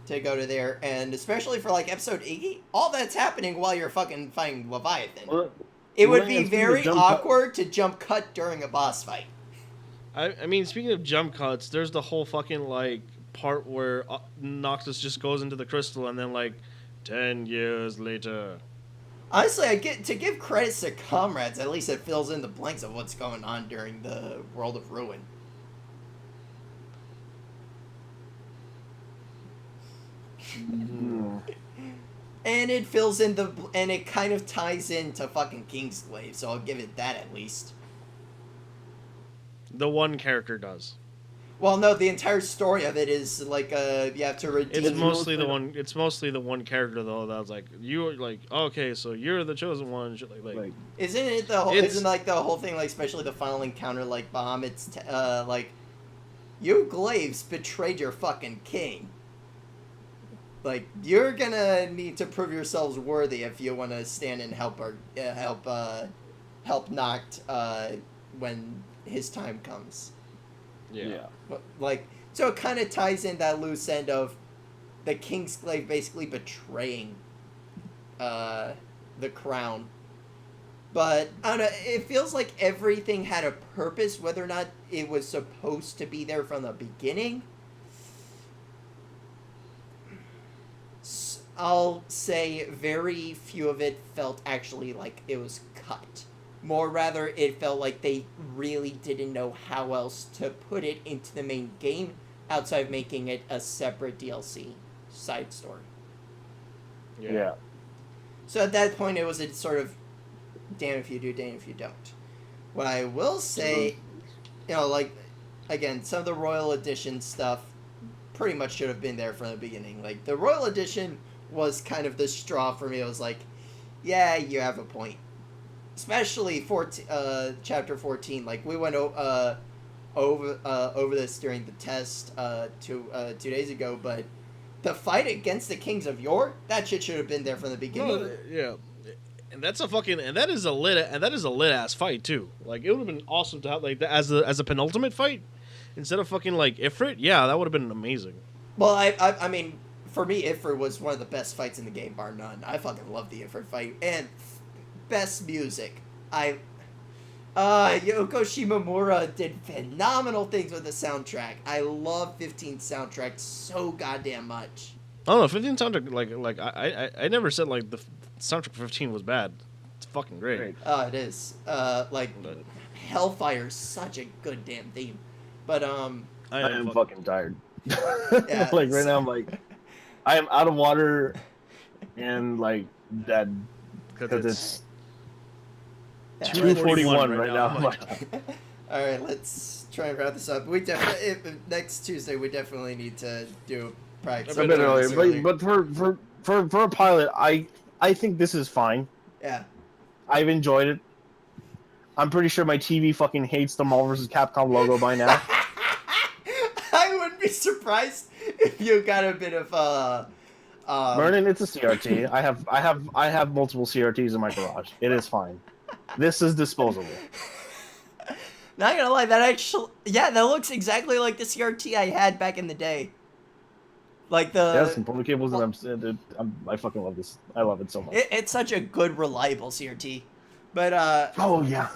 to go to there, and especially for, episode Iggy, all that's happening while you're fucking fighting Leviathan. It would Well, be and speaking of very jump cut- awkward to jump cut during a boss fight. I mean, speaking of jump cuts, there's the whole fucking like part where Noctis just goes into the crystal and then like 10 years later. Honestly, I get to give credits to Comrades. At least it fills in the blanks of what's going on during the World of Ruin. And it fills in and it kind of ties into fucking Kingsglaive, so I'll give it that at least. The one character does. Well, no, the entire story of it is like you have to redeem. It's mostly the one. It's mostly the one character though. That was like you like okay, so you're the chosen one. Shit like Isn't it the whole? It's- Isn't like the whole thing like especially the final encounter like bomb? It's like you Glaives betrayed your fucking king. Like you're gonna need to prove yourselves worthy if you want to stand and help help Noct when his time comes. yeah. But, like, so it kind of ties in that loose end of the Kingsglaive basically betraying the crown. But I don't know, it feels like everything had a purpose, whether or not it was supposed to be there from the beginning. I'll say very few of it felt actually like it was cut. More rather, it felt like they really didn't know how else to put it into the main game outside of making it a separate DLC side story. Yeah. So at that point, it was a sort of damn if you do, damn if you don't. What I will say, like, again, some of the Royal Edition stuff pretty much should have been there from the beginning. Like, the Royal Edition was kind of the straw for me. It was like, yeah, you have a point. Especially chapter 14. Like, we went over this during the test 2 days ago, but the fight against the Kings of Yore, that shit should have been there from the beginning. No, yeah. And that is a lit ass fight too. Like it would have been awesome to have like that as a penultimate fight instead of fucking like Ifrit. Yeah, that would have been amazing. Well, I mean, for me, Ifrit was one of the best fights in the game, bar none. I fucking love the Ifrit fight. And best music. Yoko Shimomura did phenomenal things with the soundtrack. I love 15 soundtrack so goddamn much. I don't know, 15 soundtrack like I never said like the soundtrack for 15 was bad. It's fucking great. Oh, it is. Hellfire is such a good damn theme. But I am fucking tired. Yeah, like right now, I'm like, I am out of water, and like that because it's 2:41 right now. All right, let's try and wrap this up. We definitely next Tuesday we definitely need to do practice. A bit earlier, but for a pilot, I think this is fine. Yeah. I've enjoyed it. I'm pretty sure my TV fucking hates the Marvel vs. Capcom logo by now. I wouldn't be surprised if you got a bit of Vernon, it's a CRT. I have multiple CRTs in my garage. It is fine. This is disposable. Not gonna lie, that looks exactly like the CRT I had back in the day. Like the some pulling cables, and I fucking love this. I love it so much. It's such a good, reliable CRT. But oh yeah.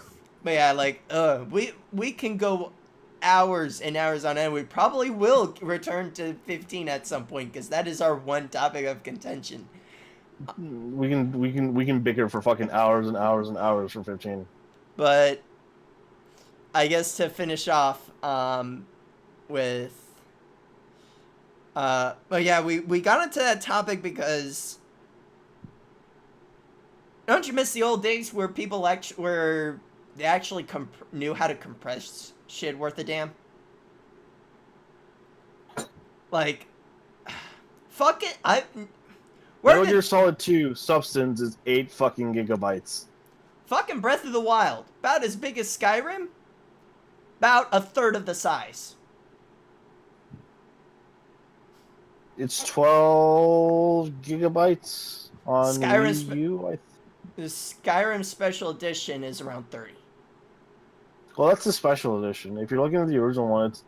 But yeah, like we can go hours and hours on end. We probably will return to 15 at some point because that is our one topic of contention. We can bicker for fucking hours and hours and hours for 15. But I guess to finish off with but yeah, we got into that topic because don't you miss the old days where people they actually knew how to compress shit worth a damn? Like, fuck it, Metal Gear Solid 2 Substance is 8 fucking gigabytes. Fucking Breath of the Wild, about as big as Skyrim, about a third of the size. It's 12 gigabytes on Skyrim's Wii U. The Skyrim Special Edition is around 30. Well, that's the Special Edition. If you're looking at the original one, it's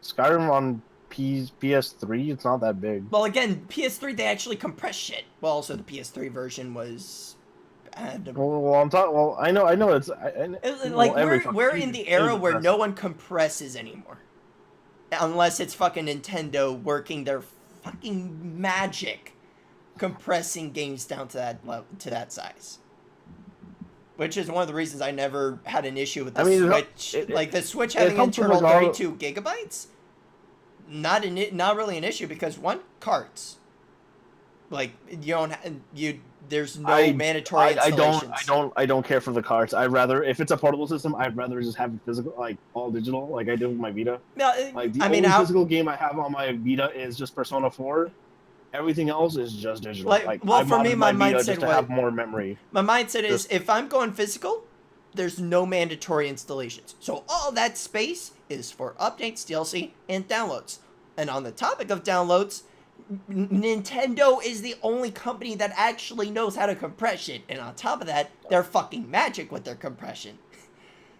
Skyrim on PS3. It's not that big. Well, again, PS3 they actually compress shit. Well, also the PS3 version was And, Well, I'm talking. Well, I know it's like every we're in the era where compressed. no one compresses anymore, unless it's fucking Nintendo working their fucking magic, compressing games down to that level, to that size. Which is one of the reasons I never had an issue with the Switch. Like the Switch having internal 32 gigabytes, not really an issue because one, cards. Like you don't there's no mandatory installations. I don't care for the cards. I'd rather, if it's a portable system, I'd rather just have it physical, like all digital, like I do with my Vita. No, Like the only physical game I have on my Vita is just Persona 4. Everything else is just digital. Like, well, for me, my mindset just to have more memory. My mindset is if I'm going physical, there's no mandatory installations. So all that space is for updates, DLC, and downloads. And on the topic of downloads, Nintendo is the only company that actually knows how to compress it. And on top of that, they're fucking magic with their compression.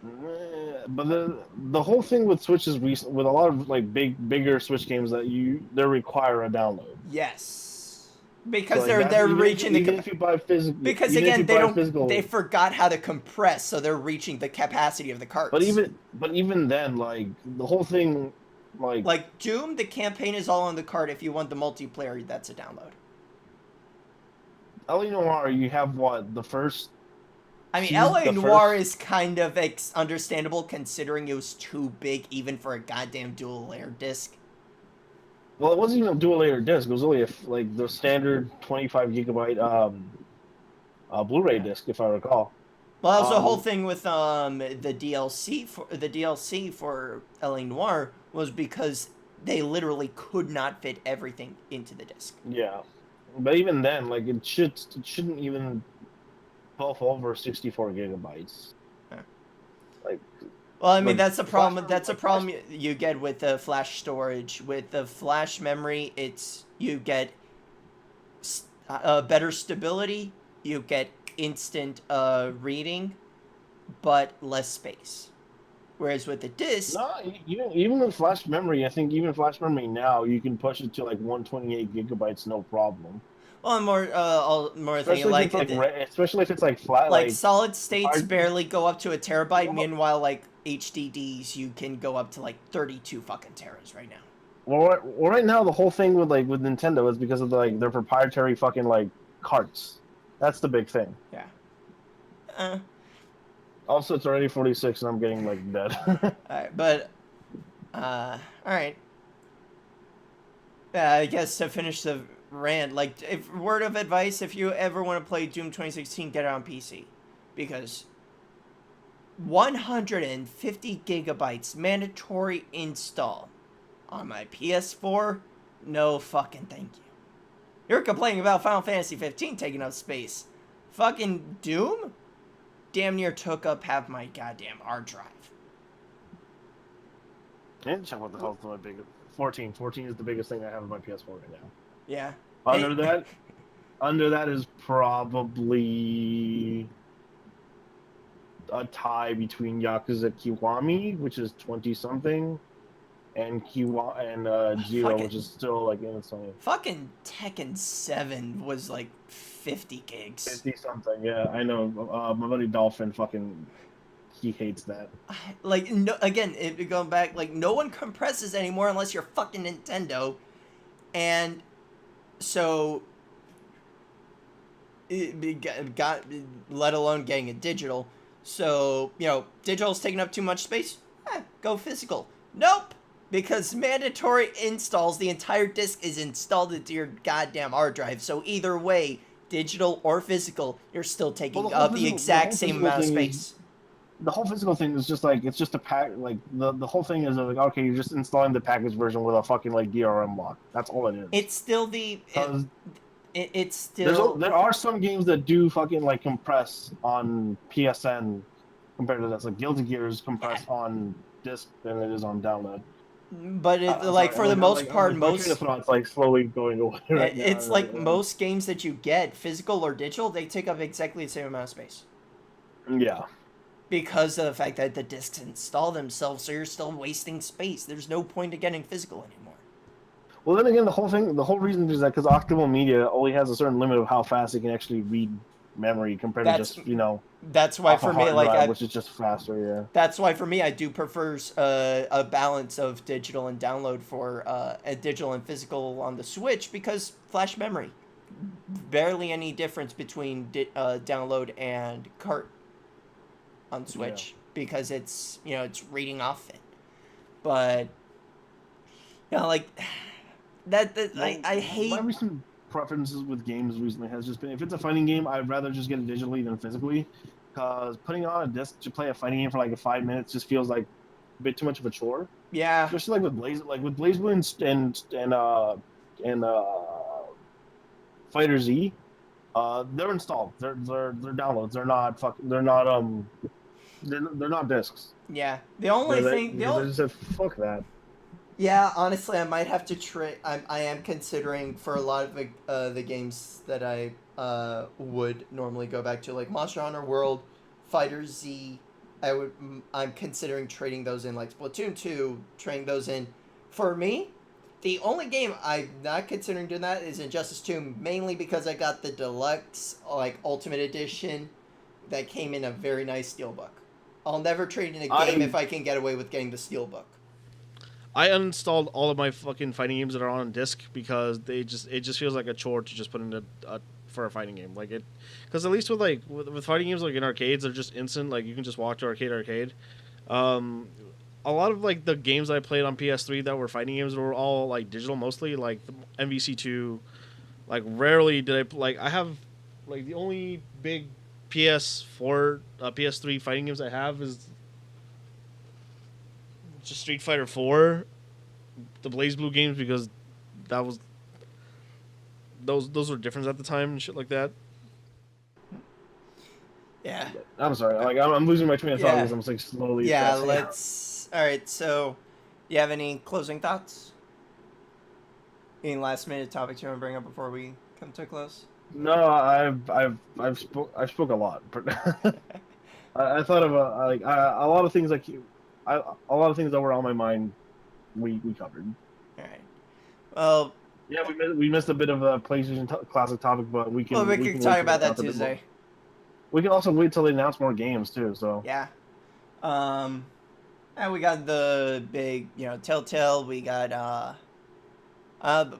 But the whole thing with Switch is recent, with a lot of like bigger Switch games that they require a download. Yes, because so they're reaching even if you buy physical. Because again, they forgot how to compress, so they're reaching the capacity of the carts. But even then, like the whole thing, like Doom, the campaign is all on the cart. If you want the multiplayer, that's a download. LA Noire, you have what, the first. I mean, LA Noire is kind of understandable considering it was too big even for a goddamn dual layer disc. Well, it wasn't even a dual layer disc. It was only like the standard 25 gigabyte Blu-ray disc, if I recall. Well, that was the whole thing with the DLC for LA Noire was because they literally could not fit everything into the disc. Yeah, but even then, like it shouldn't even over 64 gigabytes. Yeah. Like, well, I mean, that's a problem. That's a problem you get with the flash storage. With the flash memory, you get better stability. You get instant reading, but less space. Whereas with the disc, no, even with flash memory, I think even flash memory now you can push it to like 128 gigabytes, no problem. Well, I'm more thinking like, especially if it's like flat, like solid states barely go up to a terabyte. Meanwhile, like HDDs, you can go up to like 32 fucking teras right now. Well, right now the whole thing with Nintendo is because of their proprietary fucking like carts. That's the big thing. Yeah. Also, it's already 46, and I'm getting like dead. Alright, but all right. I guess to finish the rant, like, word of advice, if you ever want to play Doom 2016, get it on PC. Because 150 gigabytes mandatory install on my PS4, no fucking thank you. You're complaining about Final Fantasy 15 taking up space. Fucking Doom damn near took up half my goddamn hard drive. And check what the hell's my big 14. 14 is the biggest thing I have on my PS4 right now. Yeah. Under that is probably a tie between Yakuza Kiwami, which is 20 something, and Zero, which is still like insane. Fucking Tekken 7 was like 50 gigs. 50 something, yeah. I know. My buddy Dolphin he hates that. Like, no, again, going back, like, no one compresses anymore unless you're fucking Nintendo. And so, let alone getting it digital. So, digital's taking up too much space. Go physical. Nope. Because mandatory installs, the entire disc is installed into your goddamn hard drive. So either way, digital or physical, you're still taking up the exact same amount of space. The whole physical thing is just like, it's just a pack, like, the whole thing is like, okay, you're just installing the package version with a fucking, like, DRM lock. That's all it is. It's still it's still... There are some games that do fucking, like, compress on PSN compared to that. Like, Guilty Gear is compressed on disc than it is on download. But for the most part, it's like slowly going away. It's like most games that you get, physical or digital, they take up exactly the same amount of space. Yeah. Because of the fact that the discs install themselves, so you're still wasting space. There's no point to getting physical anymore. Well, then again, the whole reason is that because Octable Media only has a certain limit of how fast it can actually read memory compared to That's just that's why off a for me, hard like drive, which is just faster. Yeah. that's why for me I do prefer a balance of digital and download for a digital and physical on the Switch, because flash memory, barely any difference between download and cart on Switch, because it's it's reading off it. But like that Well, I my hate. recent preferences with games recently has just been, if it's a fighting game, I'd rather just get it digitally than physically, because putting on a disc to play a fighting game for like 5 minutes just feels like a bit too much of a chore. Yeah, Especially like with Blaze Blue and Fighter Z, they're installed. They're downloads. They're not discs. yeah. The only thing the Because I only, just said fuck that. Yeah, honestly, I might have to trade. I am considering for a lot of the games that I would normally go back to, like Monster Hunter World, Fighter Z. I'm considering trading those in, like Splatoon 2, trading those in. For me, the only game I'm not considering doing that is Injustice 2, mainly because I got the deluxe, like Ultimate Edition, that came in a very nice steelbook. I'll never trade in a game if I can get away with getting the steelbook. I uninstalled all of my fucking fighting games that are on disc because it just feels like a chore to just put in for a fighting game, like it, because at least with fighting games like in arcades, they're just instant, like you can just walk to arcade. A lot of like the games I played on PS3 that were fighting games were all like digital mostly, like the MVC2. Like rarely did I have like the only big PS4 PS3 fighting games I have is just Street Fighter 4, the Blaze Blue games, because that was those were different at the time and shit like that. Yeah. I'm sorry. Like I'm losing my train of thought Yeah. because I'm like slowly. Yeah, passing out. let's. All right. So, you have any closing thoughts? Any last minute topics you want to bring up before we come to a close? No, I spoke a lot. I thought of a lot of things a lot of things that were on my mind. We covered. All right. Well, Yeah, we missed a bit of a PlayStation classic topic, but we can. we can can wait talk till about they that announce a bit more. Tuesday. We can also wait till they announce more games too. So Yeah. And we got the big, Telltale. We got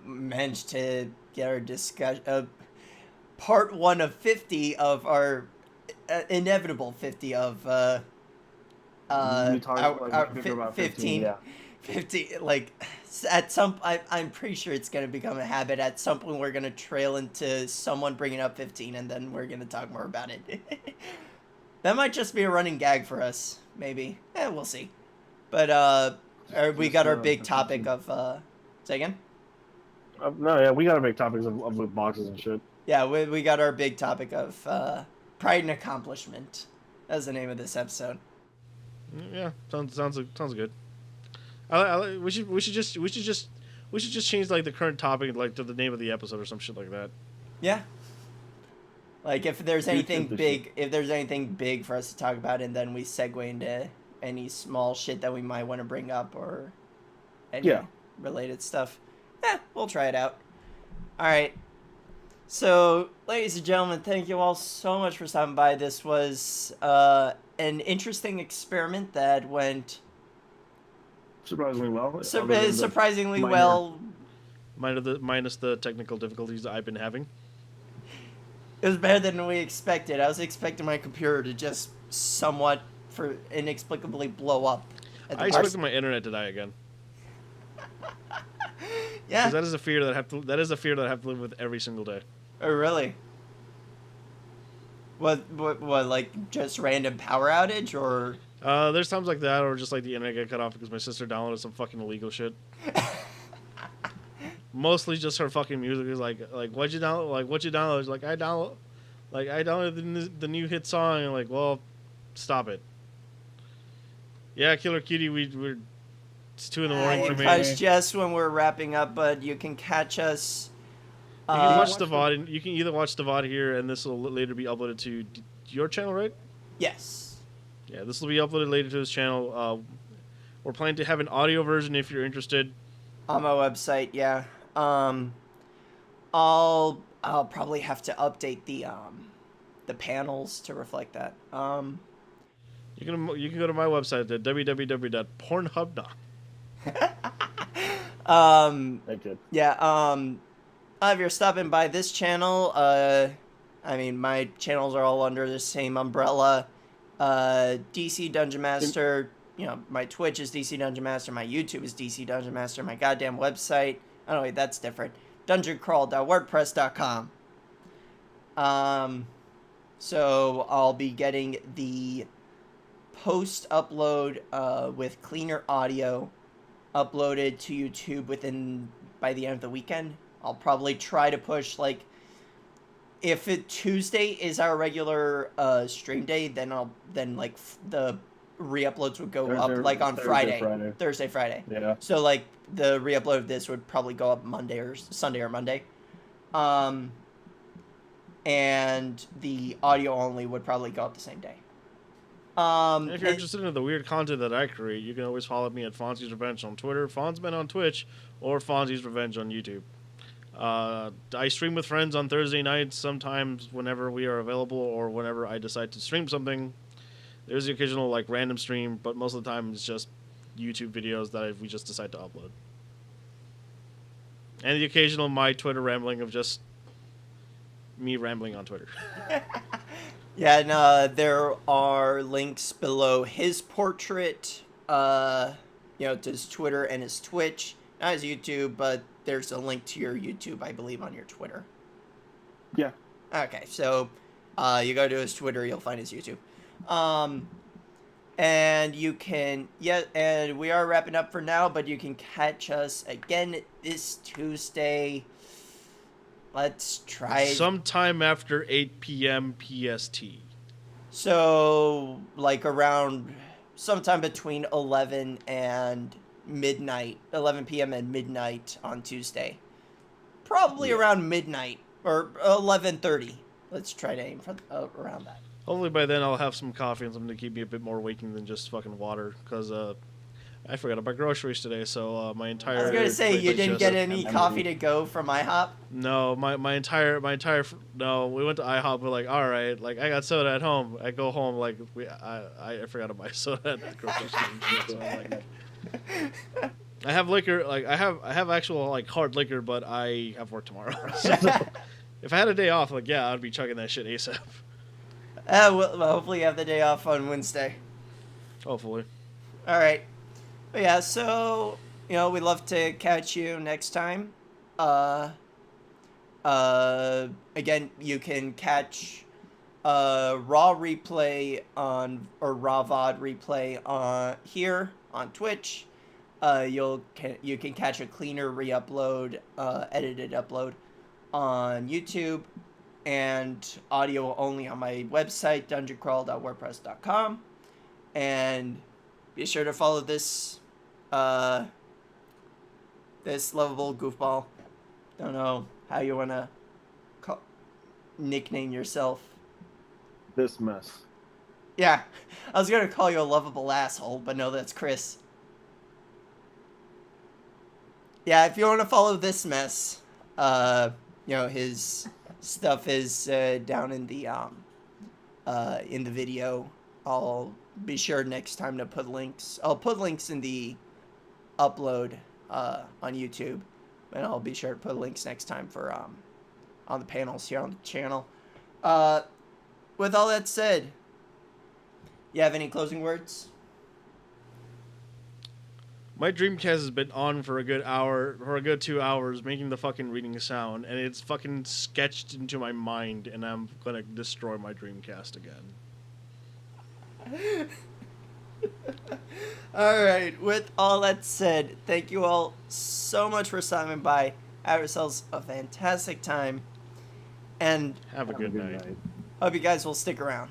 managed to get our discussion, part 1 of 50 of our inevitable 50 of we talked our about 15, yeah. 50, like I'm pretty sure it's going to become a habit. At some point we're going to trail into someone bringing up 15, and then we're going to talk more about it. That might just be a running gag for us, maybe. We'll see. But we got our big topic of say again? No, yeah, we got to make topics of loot boxes and shit. Yeah, we got our big topic of pride and accomplishment. That's the name of this episode. Yeah, sounds good. We should just change like the current topic like to the name of the episode or some shit like that. Yeah. Like if there's anything big for us to talk about, and then we segue into any small shit that we might want to bring up or any related stuff. We'll try it out. All right. So, ladies and gentlemen, thank you all so much for stopping by. This was an interesting experiment that went surprisingly well. Surprisingly well. Minus the technical difficulties I've been having. It was better than we expected. I was expecting my computer to just somewhat, for inexplicably, blow up. I expected my internet to die again. Yeah. Because that is a fear that I have to live with every single day. Oh, really? What, like, just random power outage, or? There's times like that, or just like the internet get cut off because my sister downloaded some fucking illegal shit. Mostly just her fucking music is like what'd you download? Like what you download? Like I downloaded the new hit song. And like, well, stop it. Yeah, Killer Kitty, we're it's 2 a.m. for me. It's just when we're wrapping up, but you can catch us. You can watch the VOD. You can either watch the VOD here, and this will later be uploaded to your channel, right? Yes. Yeah, this will be uploaded later to his channel. We're planning to have an audio version if you're interested. On my website, yeah. I'll probably have to update the panels to reflect that. You can go to my website at www.pornhub.com. Thank you. Yeah. If you're stopping by this channel, I mean, my channels are all under the same umbrella. DC Dungeon Master. You know, my Twitch is DC Dungeon Master. My YouTube is DC Dungeon Master. My goddamn website. Oh, no, wait, that's different. dungeoncrawl.wordpress.com. So I'll be getting the post upload with cleaner audio uploaded to YouTube by the end of the weekend. I'll probably try to push, like, if Tuesday is our regular stream day, then the re-uploads would go up like on Thursday, Friday. Yeah. So like the re-upload of this would probably go up Monday or Sunday or Monday. And the audio only would probably go up the same day. And if you're interested in the weird content that I create, you can always follow me at Fonzy's Revenge on Twitter, Fonzman on Twitch, or Fonzy's Revenge on YouTube. I stream with friends on Thursday nights, sometimes whenever we are available or whenever I decide to stream something. There's the occasional like random stream, but most of the time it's just YouTube videos that we just decide to upload. And the occasional my Twitter rambling of just me rambling on Twitter. Yeah, and there are links below his portrait, to his Twitter and his Twitch, not his YouTube, but there's a link to your YouTube, I believe, on your Twitter. Yeah. Okay, so you go to his Twitter, you'll find his YouTube. And you can, and we are wrapping up for now, but you can catch us again this Tuesday. Let's try sometime after 8 p.m. PST. So, like around sometime between 11 and midnight, 11 p.m. and midnight on Tuesday. Probably around midnight or 11:30. Let's try to aim for around that. Hopefully by then I'll have some coffee and something to keep me a bit more waking than just fucking water, because I forgot about groceries today, so my entire... I was gonna say, you didn't get any coffee to go from IHOP? No, my entire no, we went to IHOP, we're like, alright, like, I got soda at home, I go home, like, I forgot to buy soda at the grocery store and shit, so I'm like... I have liquor, like, I have actual, like, hard liquor, but I have work tomorrow, so if I had a day off, like, yeah, I'd be chugging that shit ASAP. Well, hopefully you have the day off on Wednesday. Hopefully. Alright. But yeah, so, we'd love to catch you next time. Again, you can catch raw replay or raw VOD replay here on Twitch. You can catch a cleaner re-upload, edited upload on YouTube, and audio only on my website, dungeoncrawl.wordpress.com. And be sure to follow this lovable goofball. Don't know how you want to nickname yourself. This mess. Yeah, I was going to call you a lovable asshole, but no, that's Chris. Yeah, if you want to follow this mess, his stuff is down in the video. I'll be sure next time to put links. I'll put links in the upload on YouTube, and I'll be sure to put links next time for on the panels here on the channel. With all that said, you have any closing words? My Dreamcast has been on for a good hour, or a good 2 hours, making the fucking reading sound, and it's fucking sketched into my mind, and I'm gonna destroy my Dreamcast again. Alright, with all that said, thank you all so much for stopping by. Have yourselves a fantastic time, and Have a good night. hope you guys will stick around.